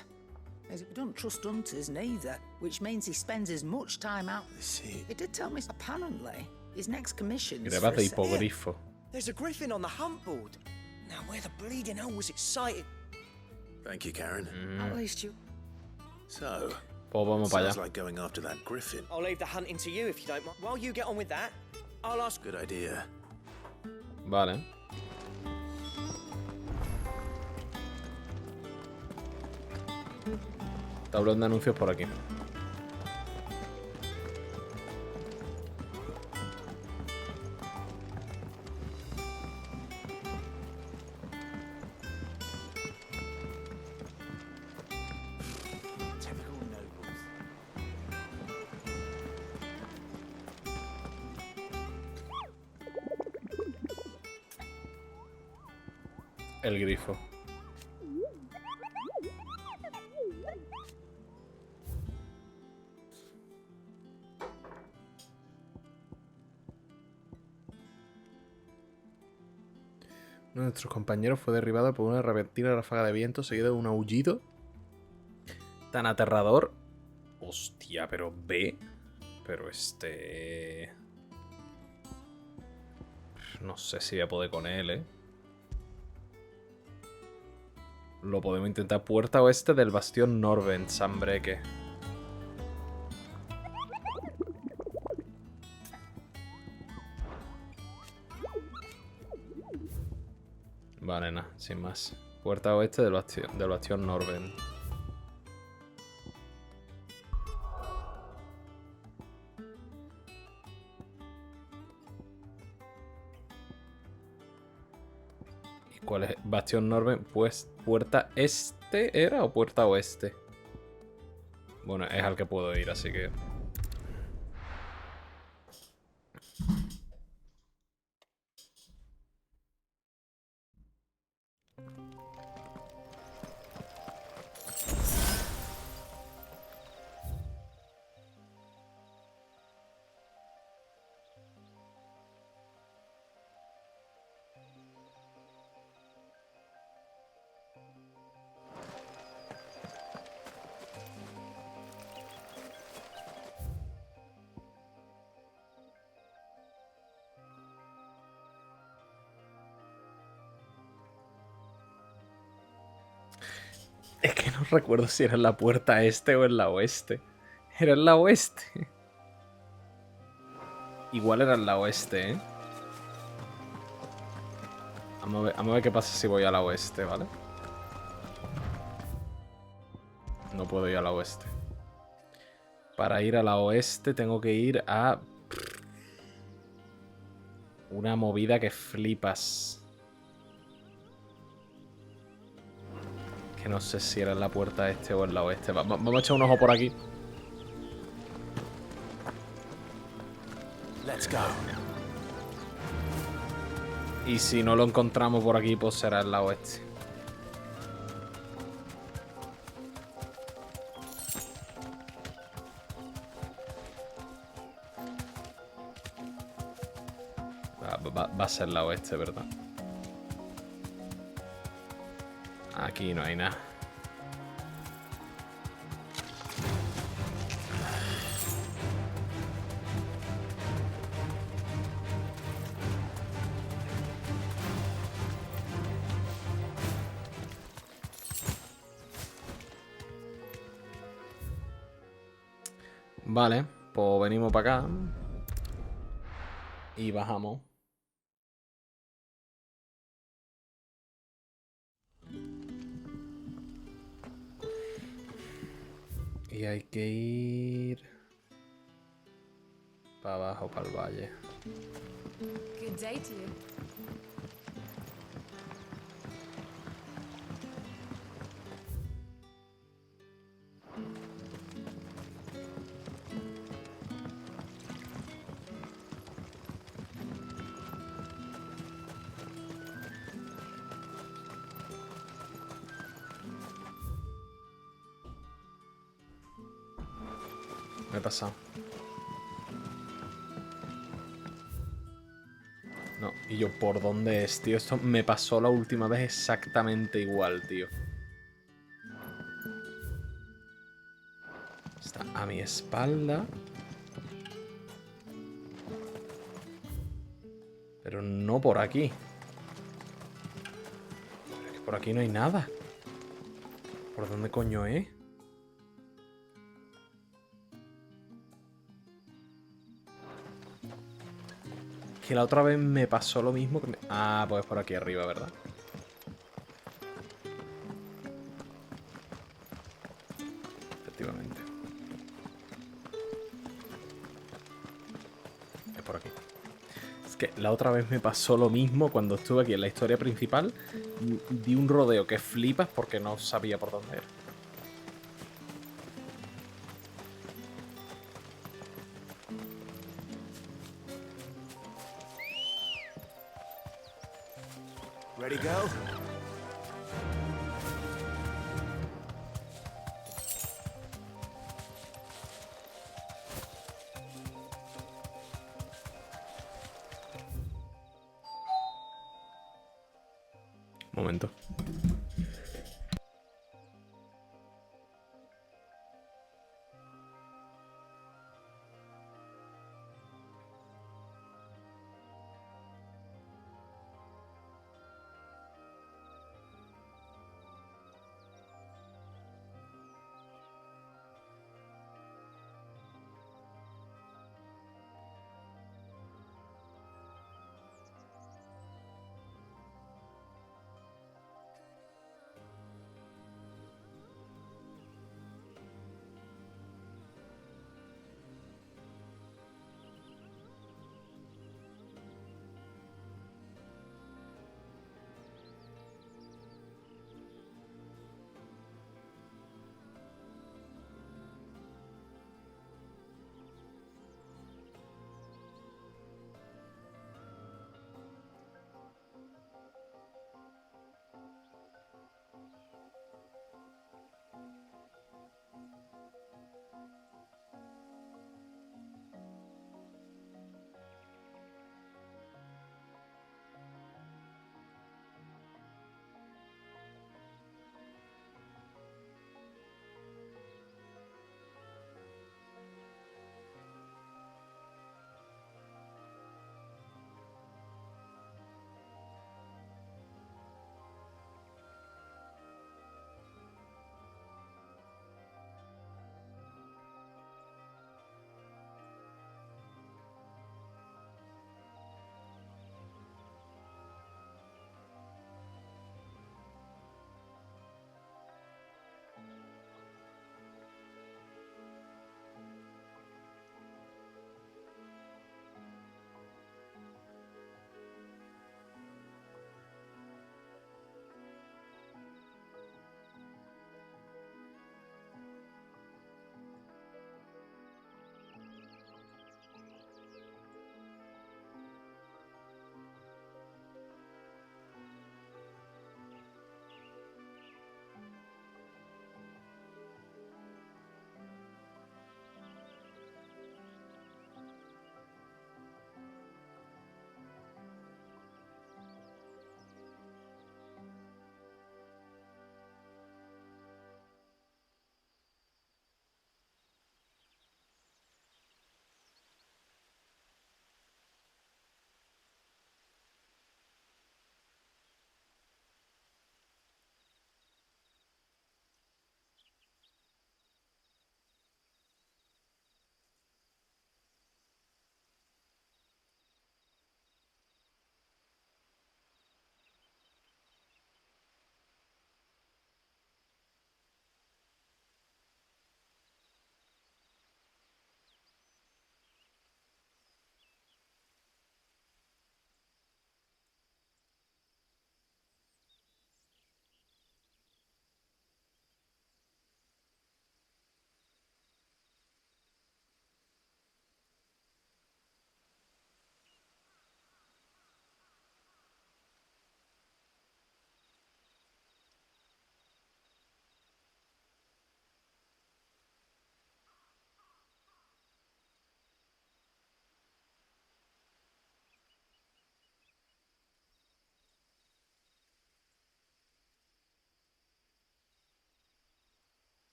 he don't trust hunters neither, which means he spends as much time out. I see. He did tell me, apparently, his next commission's Greba for de a sale. hipogrifo. There's a griffin on the hunt board. Now where the bleeding hell was it sighted? Thank you, Karen. At least you... So, pues vamos para sounds allá. like going after that griffin. I'll leave the hunting to you if you don't mind. While you get on with that, I'll ask... Good idea. Vale. Tablón de anuncios por aquí. El grifo. Uno de nuestros compañeros fue derribado por una repentina ráfaga de viento seguido de un aullido tan aterrador. Hostia, pero ve. Pero no sé si voy a poder con él, ¿eh? Lo podemos intentar. Puerta oeste del bastión Norben, Sanbreque. Vale, nada, sin más. Puerta oeste del bastión Norben. ¿Y cuál es? Bastión Norben, pues puerta este era o puerta oeste. Bueno, es al que puedo ir, así que... no recuerdo si era en la puerta este o en la oeste. Era en la oeste. Igual era en la oeste, ¿eh? Vamos a ver qué pasa si voy a la oeste, ¿vale? No puedo ir a la oeste. Para ir a la oeste tengo que ir a... una movida que flipas. Que no sé si era en la puerta este o en la oeste. Vamos a echar un ojo por aquí. Let's go. Y si no lo encontramos por aquí, pues será en la oeste. Va a ser la oeste, ¿verdad? Aquí no hay nada. Vale, pues venimos para acá. Y bajamos. Y hay que ir para abajo, para el valle. Good day to you. Me he pasado. No, y yo, ¿por dónde es, tío? Esto me pasó la última vez exactamente igual, tío. Está a mi espalda. Pero no por aquí. Es que por aquí no hay nada. ¿Por dónde coño es? Que la otra vez me pasó lo mismo que me... Ah, pues por aquí arriba, ¿verdad? Efectivamente. Es por aquí. Es que la otra vez me pasó lo mismo cuando estuve aquí en la historia principal. Di un rodeo que flipas porque no sabía por dónde era. Ready, go? Momento.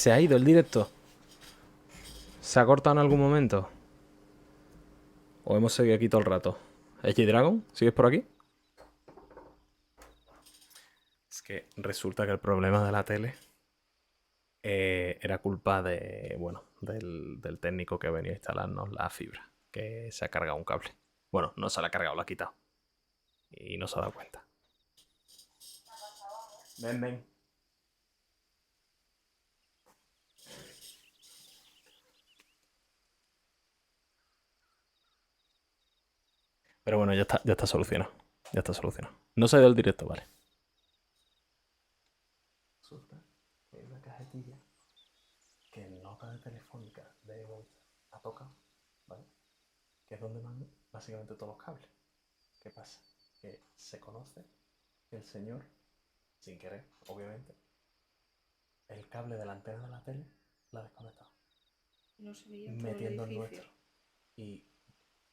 Se ha ido el directo. ¿Se ha cortado en algún momento? ¿O hemos seguido aquí todo el rato? ¿Dragon? ¿Sigues por aquí? Es que resulta que el problema de la tele era culpa de, bueno, del técnico que venía a instalarnos la fibra, que se ha cargado un cable. Bueno, no se la ha cargado, la ha quitado. Y no se ha dado cuenta. Ven, ven. Pero bueno, ya está solucionado. Ya está solucionado. No se ha ido el directo, vale. Resulta que hay una cajetilla que en nota de telefónica de Volta ha tocado, ¿vale? Que es donde van básicamente todos los cables. ¿Qué pasa? Que se conoce que el señor, sin querer, obviamente, el cable de la antena de la tele la ha desconectado. No se veía todo metiendo el el edificio. nuestro. Y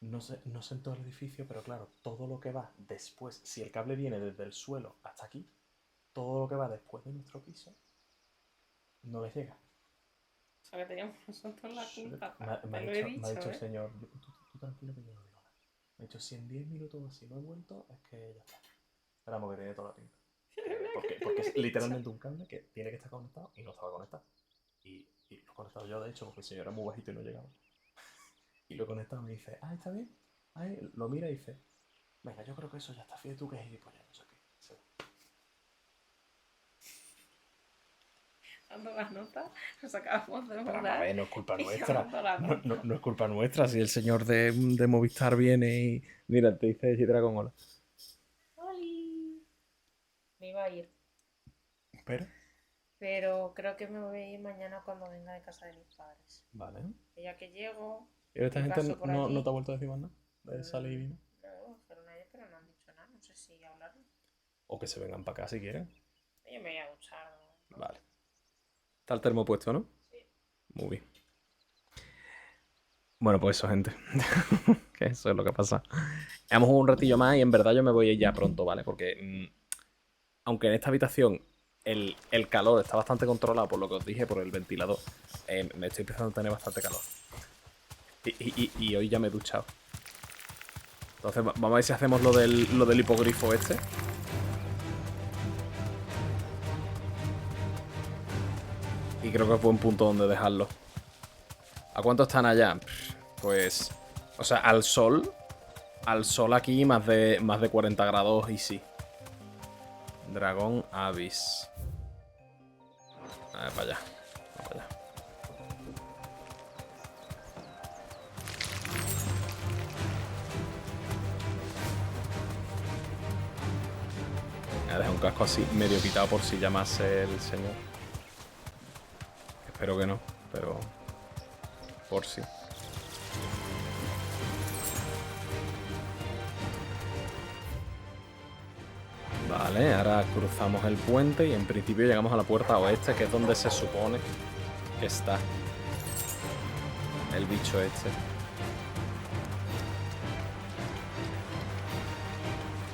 no sé en todo el edificio, pero claro, todo lo que va después, si el cable viene desde el suelo hasta aquí, todo lo que va después de nuestro piso no les llega. O sea, que teníamos nosotros la culpa. Me ha Te lo he dicho el dicho, ¿eh? señor, tú tranquilo que yo no digo nada. Me ha dicho, si en 10 minutos así no he vuelto, es que ya está. Esperamos que tiene toda la pinta. Porque es literalmente un cable que tiene que estar conectado y no estaba conectado. Y lo he conectado yo, de hecho, porque el señor era muy bajito y no llegaba. Y lo he conectado y me dice, ¿está bien? Lo mira y dice, venga, yo creo que eso ya está. Fíjate tú que es gilipollas, no sé qué. Se va. Dando las notas, nos acabamos de Pero mudar. a ver, no es culpa y nuestra. dando las notas. No es culpa nuestra. Si el señor de Movistar viene y... Mira, te dice Dragon, hola. ¡Oli! Me iba a ir. Pero creo que me voy a ir mañana cuando venga de casa de mis padres. Vale. Y ya que llego... ¿Y esta gente paso por no allí. te ha vuelto a decir más nada? ¿De salir y vino? No, dijeron ayer, pero no han dicho nada. No sé si hablaron. O que se vengan para acá si quieren. Yo me voy a duchar. Vale. Está el termo puesto, ¿no? Sí. Muy bien. Bueno, pues eso, gente. Que eso es lo que pasa. Hemos jugado un ratillo más y en verdad yo me voy a ir ya pronto, ¿vale? Porque aunque en esta habitación el calor está bastante controlado por lo que os dije, por el ventilador, me estoy empezando a tener bastante calor. Y hoy ya me he duchado. Entonces vamos a ver si hacemos lo del hipogrifo este. Y creo que es buen punto donde dejarlo. ¿A cuánto están allá? Pues... O sea, al sol aquí más de 40 grados y sí. Dragón Abyss. A ver, para allá. Vamos para allá. Me ha dejado un casco así medio quitado por si llamase el señor. Espero que no, pero... Por si. Vale, ahora cruzamos el puente y en principio llegamos a la puerta oeste, que es donde se supone que está el bicho este.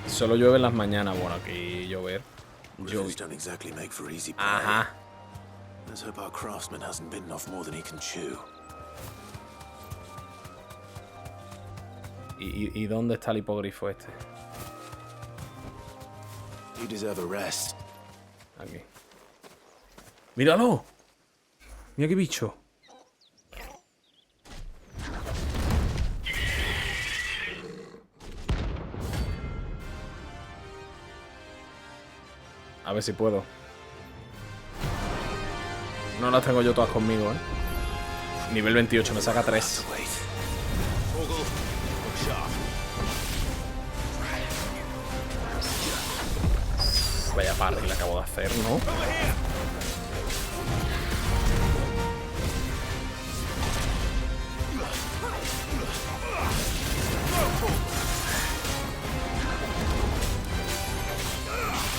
Solo llueve en las mañanas. Bueno, aquí llover. Don't exactly make for easy prey. Ajá. Let's hope our craftsman hasn't bitten off more than he can chew. ¿Y dónde está el hipogrifo este? You deserve a rest. Aquí. ¡Míralo! Mira qué bicho. A ver si puedo. No las tengo yo todas conmigo, ¿eh? Nivel 28, me saca 3. Vaya parry le acabo de hacer, ¿no?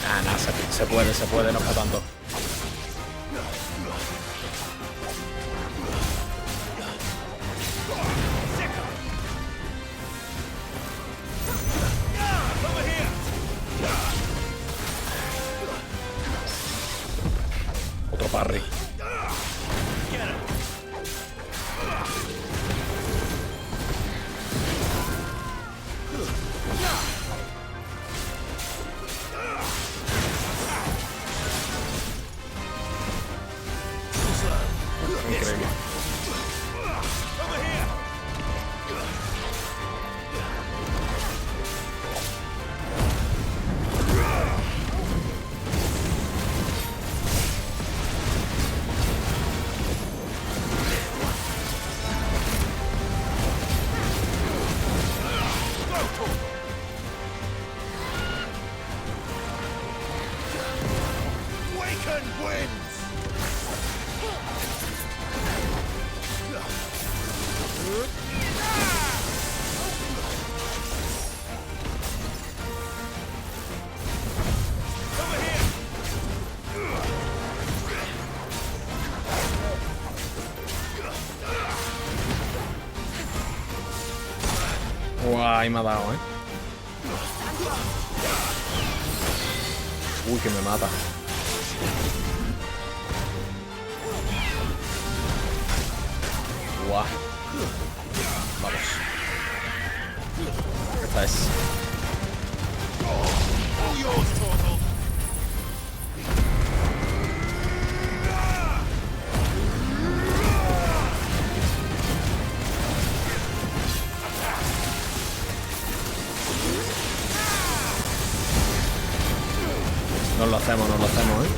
Ah, nada, se puede, no para tanto. Otro parry. Kraken wins! Guay, me ha dado, ¿eh? Uy, que me mata. Guau. Vamos. Esta es. Nos lo hacemos, ¿eh?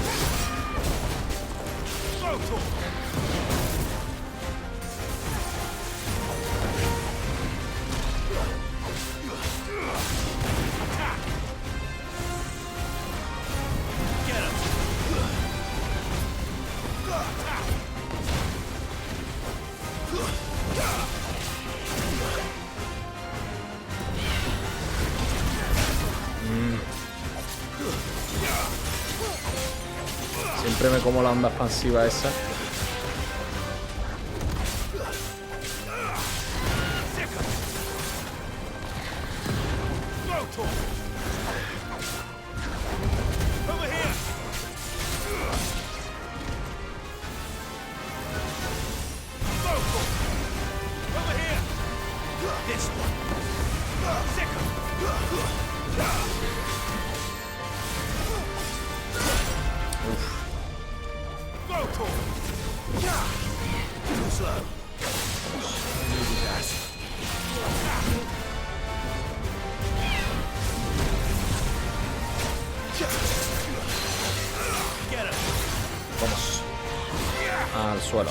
Siempre me como la onda expansiva esa. Vamos. Al suelo.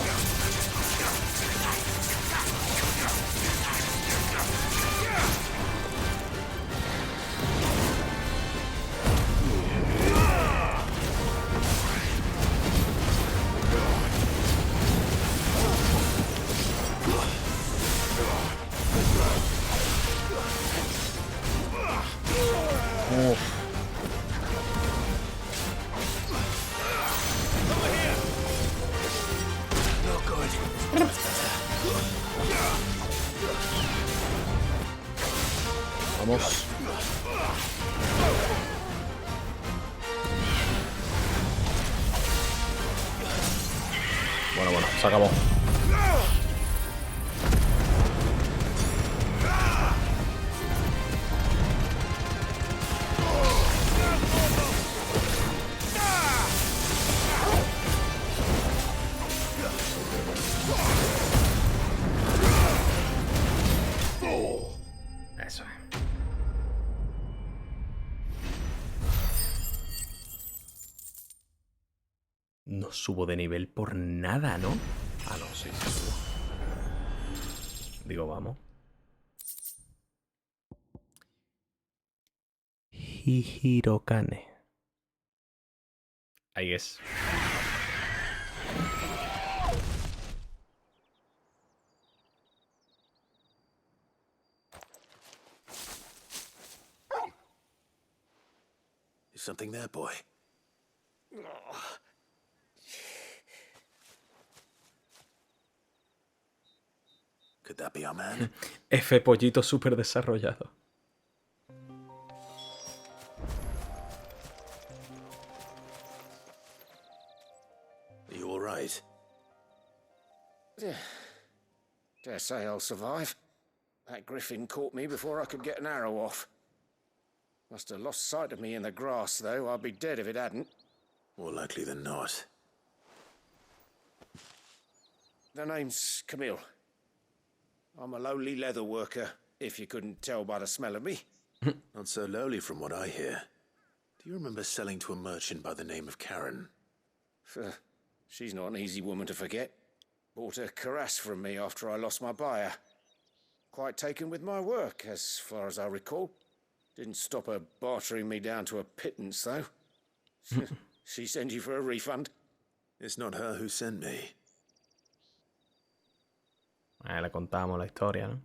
Vamos. Bueno, se acabó. Eso es. No subo de nivel por nada, ¿no? Ah, no, sí subo. Digo, vamos. Hihirokane. Ahí es. Is something there, boy? Could that be our man? F pollito súper desarrollado. Are you all right? Dare say I'll survive. That griffin caught me before I could get an arrow off. Must have lost sight of me in the grass, though. I'd be dead if it hadn't. More likely than not. The name's Camille. I'm a lowly leather worker, if you couldn't tell by the smell of me. Not so lowly from what I hear. Do you remember selling to a merchant by the name of Karen? She's not an easy woman to forget. Bought a cuirass from me after I lost my buyer. Quite taken with my work, as far as I recall. Didn't stop her bartering me down to a pittance, though. She send you for a refund? It's not her who sent me. Le contamos la historia, ¿no?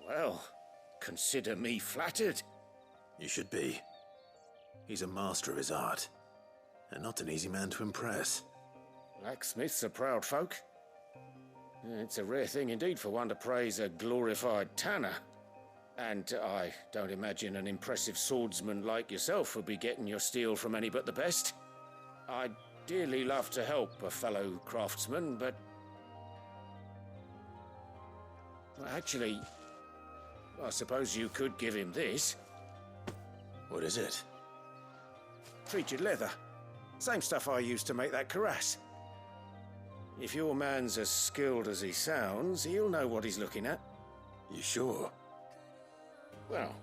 Well, consider me flattered. You should be. He's a master of his art, and not an easy man to impress. Blacksmiths are proud folk. It's a rare thing indeed for one to praise a glorified tanner. And I don't imagine an impressive swordsman like yourself would be getting your steel from any but the best. I'd dearly love to help a fellow craftsman, but... Well, actually, I suppose you could give him this. What is it? Treated leather. Same stuff I used to make that cuirass. If your man's as skilled as he sounds, he'll know what he's looking at. You sure? Well,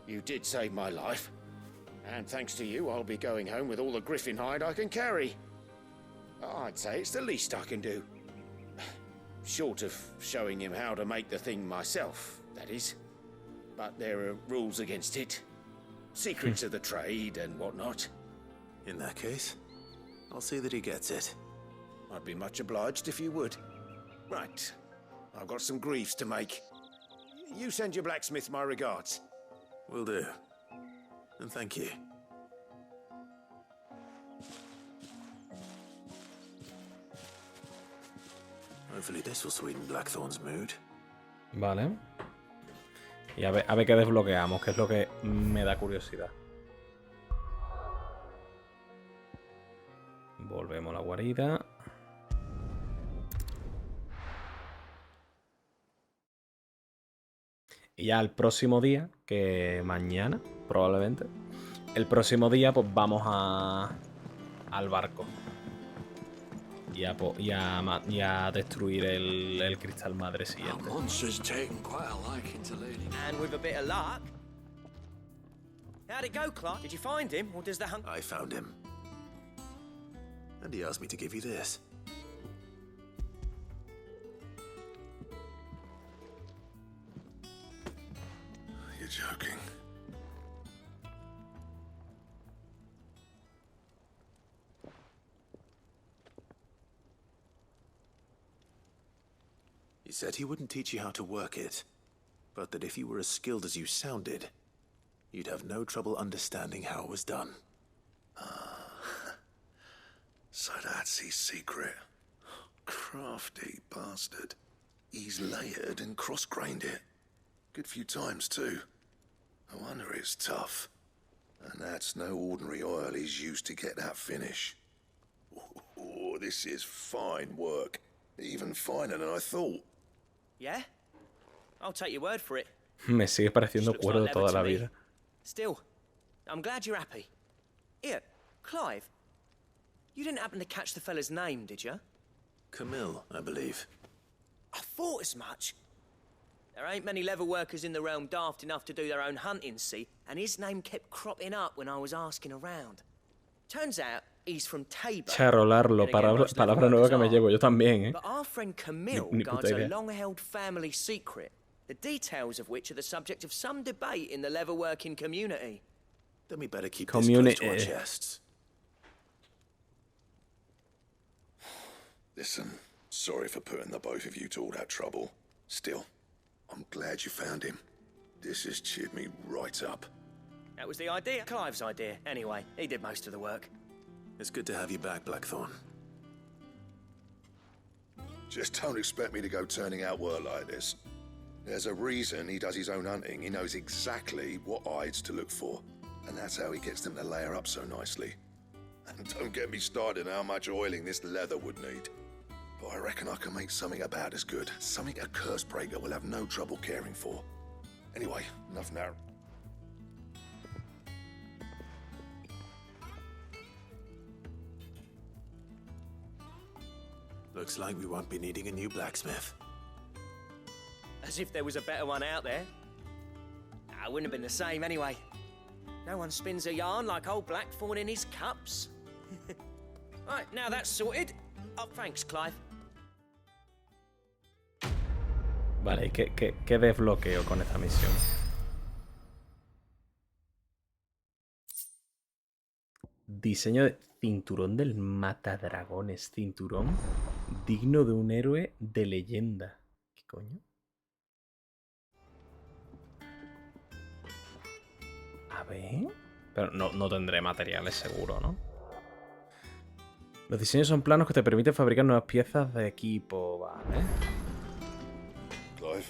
you did save my life. And thanks to you, I'll be going home with all the griffin hide I can carry. I'd say it's the least I can do. Short of showing him how to make the thing myself, that is. But there are rules against it. Secrets of the trade and whatnot. In that case, I'll see that he gets it. I'd be much obliged if you would. Right. I've got some greaves to make. You send your blacksmith my regards. Will do. And thank you. Hopefully this will sweeten Blackthorn's mood. Vale. Y a ver qué desbloqueamos, que es lo que me da curiosidad. Volvemos a la guarida. Y ya el próximo día, que mañana, probablemente, el próximo día pues vamos al barco. Y a destruir el cristal madre siguiente. And with a bit of luck. How'd it go, Clark? Did you find him, or does the hunt... I found him. And he asked me to give you this. You're joking. He said he wouldn't teach you how to work it, but that if you were as skilled as you sounded, you'd have no trouble understanding how it was done. So that's his secret. Crafty bastard. He's layered and cross-grained it. Good few times, too. No wonder it's tough. And that's no ordinary oil he's used to get that finish. Oh, this is fine work. Even finer than I thought. Yeah? I'll take your word for it. Me sigue pareciendo Looks cuerdo like toda leather la to me. vida. Still, I'm glad you're happy. Here, Clive. You didn't happen to catch the fella's name, did you? Camille, I believe. I thought as much. There ain't many leather workers in the realm daft enough to do their own hunting, see? And his name kept cropping up when I was asking around. Turns out he's from Tabor. Charolarlo, palabra nueva que me llevo, yo también, ¿eh? But our friend Camille Ni guards puta a idea. long-held family secret, the details of which are the subject of some debate in the leather-working community. Then we better keep Community. this close to our chests. Listen, sorry for putting the both of you to all that trouble. Still, I'm glad you found him. This has cheered me right up. That was the idea. Clive's idea. Anyway, he did most of the work. It's good to have you back, Blackthorn. Just don't expect me to go turning out work like this. There's a reason he does his own hunting. He knows exactly what hides to look for. And that's how he gets them to layer up so nicely. And don't get me started on how much oiling this leather would need. But I reckon I can make something about as good. Something a curse breaker will have no trouble caring for. Anyway, enough now. Looks like we won't be needing a new blacksmith. As if there was a better one out there. I wouldn't have been the same anyway. No one spins a yarn like old Blackthorn in his cups. Right, now that's sorted. Oh, thanks, Clive. Vale, ¿y qué desbloqueo con esta misión? Diseño de cinturón del matadragones. Cinturón digno de un héroe de leyenda. ¿Qué coño? A ver... Pero no tendré materiales seguro, ¿no? Los diseños son planos que te permiten fabricar nuevas piezas de equipo. Vale. Clive.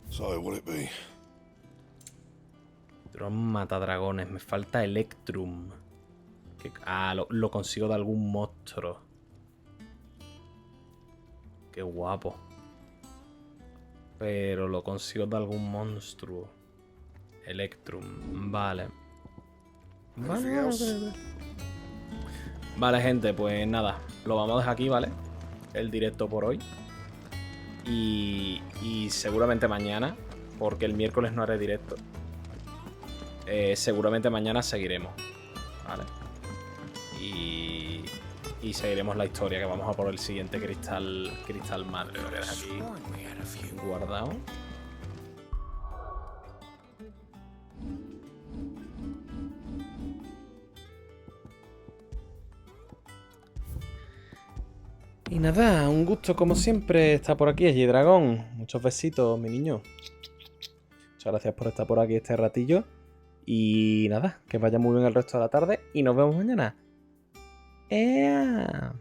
So, what'll it be? Cinturón matadragones. Me falta Electrum. Lo consigo de algún monstruo. Qué guapo. Pero lo consigo de algún monstruo. Electrum. Vale. Vale, gente, pues nada. Lo vamos a dejar aquí, ¿vale? El directo por hoy. Y seguramente mañana, porque el miércoles no haré directo. Seguramente mañana seguiremos. ¿Vale? Y seguiremos la historia, que vamos a por el siguiente cristal madre. Lo voy a dejar aquí guardado. Y nada, un gusto como siempre estar por aquí, allí Dragón. Muchos besitos, mi niño. Muchas gracias por estar por aquí este ratillo. Y nada, que vaya muy bien el resto de la tarde y nos vemos mañana. ¡Ea!